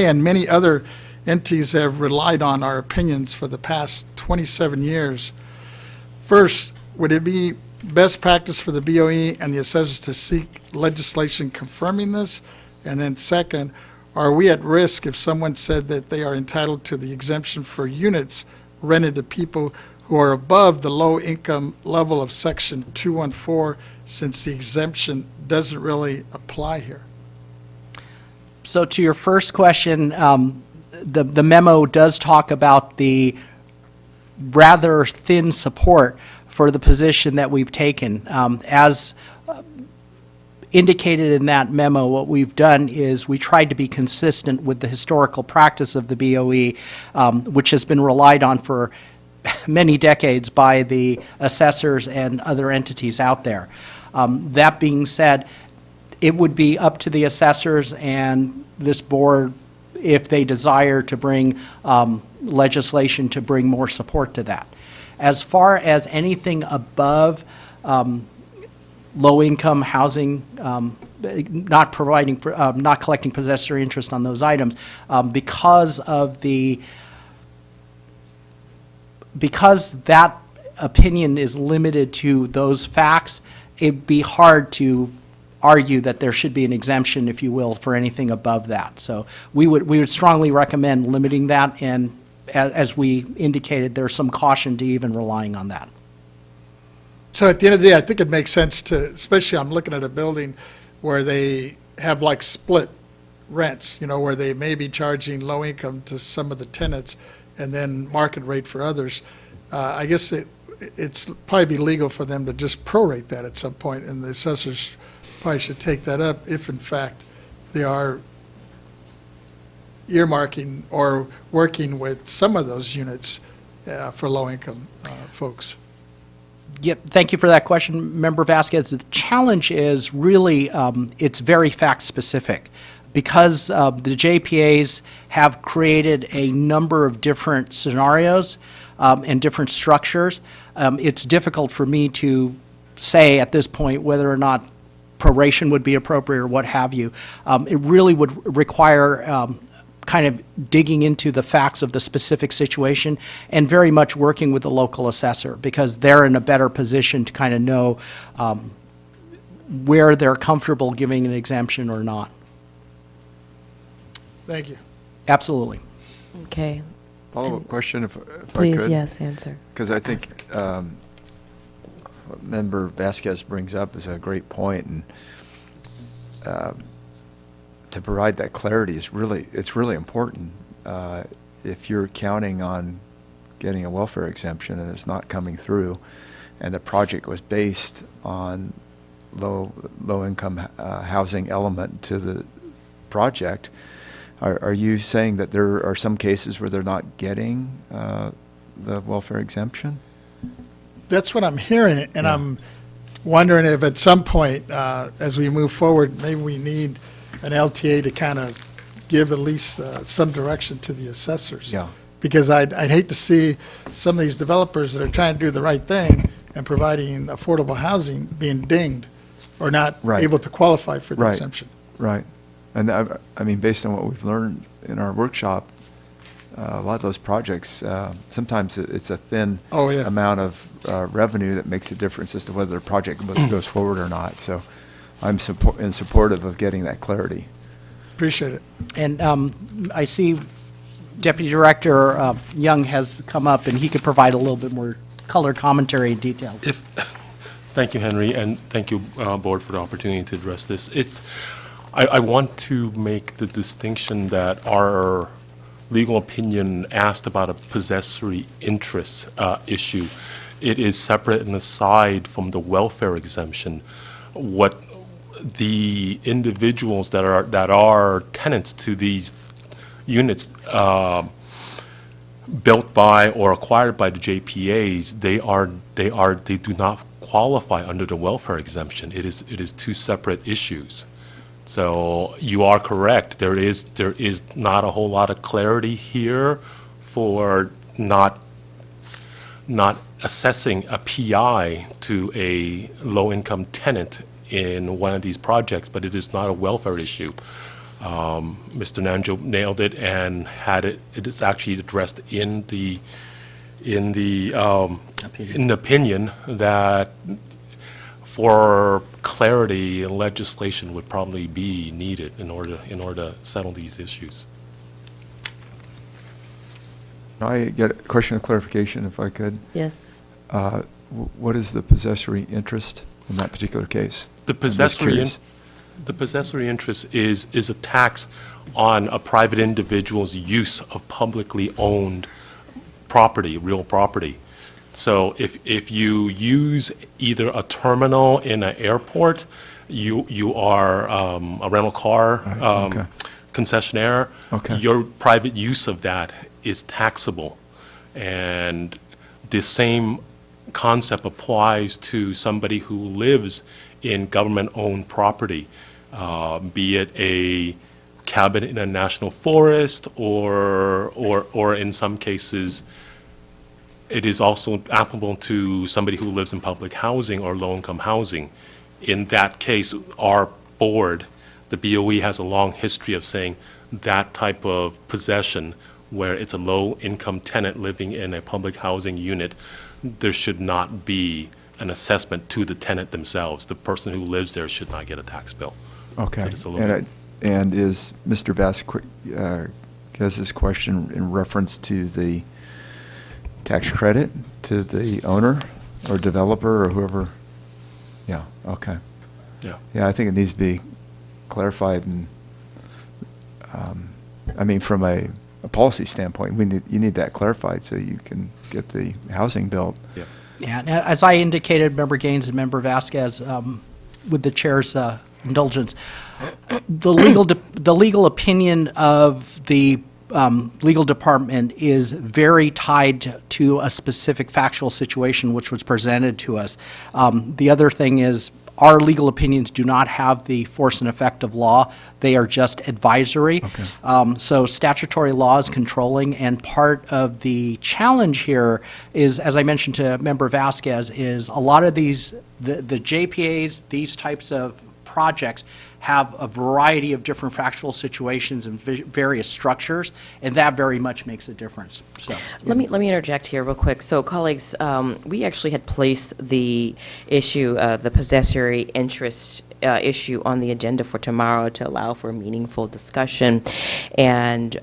and many other entities have relied on our opinions for the past 27 years, first, would it be best practice for the BOE and the assessors to seek legislation confirming this? And then second, are we at risk if someone said that they are entitled to the exemption for units rented to people who are above the low income level of Section 214, since the exemption doesn't really apply here? So to your first question, the memo does talk about the rather thin support for the position that we've taken. As indicated in that memo, what we've done is we tried to be consistent with the historical practice of the BOE, which has been relied on for many decades by the assessors and other entities out there. That being said, it would be up to the assessors and this board if they desire to bring legislation to bring more support to that. As far as anything above low-income housing, not collecting possessory interest on those items, because that opinion is limited to those facts, it'd be hard to argue that there should be an exemption, if you will, for anything above that. So we would strongly recommend limiting that, and as we indicated, there's some caution to even relying on that. So at the end of the day, I think it makes sense to, especially I'm looking at a building where they have like split rents, where they may be charging low income to some of the tenants and then market rate for others. I guess it's probably be legal for them to just prorate that at some point, and the assessors probably should take that up if in fact they are earmarking or working with some of those units for low income folks. Yep, thank you for that question, Member Vasquez. The challenge is really, it's very fact-specific. Because the JPAs have created a number of different scenarios and different structures, it's difficult for me to say at this point whether or not proration would be appropriate or what have you. It really would require kind of digging into the facts of the specific situation and very much working with the local assessor, because they're in a better position to kind of know where they're comfortable giving an exemption or not. Thank you. Absolutely. Okay. Follow-up question, if I could? Please, yes, answer. Because I think what Member Vasquez brings up is a great point, and to provide that clarity is really important. If you're counting on getting a welfare exemption and it's not coming through, and the project was based on low-income housing element to the project, are you saying that there are some cases where they're not getting the welfare exemption? That's what I'm hearing, and I'm wondering if at some point, as we move forward, maybe we need an LTA to kind of give at least some direction to the assessors. Yeah. Because I'd hate to see some of these developers that are trying to do the right thing and providing affordable housing being dinged or not able to qualify for the exemption. Right. And I mean, based on what we've learned in our workshop, a lot of those projects, sometimes it's a thin amount of revenue that makes a difference as to whether the project goes forward or not. So I'm supportive of getting that clarity. Appreciate it. And I see Deputy Director Young has come up, and he could provide a little bit more color commentary and details. Thank you, Henry, and thank you, Board, for the opportunity to address this. I want to make the distinction that our legal opinion asked about a possessory interest issue. It is separate and aside from the welfare exemption. What the individuals that are tenants to these units built by or acquired by the JPAs, they do not qualify under the welfare exemption. It is two separate issues. So you are correct. There is not a whole lot of clarity here for not assessing a PI to a low-income tenant in one of these projects, but it is not a welfare issue. Mr. Nanjo nailed it and had it. It is actually addressed in the opinion that for clarity, legislation would probably be needed in order to settle these issues. Can I get a question of clarification, if I could? Yes. What is the possessory interest in that particular case? The possessory interest is a tax on a private individual's use of publicly owned property, real property. So if you use either a terminal in an airport, you are a rental car Okay. concessionaire, Okay. your private use of that is taxable. And the same concept applies to somebody who lives in government-owned property, be it a cabin in a national forest or in some cases, it is also applicable to somebody who lives in public housing or low-income housing. In that case, our board, the BOE, has a long history of saying that type of possession, where it's a low-income tenant living in a public housing unit, there should not be an assessment to the tenant themselves. The person who lives there should not get a tax bill. Okay. So it's a little And is Mr. Vasquez's question in reference to the tax credit to the owner or developer or whoever? Yeah, okay. Yeah. Yeah, I think it needs to be clarified, and, I mean, from a policy standpoint, you need that clarified so you can get the housing built. Yeah. Yeah, and as I indicated, Member Gaines and Member Vasquez, with the chair's indulgence, the legal opinion of the legal department is very tied to a specific factual situation which was presented to us. The other thing is, our legal opinions do not have the force and effect of law. They are just advisory. Okay. So statutory law is controlling, and part of the challenge here is, as I mentioned to Member Vasquez, is a lot of these, the JPAs, these types of projects have a variety of different factual situations and various structures, and that very much makes a difference. So Let me interject here real quick. So colleagues, we actually had placed the issue, the possessory interest issue on the agenda for tomorrow to allow for meaningful discussion. And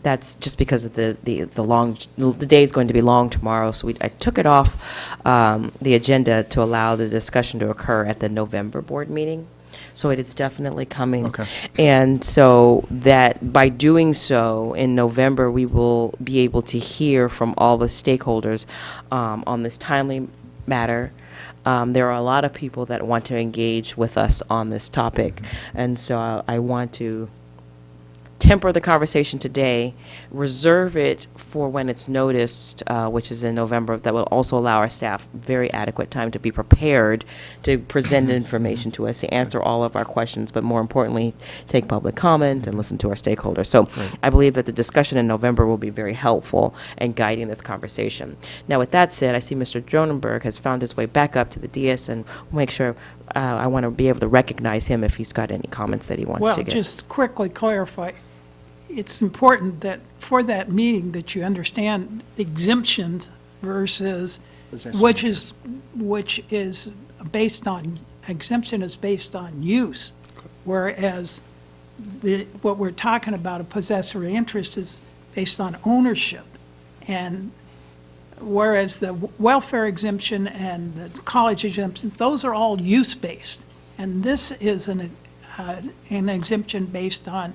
that's just because of the day is going to be long tomorrow. So I took it off the agenda to allow the discussion to occur at the November board meeting. So it is definitely coming. Okay. And so that by doing so, in November, we will be able to hear from all the stakeholders on this timely matter. There are a lot of people that want to engage with us on this topic. And so I want to temper the conversation today, reserve it for when it's noticed, which is in November. That will also allow our staff very adequate time to be prepared to present information to us, to answer all of our questions, but more importantly, take public comment and listen to our stakeholders. So I believe that the discussion in November will be very helpful in guiding this conversation. Now, with that said, I see Mr. Dronenberg has found his way back up to the dais, and we'll make sure I want to be able to recognize him if he's got any comments that he wants Well, to give. just quickly clarify, it's important that for that meeting that you understand exemptions versus, which is based on, exemption is based on use, whereas what we're talking about, a possessory interest, is based on ownership. And whereas the welfare exemption and the college exemption, those are all use-based. And this is an exemption based on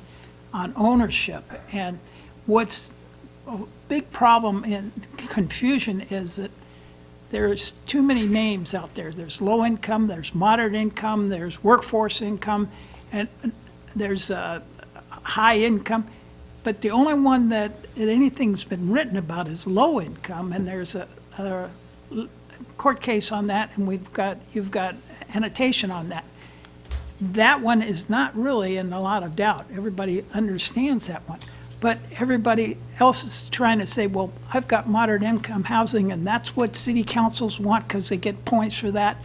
ownership. And what's a big problem in confusion is that there's too many names out there. There's low income, there's moderate income, there's workforce income, and there's high income. But the only one that anything's been written about is low income, and there's a court case on that, and you've got annotation on that. That one is not really in a lot of doubt. Everybody understands that one. But everybody else is trying to say, well, I've got moderate income housing, and that's what city councils want because they get points for that.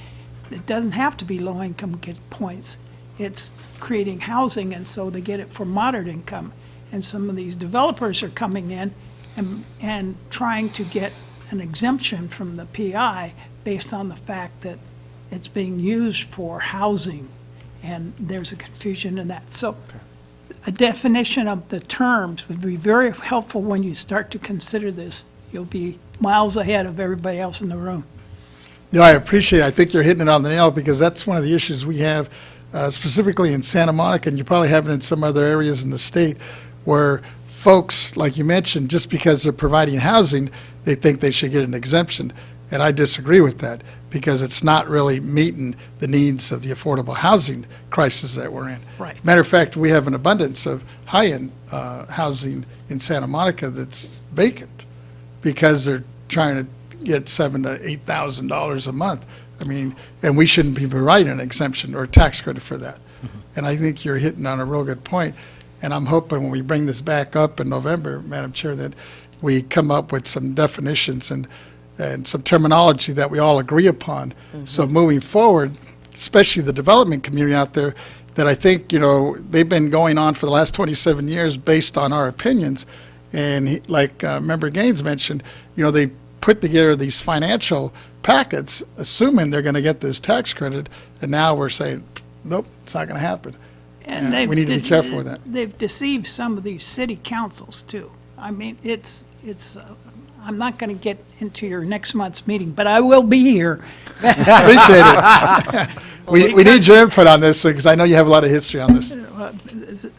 It doesn't have to be low income get points. It's creating housing, and so they get it for moderate income. And some of these developers are coming in and trying to get an exemption from the PI based on the fact that it's being used for housing, and there's a confusion in that. So a definition of the terms would be very helpful when you start to consider this. You'll be miles ahead of everybody else in the room. No, I appreciate it. I think you're hitting it on the nail because that's one of the issues we have specifically in Santa Monica, and you probably have it in some other areas in the state, where folks, like you mentioned, just because they're providing housing, they think they should get an exemption. And I disagree with that because it's not really meeting the needs of the affordable housing crisis that we're in. Right. Matter of fact, we have an abundance of high-end housing in Santa Monica that's vacant because they're trying to get $7,000 to $8,000 a month. I mean, and we shouldn't be providing an exemption or a tax credit for that. And I think you're hitting on a real good point. And I'm hoping when we bring this back up in November, Madam Chair, that we come up with some definitions and some terminology that we all agree upon. So moving forward, especially the development community out there, that I think, they've been going on for the last 27 years based on our opinions. And like Member Gaines mentioned, they put together these financial packets, assuming they're going to get this tax credit. And now we're saying, nope, it's not going to happen. And we need to be careful with that. They've deceived some of these city councils, too. I mean, it's I'm not going to get into your next month's meeting, but I will be here. Appreciate it. we need your input on this because I know you have a lot of history on this.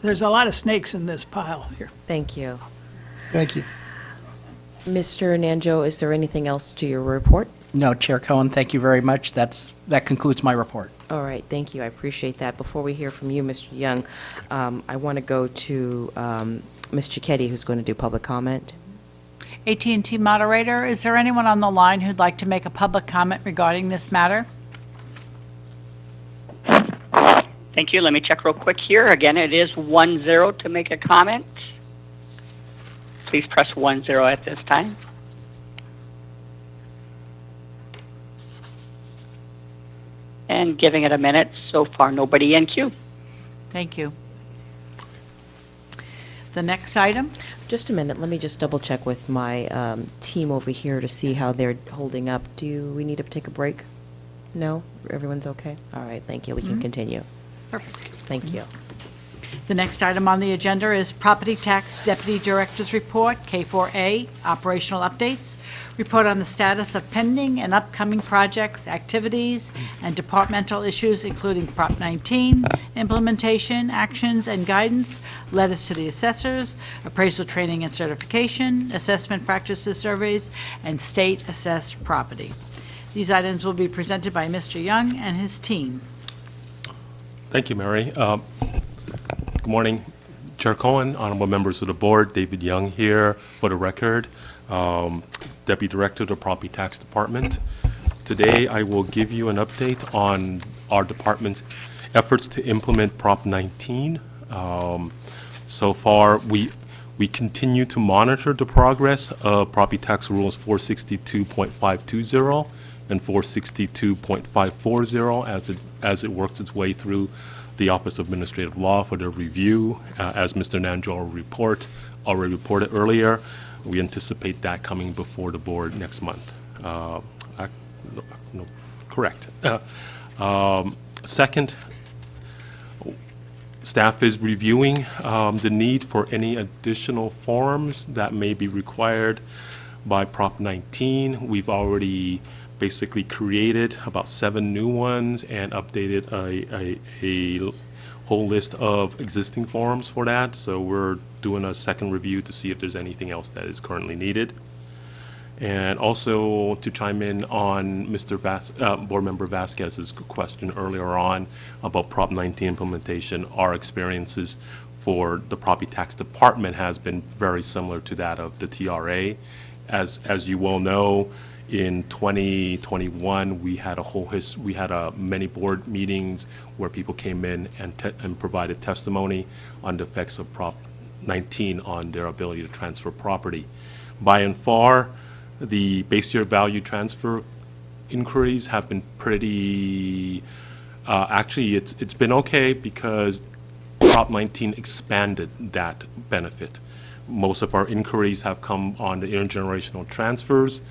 There's a lot of snakes in this pile here. Thank you. Thank you. Mr. Nanjo, is there anything else to your report? No, Chair Cohen, thank you very much. That concludes my report. All right, thank you. I appreciate that. Before we hear from you, Mr. Young, I want to go to Ms. Cicchetti, who's going to do public comment. AT&T moderator, is there anyone on the line who'd like to make a public comment regarding this matter? Thank you. Let me check real quick here. Again, it is 1-0 to make a comment. Please press 1-0 at this time. And giving it a minute, so far nobody in queue. Thank you. The next item? Just a minute, let me just double check with my team over here to see how they're holding up. Do we need to take a break? No? Everyone's okay? All right, thank you. We can continue. Perfect. Thank you. The next item on the agenda is Property Tax Deputy Director's Report, K4A, Operational Updates, report on the status of pending and upcoming projects, activities, and departmental issues, including Prop 19, implementation, actions, and guidance, letters to the assessors, appraisal training and certification, assessment practices surveys, and state assessed property. These items will be presented by Mr. Young and his team. Thank you, Mary. Good morning, Chair Cohen, honorable members of the board. David Young here for the record, Deputy Director of the Property Tax Department. Today, I will give you an update on our department's efforts to implement Prop 19. So far, we continue to monitor the progress of Property Tax Rules 462.520 and 462.540 as it works its way through the Office of Administrative Law for their review. As Mr. Nanjo already reported earlier, we anticipate that coming before the board next month. Correct. Second, staff is reviewing the need for any additional forms that may be required by Prop 19. We've already basically created about 7 new ones and updated a whole list of existing forms for that. So we're doing a second review to see if there's anything else that is currently needed. And also to chime in on Mr. Board Member Vasquez's question earlier on about Prop 19 implementation, our experiences for the Property Tax Department has been very similar to that of the TRA. As you well know, in 2021, we had many board meetings where people came in and provided testimony on the effects of Prop 19 on their ability to transfer property. By and far, the base year value transfer inquiries have been pretty, actually, it's been okay because Prop 19 expanded that benefit. Most of our inquiries have come on the intergenerational transfers.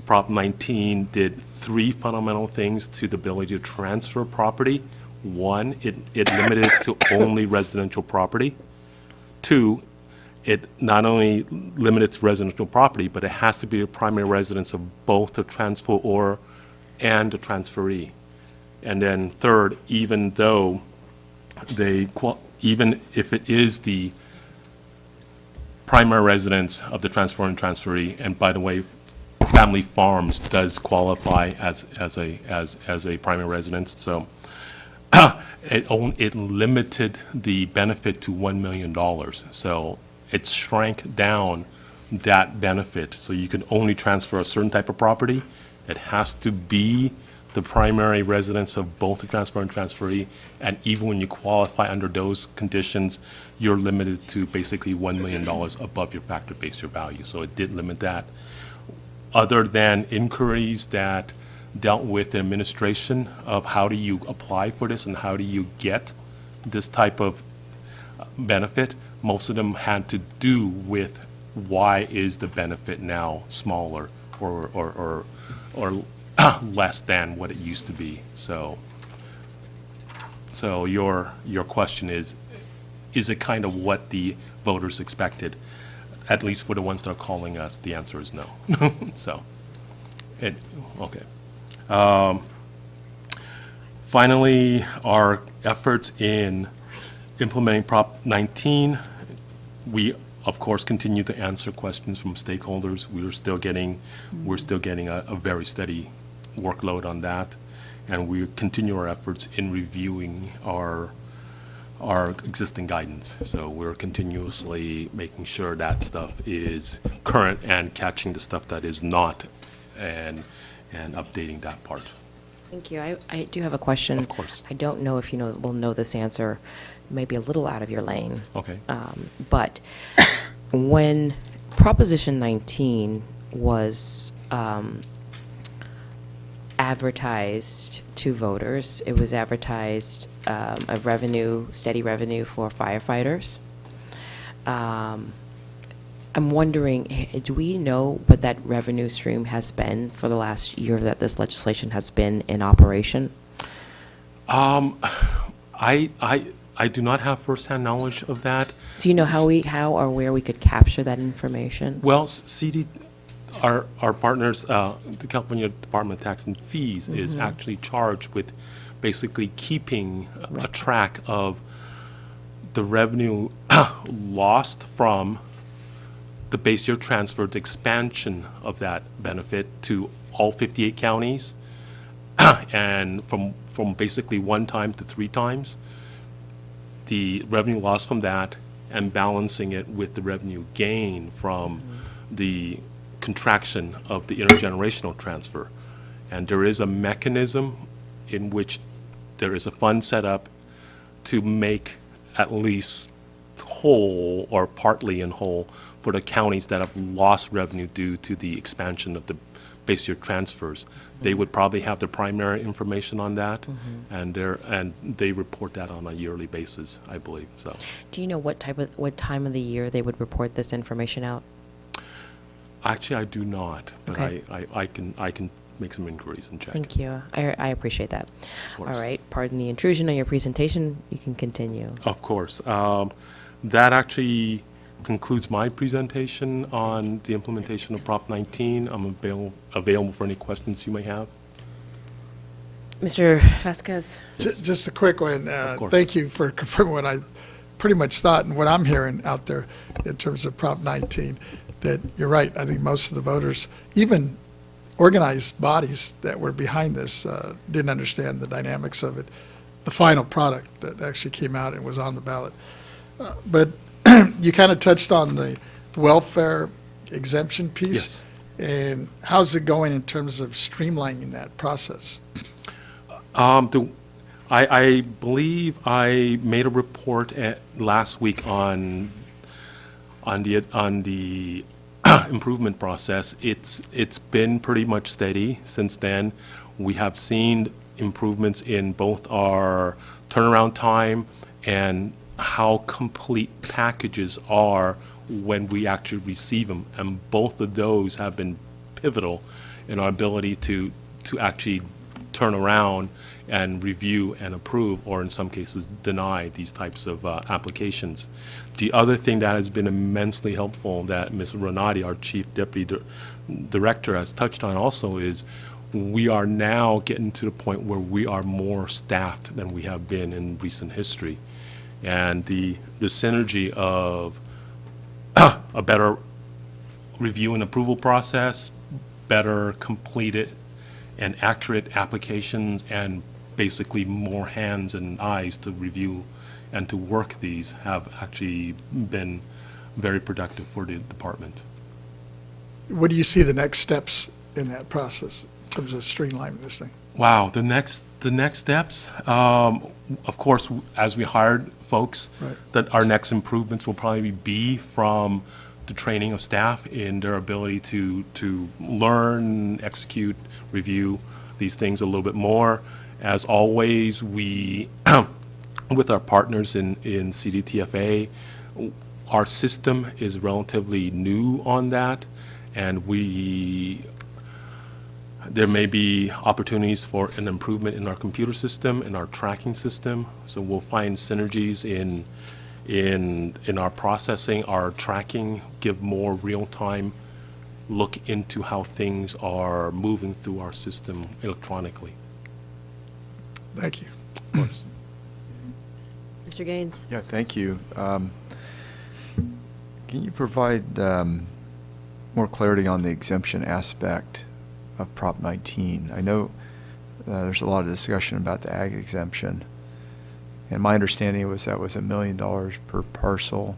Prop 19 did three fundamental things to the ability to transfer property. One, it limited it to only residential property. Two, it not only limited to residential property, but it has to be the primary residence of both the transferor and the transferee. And then third, even if it is the primary residence of the transferor and transferee, and by the way, family farms does qualify as a primary residence, so it limited the benefit to $1 million. So it shrank down that benefit. So you can only transfer a certain type of property. It has to be the primary residence of both the transferor and transferee. And even when you qualify under those conditions, you're limited to basically $1 million above your factor base year value. So it did limit that. Other than inquiries that dealt with the administration of how do you apply for this and how do you get this type of benefit, most of them had to do with why is the benefit now smaller or less than what it used to be. So your question is it kind of what the voters expected? At least for the ones that are calling us, the answer is no. So, okay. Finally, our efforts in implementing Prop 19, we of course continue to answer questions from stakeholders. We're still getting a very steady workload on that, and we continue our efforts in reviewing our existing guidance. So we're continuously making sure that stuff is current and catching the stuff that is not, and updating that part. Thank you. I do have a question. Of course. I don't know if will know this answer. It may be a little out of your lane. Okay. But when Proposition 19 was advertised to voters, it was advertised a steady revenue for firefighters. I'm wondering, do we know what that revenue stream has been for the last year that this legislation has been in operation? I do not have firsthand knowledge of that. Do you know how or where we could capture that information? Well, our partners, the California Department of Tax and Fees, is actually charged with basically keeping a track of the revenue lost from the base year transfer, the expansion of that benefit to all 58 counties, and from basically 1 time to 3 times, the revenue lost from that, and balancing it with the revenue gain from the contraction of the intergenerational transfer. And there is a mechanism in which there is a fund set up to make at least whole or partly in whole for the counties that have lost revenue due to the expansion of the base year transfers. They would probably have the primary information on that, and they report that on a yearly basis, I believe. So, do you know what time of the year they would report this information out? Actually, I do not, but Okay. I can make some inquiries and check. Thank you. I appreciate that. Of course. All right. Pardon the intrusion on your presentation. You can continue. Of course. That actually concludes my presentation on the implementation of Prop 19. I'm available for any questions you may have. Mr. Vasquez? Just a quick one. Of course. Thank you for confirming what I pretty much thought, and what I'm hearing out there in terms of Prop 19, that you're right. I think most of the voters, even organized bodies that were behind this, didn't understand the dynamics of it, the final product that actually came out and was on the ballot. But you kind of touched on the welfare exemption piece. Yes. And how's it going in terms of streamlining that process? I believe I made a report last week on the improvement process. It's been pretty much steady since then. We have seen improvements in both our turnaround time and how complete packages are when we actually receive them. And both of those have been pivotal in our ability to actually turn around and review and approve, or in some cases deny, these types of applications. The other thing that has been immensely helpful that Ms. Renati, our Chief Deputy Director, has touched on also is we are now getting to the point where we are more staffed than we have been in recent history. And the synergy of a better review and approval process, better completed and accurate applications, and basically more hands and eyes to review and to work these have actually been very productive for the department. What do you see the next steps in that process in terms of streamlining this thing? Wow, the next steps, of course, as we hired folks, Right. that our next improvements will probably be from the training of staff in their ability to learn, execute, review these things a little bit more. As always, we, with our partners in CDTFA, our system is relatively new on that, and there may be opportunities for an improvement in our computer system, in our tracking system. So we'll find synergies in our processing, our tracking, give more real-time look into how things are moving through our system electronically. Thank you. Of course. Mr. Gaines? Yeah, thank you. Can you provide more clarity on the exemption aspect of Prop 19? I know there's a lot of discussion about the ag exemption, and my understanding was that was $1 million per parcel,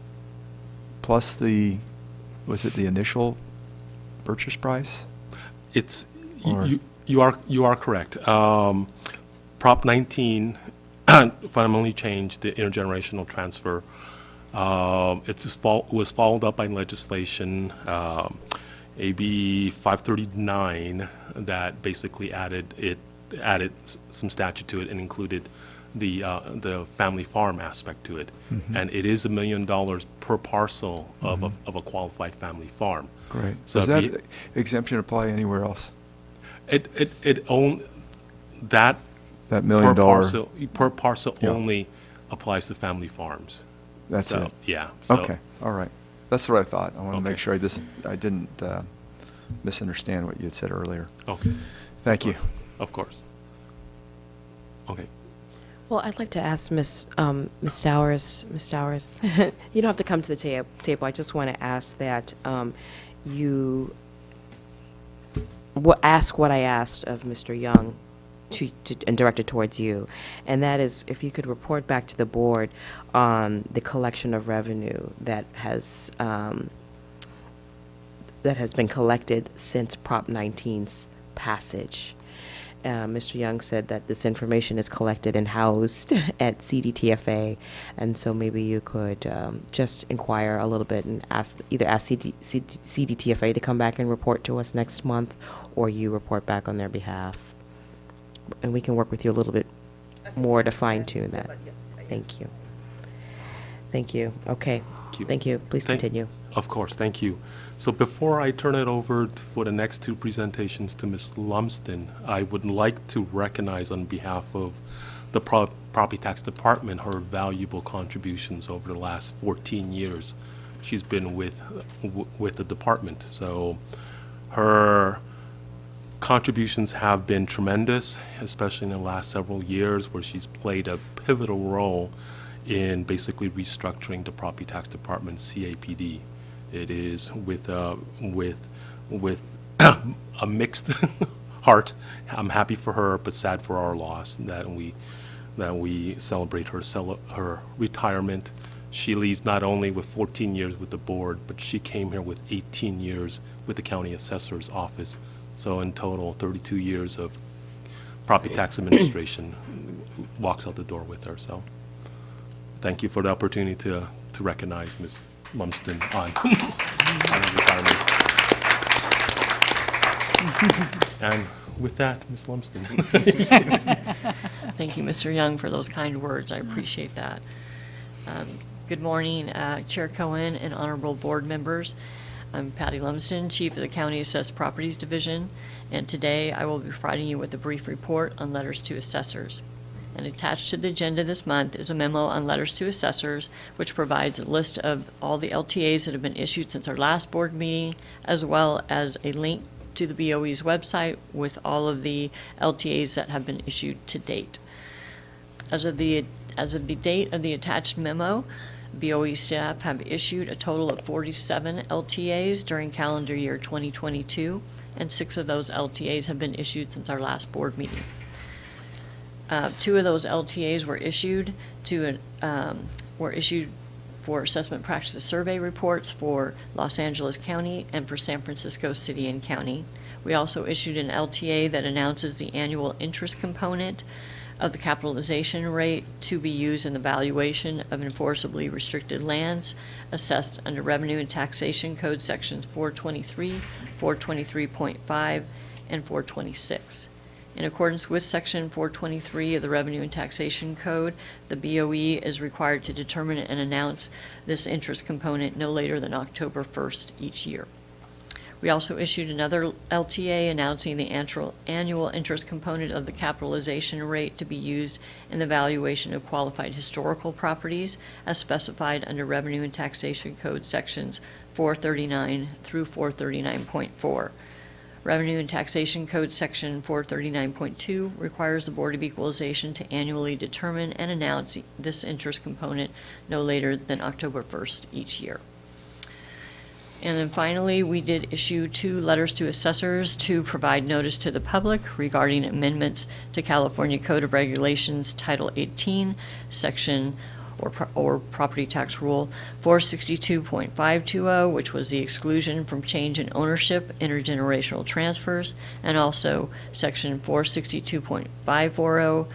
plus was it the initial purchase price? It's, Or- you are correct. Prop 19 fundamentally changed the intergenerational transfer. It was followed up by legislation, AB 539, that basically added some statute to it and included the family farm aspect to it. Mhm. And it is $1 million per parcel of a qualified family farm. Great. So Does that exemption apply anywhere else? That $1 million. per parcel Yeah. only applies to family farms. That's So, it? yeah. So- Okay, all right. That's what I thought. I want to make Okay. sure I didn't misunderstand what you had said earlier. Okay. Thank you. Of course. Okay. Well, I'd like to ask Ms. Stowers, you don't have to come to the table. I just want to ask that you ask what I asked of Mr. Young and direct it towards you, and that is if you could report back to the board on the collection of revenue that has been collected since Prop 19's passage. Mr. Young said that this information is collected and housed at CDTFA, and so maybe you could just inquire a little bit and either ask CDTFA to come back and report to us next month, or you report back on their behalf. And we can work with you a little bit more to fine tune that. Thank you. Thank you. Okay. Thank you. Please continue. Of course, thank you. So before I turn it over for the next two presentations to Ms. Lumsden, I would like to recognize on behalf of the Property Tax Department her valuable contributions over the last 14 years she's been with the department. So her contributions have been tremendous, especially in the last several years, where she's played a pivotal role in basically restructuring the property tax department CAPD. It is with a mixed heart. I'm happy for her, but sad for our loss that we celebrate her retirement. She leaves not only with 14 years with the board, but she came here with 18 years with the county assessor's office. So in total, 32 years of property tax administration walks out the door with her. So thank you for the opportunity to recognize Ms. Lumsden on her retirement. And with that, Ms. Lumsden. Thank you, Mr. Young, for those kind words. I appreciate that. Good morning, Chair Cohen and honorable board members. I'm Patty Lumsden, Chief of the County Assessed Properties Division, and today I will be providing you with a brief report on letters to assessors. And attached to the agenda this month is a memo on letters to assessors, which provides a list of all the LTAs that have been issued since our last board meeting, as well as a link to the BOE's website with all of the LTAs that have been issued to date. As of the date of the attached memo, BOE staff have issued a total of 47 LTAs during calendar year 2022, and 6 of those LTAs have been issued since our last board meeting. 2 of those LTAs were issued for assessment practices survey reports for Los Angeles County and for San Francisco City and County. We also issued an LTA that announces the annual interest component of the capitalization rate to be used in the valuation of enforceably restricted lands assessed under Revenue and Taxation Code Sections 423, 423.5, and 426. In accordance with Section 423 of the Revenue and Taxation Code, the BOE is required to determine and announce this interest component no later than October 1st each year. We also issued another LTA announcing the annual interest component of the capitalization rate to be used in the valuation of qualified historical properties as specified under Revenue and Taxation Code Sections 439 through 439.4. Revenue and Taxation Code Section 439.2 requires the Board of Equalization to annually determine and announce this interest component no later than October 1st each year. And then finally, we did issue 2 letters to assessors to provide notice to the public regarding amendments to California Code of Regulations Title 18, Section or Property Tax Rule 462.520, which was the exclusion from change in ownership, intergenerational transfers, and also Section 462.540,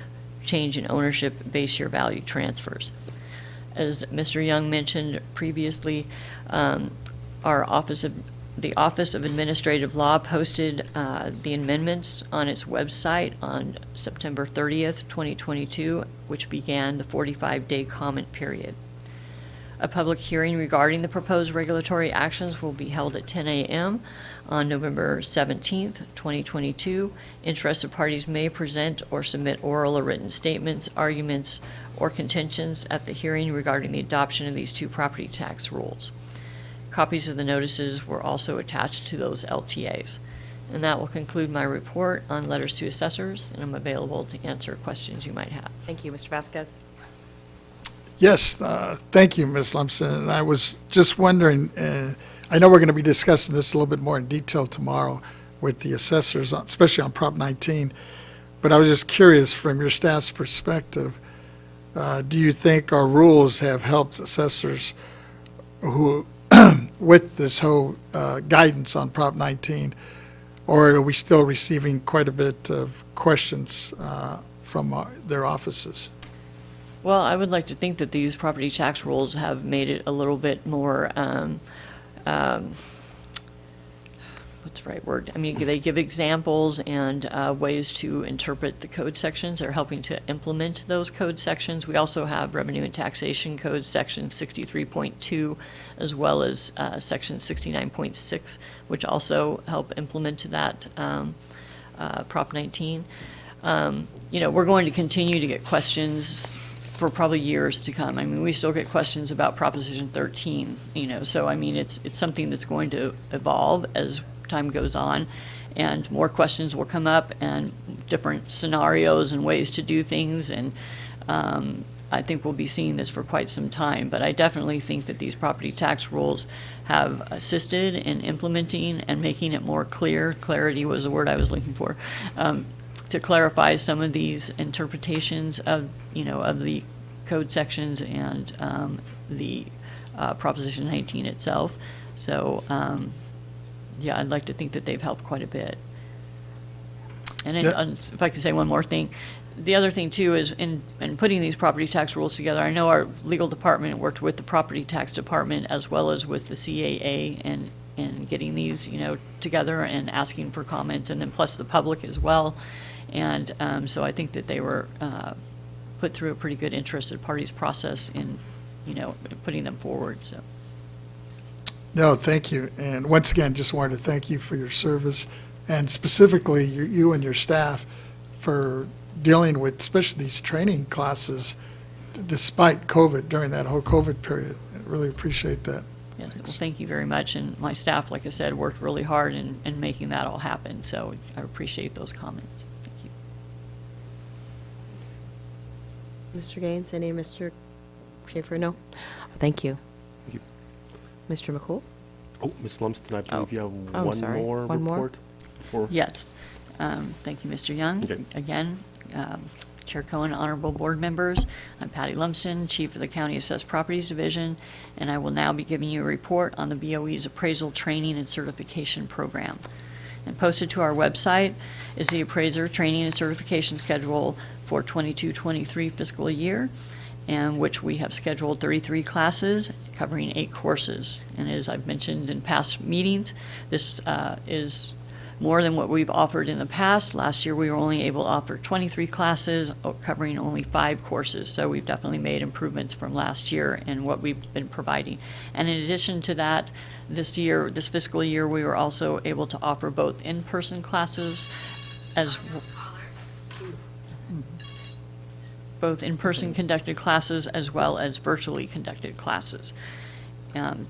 change in ownership, base year value transfers. As Mr. Young mentioned previously, the Office of Administrative Law posted the amendments on its website on September 30th, 2022, which began the 45-day comment period. A public hearing regarding the proposed regulatory actions will be held at 10 a.m. on November 17th, 2022. Interested parties may present or submit oral or written statements, arguments, or contentions at the hearing regarding the adoption of these 2 property tax rules. Copies of the notices were also attached to those LTAs. And that will conclude my report on letters to assessors, and I'm available to answer questions you might have. Thank you, Mr. Vasquez. Yes, thank you, Ms. Lumsden. And I was just wondering, I know we're going to be discussing this a little bit more in detail tomorrow with the assessors, especially on Prop 19, but I was just curious from your staff's perspective, do you think our rules have helped assessors who with this whole guidance on Prop 19, or are we still receiving quite a bit of questions from their offices? Well, I would like to think that these property tax rules have made it a little bit more, what's the right word? I mean, they give examples and ways to interpret the code sections. They're helping to implement those code sections. We also have Revenue and Taxation Code Section 63.2, as well as Section 69.6, which also help implement that Prop 19. We're going to continue to get questions for probably years to come. I mean, we still get questions about Proposition 13, so I mean, it's something that's going to evolve as time goes on, and more questions will come up and different scenarios and ways to do things, and I think we'll be seeing this for quite some time, but I definitely think that these property tax rules have assisted in implementing and making it more clear. Clarity was the word I was looking for, to clarify some of these interpretations of, of the code sections and the Proposition 19 itself. So, yeah, I'd like to think that they've helped quite a bit. And then, if I could say one more thing, the other thing too is in putting these property tax rules together, I know our legal department worked with the property tax department as well as with the CAA and getting these, together and asking for comments, and then plus the public as well. And so I think that they were put through a pretty good interested parties process in, putting them forward, so. No, thank you. And once again, just wanted to thank you for your service, and specifically you and your staff for dealing with especially these training classes despite COVID, during that whole COVID period. I really appreciate that. Yes, well, thank you very much. And my staff, like I said, worked really hard in making that all happen. So I appreciate those comments. Thank you. Mr. Gaines, any Mr. Schaefer? No? Thank you. Thank you. Mr. McCool? Oh, Ms. Lumsden, I believe you have I'm one sorry. more One more? report? For Yes. Thank you, Mr. Young. Okay. Again, Chair Cohen, honorable board members, I'm Patty Lumsden, Chief of the County Assessed Properties Division, and I will now be giving you a report on the BOE's Appraisal Training and Certification Program. And posted to our website is the Appraiser Training and Certification Schedule for 22-23 fiscal year, and which we have scheduled 33 classes covering 8 courses. And as I've mentioned in past meetings, this is more than what we've offered in the past. Last year, we were only able to offer 23 classes, covering only 5 courses. So we've definitely made improvements from last year in what we've been providing. And in addition to that, this fiscal year, we were also able to offer both in-person classes both in-person conducted classes as well as virtually conducted classes.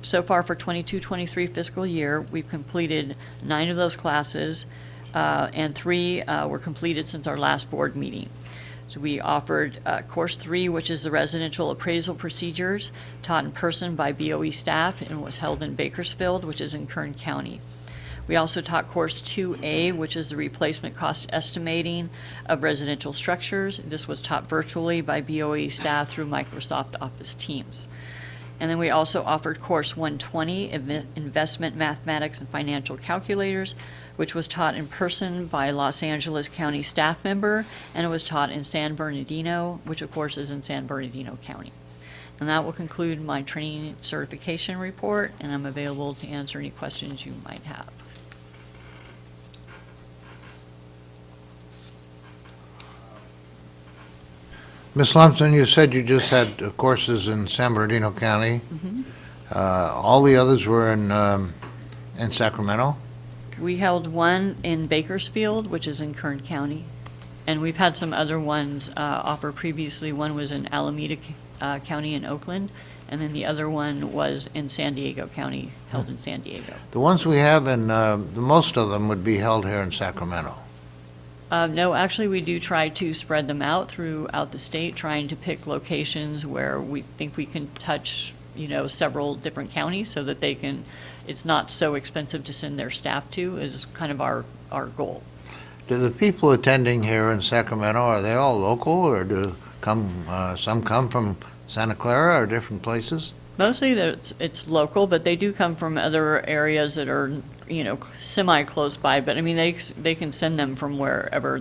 So far for 22-23 fiscal year, we've completed 9 of those classes, and 3 were completed since our last board meeting. So we offered Course 3, which is the Residential Appraisal Procedures, taught in person by BOE staff, and was held in Bakersfield, which is in Kern County. We also taught Course 2A, which is the Replacement Cost Estimating of Residential Structures. This was taught virtually by BOE staff through Microsoft Office Teams. And then we also offered Course 120, Investment Mathematics and Financial Calculators, which was taught in person by a Los Angeles County staff member, and it was taught in San Bernardino, which of course is in San Bernardino County. And that will conclude my training certification report, and I'm available to answer any questions you might have. Ms. Lumsden, you said you just had courses in San Bernardino County. Mm-hmm. All the others were in Sacramento? We held one in Bakersfield, which is in Kern County, and we've had some other ones offer previously. One was in Alameda County in Oakland, and then the other one was in San Diego County, held in San Diego. The ones we have in, most of them would be held here in Sacramento. No, actually, we do try to spread them out throughout the state, trying to pick locations where we think we can touch, several different counties so that it's not so expensive to send their staff to, is kind of our goal. Do the people attending here in Sacramento, are they all local, or do some come from Santa Clara or different places? Mostly it's local, but they do come from other areas that are, semi-close by. But I mean, they can send them from wherever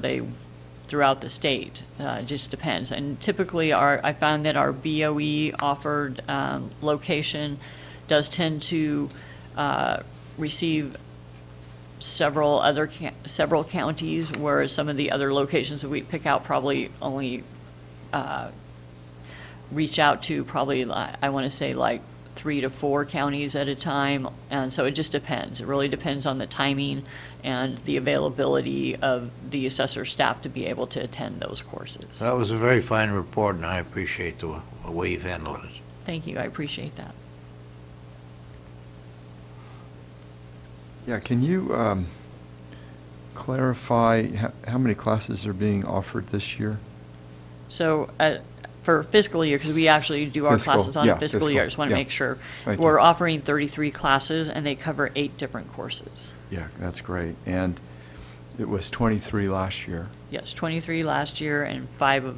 throughout the state. It just depends. And typically, I found that our BOE offered location does tend to receive several counties, whereas some of the other locations that we pick out probably only reach out to probably, I want to say, like 3 to 4 counties at a time. And so it just depends. It really depends on the timing and the availability of the assessor staff to be able to attend those courses. That was a very fine report, and I appreciate the way you've handled it. Thank you. I appreciate that. Yeah, can you clarify how many classes are being offered this year? So for fiscal year, because we actually do our Fiscal, classes on yeah, a fiscal fiscal, year. I just want to yeah. make sure. Thank We're you. offering 33 classes, and they cover 8 different courses. Yeah, that's great. And it was 23 last year. Yes, 23 last year, and 5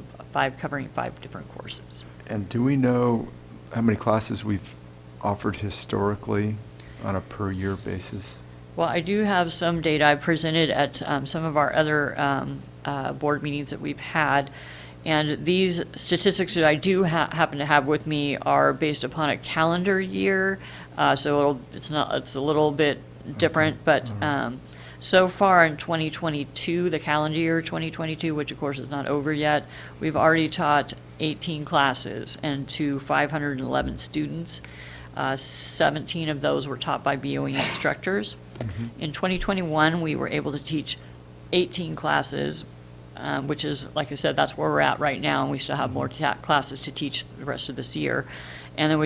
covering 5 different courses. And do we know how many classes we've offered historically on a per-year basis? Well, I do have some data I presented at some of our other board meetings that we've had. And these statistics that I do happen to have with me are based upon a calendar year. So it's a little bit different, but so far in 2022, the calendar year 2022, which of course is not over yet, we've already taught 18 classes and to 511 students. 17 of those were taught by BOE instructors. In 2021, we were able to teach 18 classes, which is, like I said, that's where we're at right now, and we still have more classes to teach the rest of this year. And then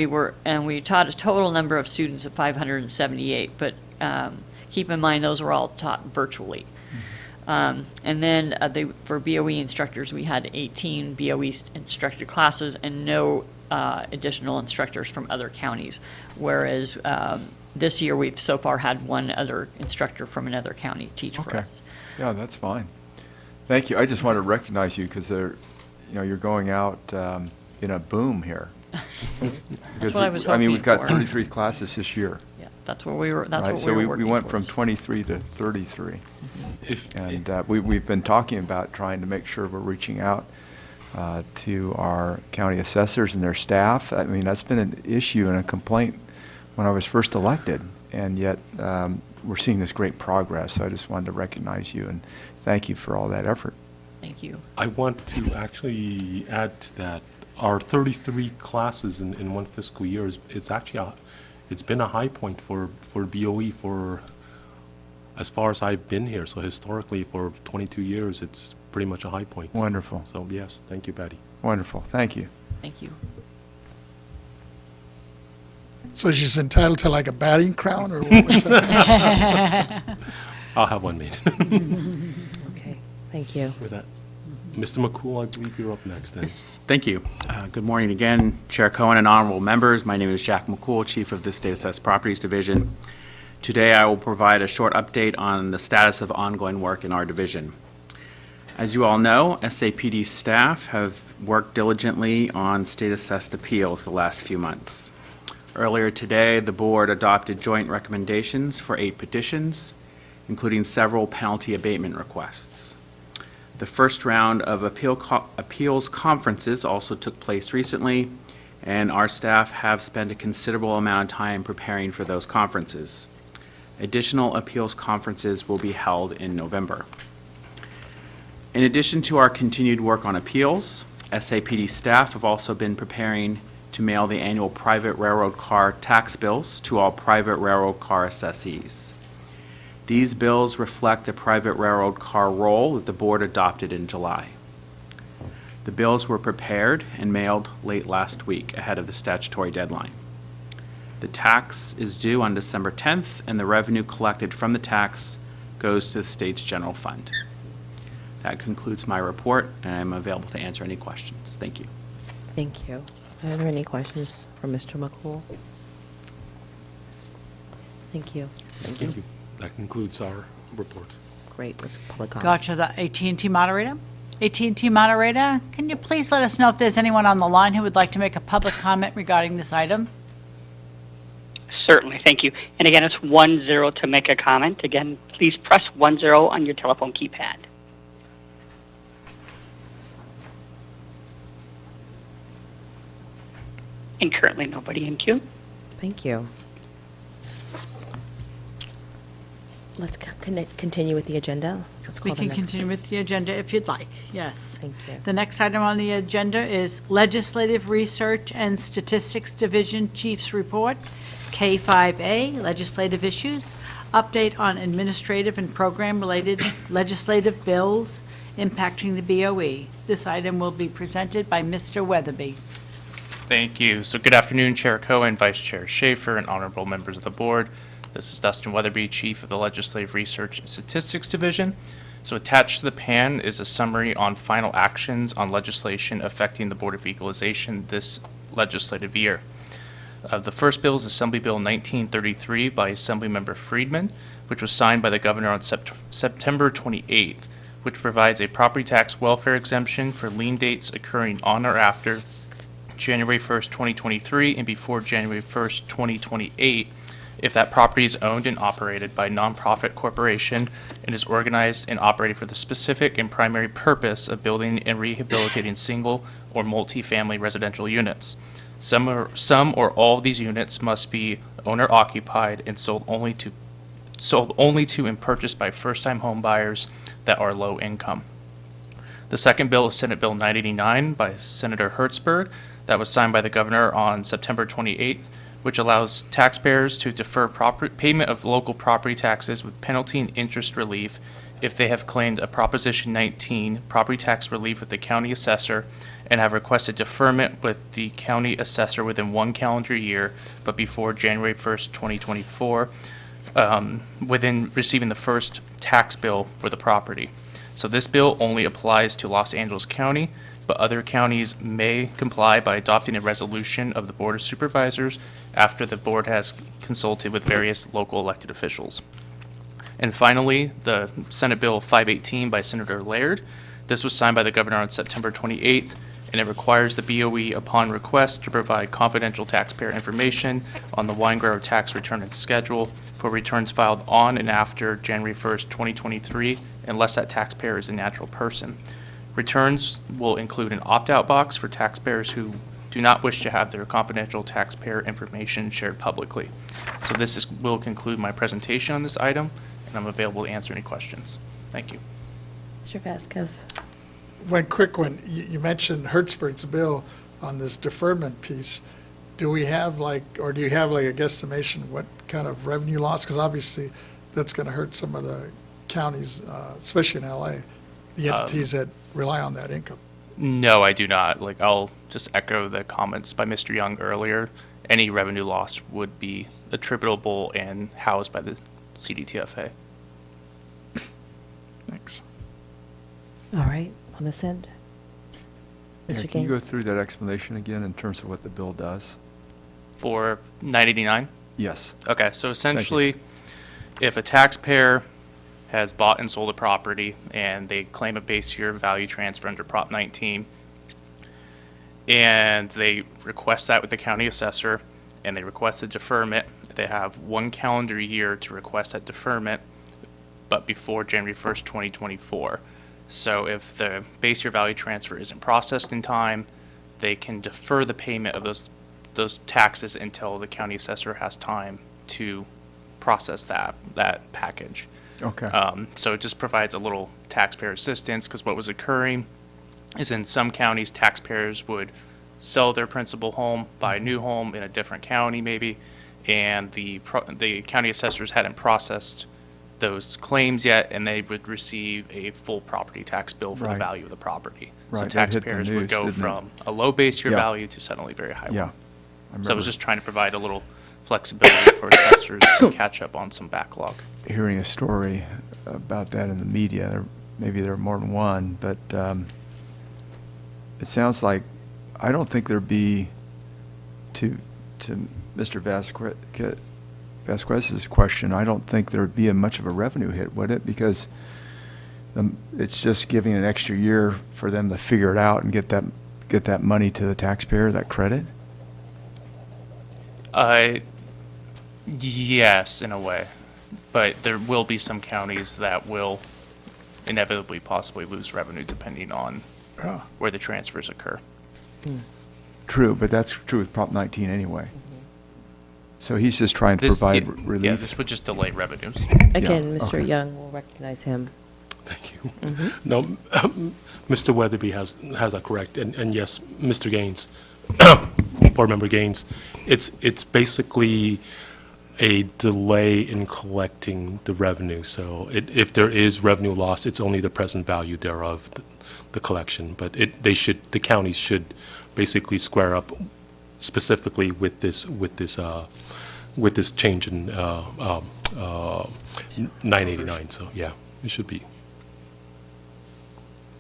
we taught a total number of students of 578, but keep in mind those were all taught virtually. And then for BOE instructors, we had 18 BOE instructor classes and no additional instructors from other counties, whereas this year we've so far had one other instructor from another county teach for us. Yeah, that's fine. Thank you. I just want to recognize you because you're going out in a boom here. That's what I was I mean, hoping we've got for. 33 classes this year. Yeah, that's where we were. That's Right, what so we were we working went from towards. 23 to 33. And we've been talking about trying to make sure we're reaching out to our county assessors and their staff. I mean, that's been an issue and a complaint when I was first elected, and yet we're seeing this great progress. So I just wanted to recognize you and thank you for all that effort. Thank you. I want to actually add to that. Our 33 classes in one fiscal year it's been a high point for BOE for as far as I've been here. So historically, for 22 years, it's pretty much a high point. Wonderful. So yes, thank you, Patty. Wonderful. Thank you. Thank you. So she's entitled to like a batting crown, or what was that? I'll have one made. Okay, thank you. With that, Mr. McCool, I believe you're up next. Then. Yes, thank you. Good morning again, Chair Cohen and honorable members. My name is Jack McCool, Chief of the State Assessed Properties Division. Today, I will provide a short update on the status of ongoing work in our division. As you all know, SAPD staff have worked diligently on state assessed appeals the last few months. Earlier today, the board adopted joint recommendations for 8 petitions, including several penalty abatement requests. The first round of appeals conferences also took place recently, and our staff have spent a considerable amount of time preparing for those conferences. Additional appeals conferences will be held in November. In addition to our continued work on appeals, SAPD staff have also been preparing to mail the annual private railroad car tax bills to all private railroad car assessees. These bills reflect the private railroad car roll that the board adopted in July. The bills were prepared and mailed late last week ahead of the statutory deadline. The tax is due on December 10th, and the revenue collected from the tax goes to the state's general fund. That concludes my report, and I'm available to answer any questions. Thank you. Thank you. Are there any questions for Mr. McCool? Thank you. Thank you. That concludes our report. Great, let's public comment. Gotcha, the AT&T moderator. AT&T moderator, can you please let us know if there's anyone on the line who would like to make a public comment regarding this item? Certainly, thank you. And again, it's 10 to make a comment. Again, please press 10 on your telephone keypad. And currently nobody in queue. Thank you. Let's continue with the agenda. Let's call We the can next- continue with the agenda if you'd like, yes. Thank you. The next item on the agenda is Legislative Research and Statistics Division Chief's Report, K5A, Legislative Issues, Update on Administrative and Program-Related Legislative Bills Impacting the BOE. This item will be presented by Mr. Weatherby. Thank you. So good afternoon, Chair Cohen, Vice Chair Schaefer, and honorable members of the board. This is Dustin Weatherby, Chief of the Legislative Research and Statistics Division. So attached to the PAN is a summary on final actions on legislation affecting the Board of Equalization this legislative year. The first bill is Assembly Bill 1933 by Assemblymember Friedman, which was signed by the governor on September 28th, which provides a property tax welfare exemption for lien dates occurring on or after January 1st, 2023 and before January 1st, 2028, if that property is owned and operated by a nonprofit corporation and is organized and operated for the specific and primary purpose of building and rehabilitating single or multi-family residential units. Some or all of these units must be owner-occupied and sold only to and purchased by first-time home buyers that are low income. The second bill is Senate Bill 989 by Senator Hertzberg that was signed by the governor on September 28th, which allows taxpayers to defer payment of local property taxes with penalty and interest relief if they have claimed a Proposition 19 property tax relief with the county assessor and have requested deferment with the county assessor within 1 calendar year, but before January 1st, 2024, within receiving the first tax bill for the property. So this bill only applies to Los Angeles County, but other counties may comply by adopting a resolution of the Board of Supervisors after the board has consulted with various local elected officials. And finally, the Senate Bill 518 by Senator Laird. This was signed by the governor on September 28th, and it requires the BOE upon request to provide confidential taxpayer information on the wine grower tax return and schedule for returns filed on and after January 1st, 2023, unless that taxpayer is a natural person. Returns will include an opt-out box for taxpayers who do not wish to have their confidential taxpayer information shared publicly. So will conclude my presentation on this item, and I'm available to answer any questions. Thank you. Mr. Vasquez. One quick one. You mentioned Hertzberg's bill on this deferment piece. Do we have or do you have a guesstimation what kind of revenue loss? Because obviously that's going to hurt some of the counties, especially in LA, the entities that rely on that income. No, I do not. I'll just echo the comments by Mr. Young earlier. Any revenue loss would be attributable and housed by the CDTFA. Thanks. All right, on this end. Yeah, Mr. can you go Gaines? through that explanation again in terms of what the bill does? For 989? Yes. Okay, so essentially, if a taxpayer has bought and sold a property and they claim a base year value transfer under Prop 19, and they request that with the county assessor, and they request a deferment, they have 1 calendar year to request that deferment, but before January 1st, 2024. So if the base year value transfer isn't processed in time, they can defer the payment of those taxes until the county assessor has time to process that package. Okay. So it just provides a little taxpayer assistance, because what was occurring is in some counties, taxpayers would sell their principal home, buy a new home in a different county maybe, and the county assessors hadn't processed those claims yet, and they would receive a full property tax bill for the Right. value of the property. Right, So that hit the taxpayers would news, go didn't it? from a low base year Yeah. value to suddenly very high Yeah. one. I So I was remember just trying to provide a little flexibility for assessors to catch up on some backlog. hearing a story about that in the media. Maybe there are more than one, but it sounds like, I don't think there'd be, to Mr. Vasquez's question, I don't think there'd be much of a revenue hit, would it? Because it's just giving an extra year for them to figure it out and get that money to the taxpayer, that credit? Yes, in a way. But there will be some counties that will inevitably possibly lose revenue depending on where the transfers occur. True, but that's true with Prop 19 anyway. So he's just trying to provide relief? Yeah, this would just delay revenues. Again, Mr. okay. Young will recognize him. Thank you. Mm-hmm. No, Mr. Weatherby has that correct, and yes, Mr. Gaines, Board Member Gaines, it's basically a delay in collecting the revenue. So if there is revenue loss, it's only the present value thereof, the collection. But the counties should basically square up specifically with this change in 989. So yeah, it should be.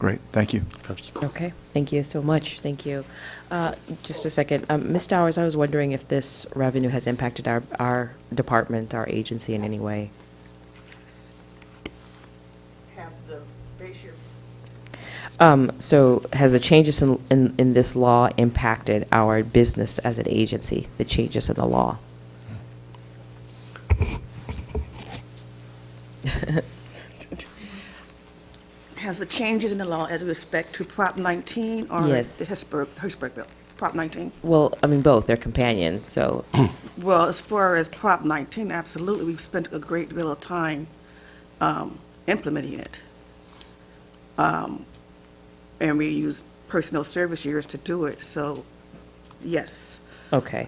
Great, thank you. Okay, thank you so much, thank you. Just a second, Ms. Stowers, I was wondering if this revenue has impacted our department, our agency in any way? Have the base year. So has the changes in this law impacted our business as an agency, the changes in the law? Has the changes in the law as respect to Prop 19 or Yes. the Hirschberg bill? Prop 19? Well, I mean, both, they're companion, so, Well, as far as Prop 19, absolutely, we've spent a great deal of time implementing it. And we use personnel service years to do it, so, yes. okay.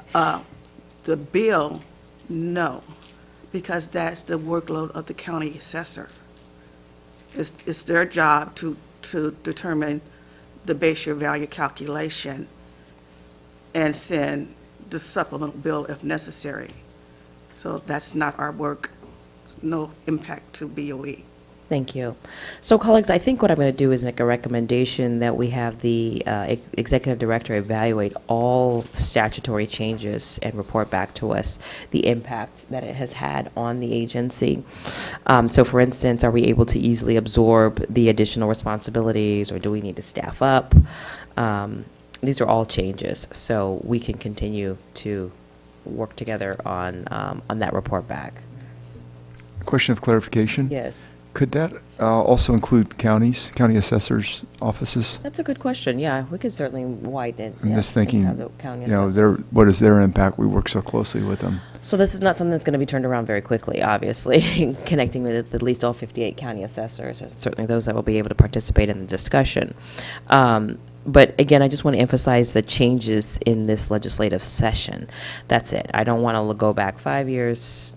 The bill, no, because that's the workload of the county assessor. It's their job to determine the base year value calculation and send the supplemental bill if necessary. So that's not our work, no impact to BOE. Thank you. So colleagues, I think what I'm going to do is make a recommendation that we have the executive director evaluate all statutory changes and report back to us the impact that it has had on the agency. So for instance, are we able to easily absorb the additional responsibilities, or do we need to staff up? These are all changes, so we can continue to work together on that report back. Question of clarification? Yes. Could that also include counties, county assessors' offices? That's a good question, yeah. We could certainly widen it. I'm yeah, just and thinking, have the county you know, assessors. what is their impact? We work so closely with them. So this is not something that's going to be turned around very quickly, obviously, connecting with at least all 58 county assessors, and certainly those that will be able to participate in the discussion. But again, I just want to emphasize the changes in this legislative session. That's it. I don't want to go back 5 years,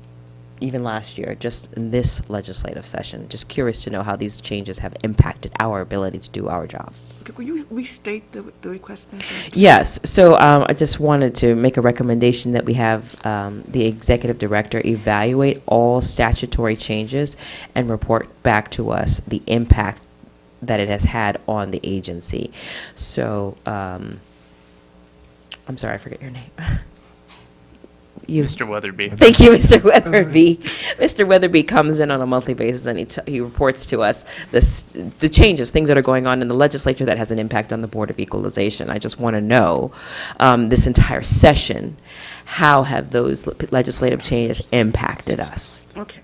even last year, just in this legislative session. Just curious to know how these changes have impacted our ability to do our job. Could you restate the request? Then? Yes, so I just wanted to make a recommendation that we have the executive director evaluate all statutory changes and report back to us the impact that it has had on the agency. So, I'm sorry, I forget your name. Mr. Weatherby. Thank you, Mr. Weatherby. Mr. Weatherby comes in on a monthly basis and he reports to us the changes, things that are going on in the legislature that has an impact on the Board of Equalization. I just want to know, this entire session, how have those legislative changes impacted us? Okay.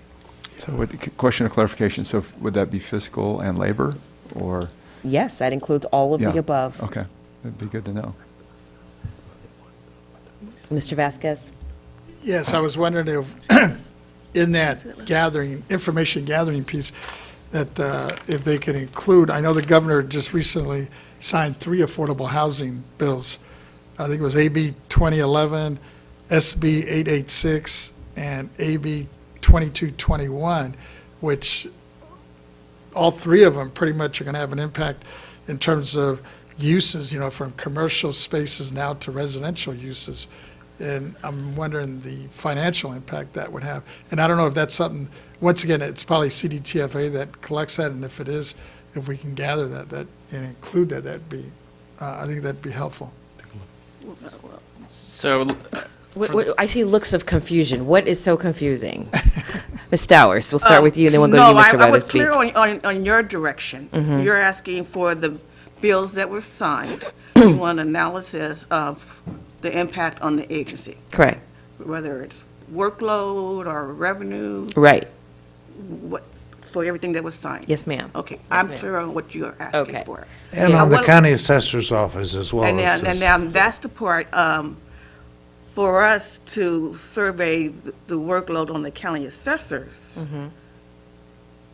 So question of clarification, so would that be fiscal and labor, or? Yes, that includes all of the above. Okay, that'd be good to know. Mr. Vasquez? Yes, I was wondering if, in that information gathering piece, that if they could include, I know the governor just recently signed 3 affordable housing bills. I think it was AB 2011, SB 886, and AB 2221, which all 3 of them pretty much are going to have an impact in terms of uses, you know, from commercial spaces now to residential uses. And I'm wondering the financial impact that would have. And I don't know if that's something, once again, it's probably CDTFA that collects that, and if it is, if we can gather that and include that, that'd be, I think that'd be helpful. So, I see looks of confusion. What is so confusing? Ms. Stowers, we'll start with you, and then we'll go to you, Mr. No, I was Weathersby. clear on your direction. Mhm. You're asking for the bills that were signed. You want analysis of the impact on the agency, Correct. whether it's workload or revenue. Right. What, for everything that was signed? Yes, ma'am. Okay, Yes, I'm ma'am. clear on what you're asking Okay. for. And Yeah, on the well- county assessor's office as well. And as now, this. that's the part, for us to survey the workload on the county assessors,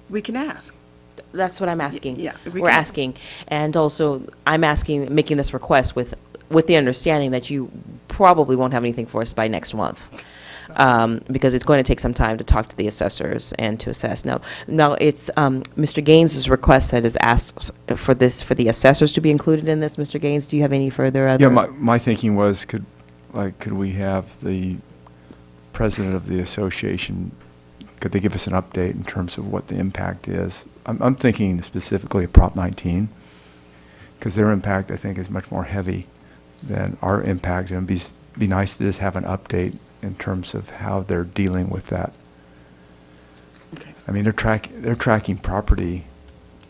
we can ask. That's what I'm asking. Yeah, we We're can- asking. And also, I'm asking, making this request with the understanding that you probably won't have anything for us by next month. Because it's going to take some time to talk to the assessors and to assess. Now it's Mr. Gaines' request that is asked for the assessors to be included in this. Mr. Gaines, do you have any further other? Yeah, my thinking was, could we have the president of the association, could they give us an update in terms of what the impact is? I'm thinking specifically of Prop 19. because their impact, I think, is much more heavy than our impact. And it'd be nice to just have an update in terms of how they're dealing with that. Okay. I mean, they're tracking property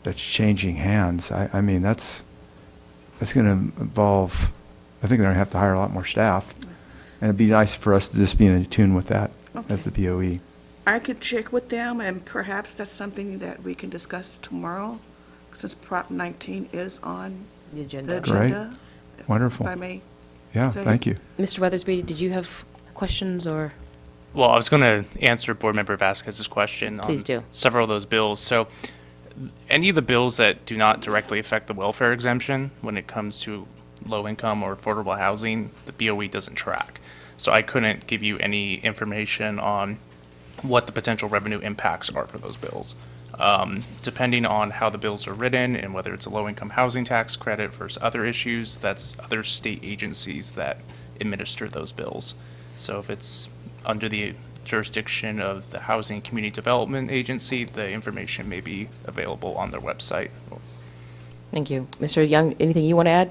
that's changing hands. I mean, that's going to involve, I think they're going to have to hire a lot more staff. And it'd be nice for us to just be in tune with that as the BOE. I could check with them, and perhaps that's something that we can discuss tomorrow, since Prop 19 is on The agenda. Great. Wonderful. If I may. Yeah, say. thank you. Mr. Weathersby, did you have questions or? Well, I was going to answer Board Member Vasquez's question Please on do. several of those bills. So any of the bills that do not directly affect the welfare exemption when it comes to low income or affordable housing, the BOE doesn't track. So I couldn't give you any information on what the potential revenue impacts are for those bills. Depending on how the bills are written and whether it's a low-income housing tax credit versus other issues, that's other state agencies that administer those bills. So if it's under the jurisdiction of the Housing and Community Development Agency, the information may be available on their website. Thank you. Mr. Young, anything you want to add?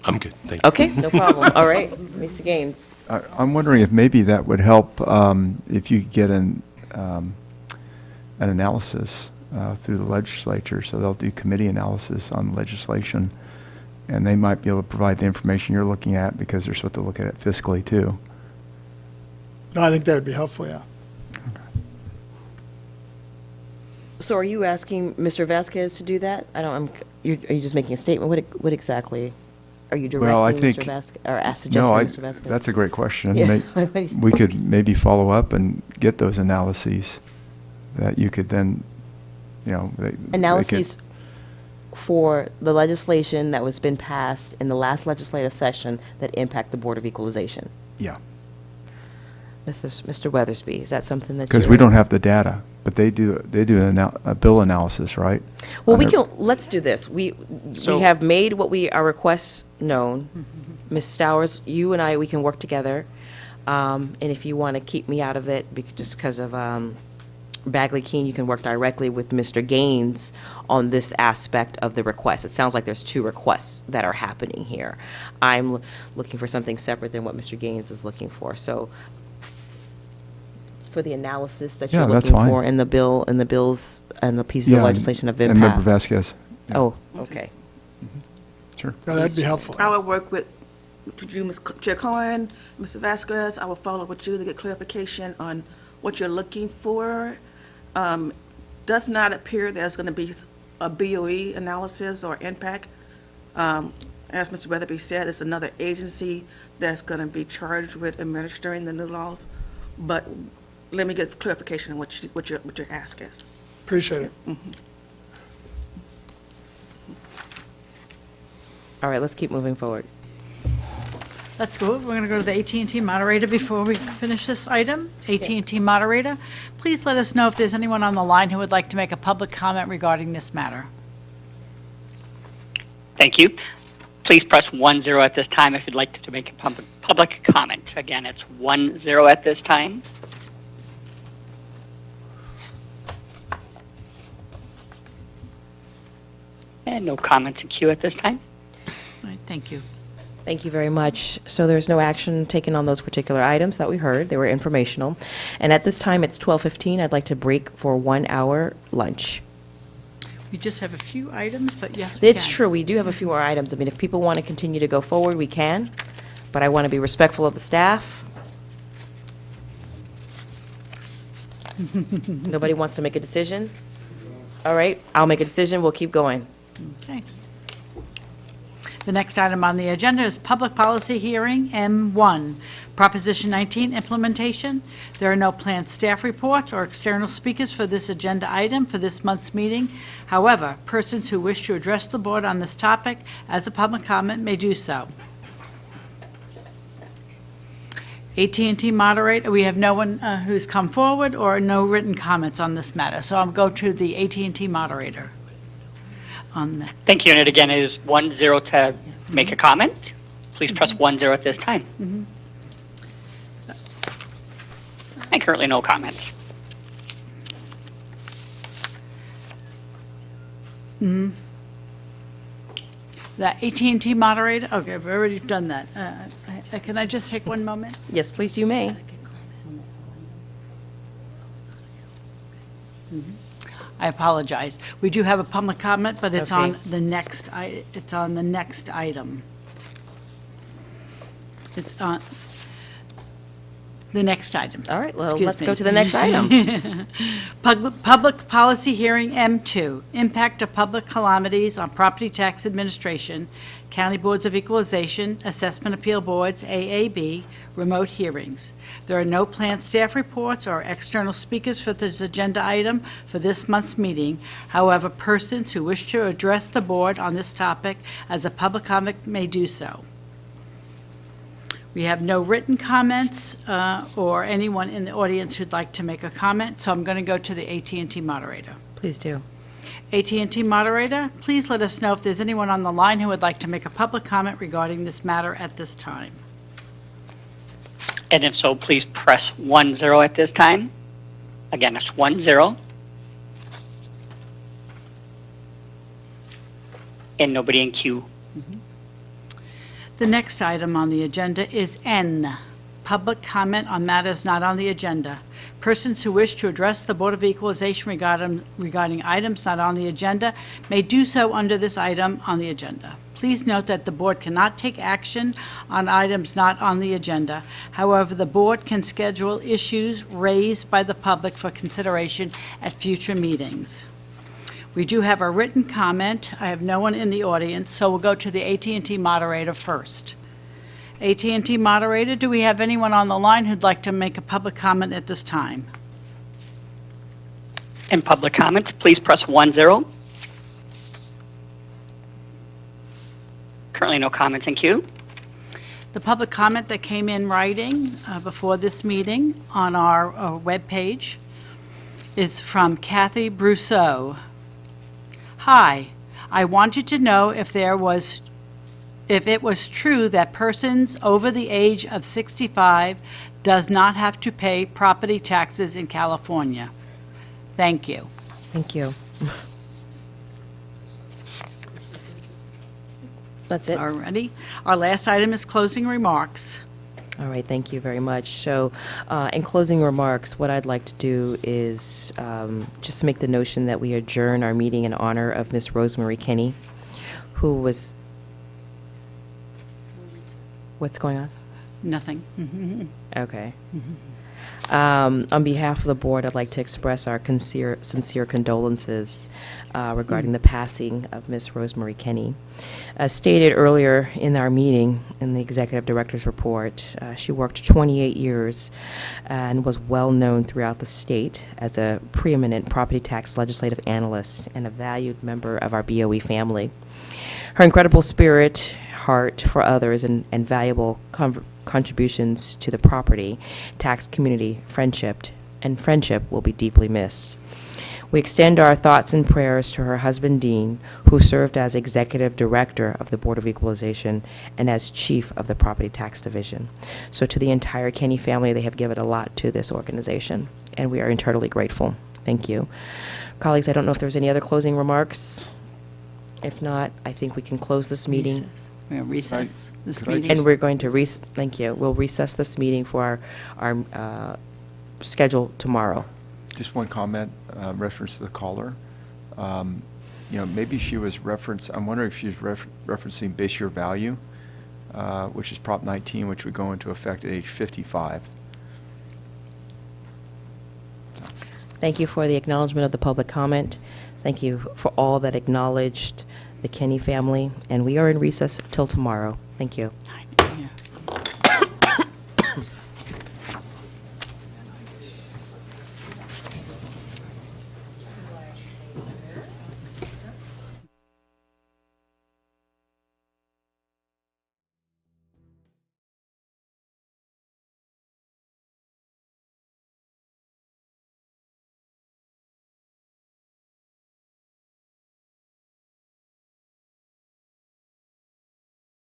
I'm good, thank you. Okay, no problem. All right, Mr. Gaines. I'm wondering if maybe that would help if you get an analysis through the legislature. So they'll do committee analysis on legislation, and they might be able to provide the information you're looking at because they're supposed to look at it fiscally too. No, I think that would be helpful, yeah. So are you asking Mr. Vasquez to do that? Are you just making a statement? What exactly are you directing Well, I think, Mr. Vasquez, or suggesting Mr. Vasquez? That's a great question. Yeah. We could maybe follow up and get those analyses that you could then, Analyses for the legislation that was been passed in the last legislative session that impact the Board of Equalization. Yeah. Mr. Weathersby, is that something that Because we don't have the data, but they do a bill analysis, right? Well, On their- let's do this. We So- have made our requests known. Ms. Stowers, you and I, we can work together. And if you want to keep me out of it, just because of Bagley Keene, you can work directly with Mr. Gaines on this aspect of the request. It sounds like there's two requests that are happening here. I'm looking for something separate than what Mr. Gaines is looking for. So for the analysis that you're Yeah, that's looking fine. for in the bills and the pieces of Yeah, legislation have been and passed. Member Vasquez. Yeah. Oh, okay. Sure. No, that'd be helpful. I will work with you, Ms. Chair Cohen, Mr. Vasquez. I will follow up with you to get clarification on what you're looking for. Does not appear there's going to be a BOE analysis or impact. As Mr. Weatherby said, it's another agency that's going to be charged with administering the new laws. But let me get clarification on what your ask is. Appreciate it. All right, let's keep moving forward. Let's go. We're going to go to the AT&T moderator before we finish this item. AT&T moderator, please let us know if there's anyone on the line who would like to make a public comment regarding this matter. Thank you. Please press 10 at this time if you'd like to make a public comment. Again, it's 10 at this time. And no comments in queue at this time. All right, thank you. Thank you very much. So there's no action taken on those particular items that we heard. They were informational. And at this time, it's 12:15. I'd like to break for 1 hour lunch. We just have a few items, but yes, we It's can. true, we do have a few more items. I mean, if people want to continue to go forward, we can, but I want to be respectful of the staff. Nobody wants to make a decision? All right, I'll make a decision, we'll keep going. Okay. The next item on the agenda is Public Policy Hearing, M1, Proposition 19, Implementation. There are no planned staff reports or external speakers for this agenda item for this month's meeting. However, persons who wish to address the board on this topic as a public comment may do so. AT&T moderator, we have no one who's come forward or no written comments on this matter. So I'll go to the AT&T moderator on that. Thank you. And it again is 10 to make a comment. Please press 10 at this time. And currently no comments. The AT&T moderator, okay, I've already done that. Can I just take one moment? Yes, please, you may. I apologize. We do have a public comment, but it's on Okay. the next, it's on the next item. It's on the next item. All right, well, Excuse let's me. go to the next item. Public Policy Hearing M2, Impact of Public Calamities on Property Tax Administration, County Boards of Equalization, Assessment Appeal Boards, AAB, Remote Hearings. There are no planned staff reports or external speakers for this agenda item for this month's meeting. However, persons who wish to address the board on this topic as a public comment may do so. We have no written comments or anyone in the audience who'd like to make a comment, so I'm going to go to the AT&T moderator. Please do. AT&T moderator, please let us know if there's anyone on the line who would like to make a public comment regarding this matter at this time. And if so, please press 10 at this time. Again, it's 10. And nobody in queue. The next item on the agenda is N, public comment on matters not on the agenda. Persons who wish to address the Board of Equalization regarding items not on the agenda may do so under this item on the agenda. Please note that the board cannot take action on items not on the agenda. However, the board can schedule issues raised by the public for consideration at future meetings. We do have a written comment. I have no one in the audience, so we'll go to the AT&T moderator first. AT&T moderator, do we have anyone on the line who'd like to make a public comment at this time? In public comments, please press 10. Currently no comments in queue. The public comment that came in writing before this meeting on our webpage is from Kathy Brousseau. Hi, I wanted to know if it was true that persons over the age of 65 does not have to pay property taxes in California. Thank you. Thank you. That's it. All righty. Our last item is closing remarks. All right, thank you very much. So, in closing remarks, what I'd like to do is just make the notion that we adjourn our meeting in honor of Miss Rosemary Kinney, who was... What's going on? Nothing. Okay. On behalf of the board, I'd like to express our sincere condolences regarding the passing of Miss Rosemary Kinney. As stated earlier in our meeting, in the executive director's report, she worked 28 years and was well known throughout the state as a preeminent property tax legislative analyst and a valued member of our BOE family. Her incredible spirit, heart for others, and valuable contributions to the property tax community friendship will be deeply missed. We extend our thoughts and prayers to her husband, Dean, who served as Executive Director of the Board of Equalization and as Chief of the Property Tax Division. So to the entire Kinney family, they have given a lot to this organization, and we are eternally grateful. Thank you. Colleagues, I don't know if there's any other closing remarks. If not, I think we can close this meeting. We're going to recess this could I meeting. And we're going to thank you. We'll recess this meeting for our schedule tomorrow. Just one comment, reference to the caller. Maybe she was I'm wondering if she's referencing base year value, which is Prop 19, which would go into effect at age 55. Thank you for the acknowledgement of the public comment. Thank you for all that acknowledged the Kinney family, and we are in recess till tomorrow. Thank you.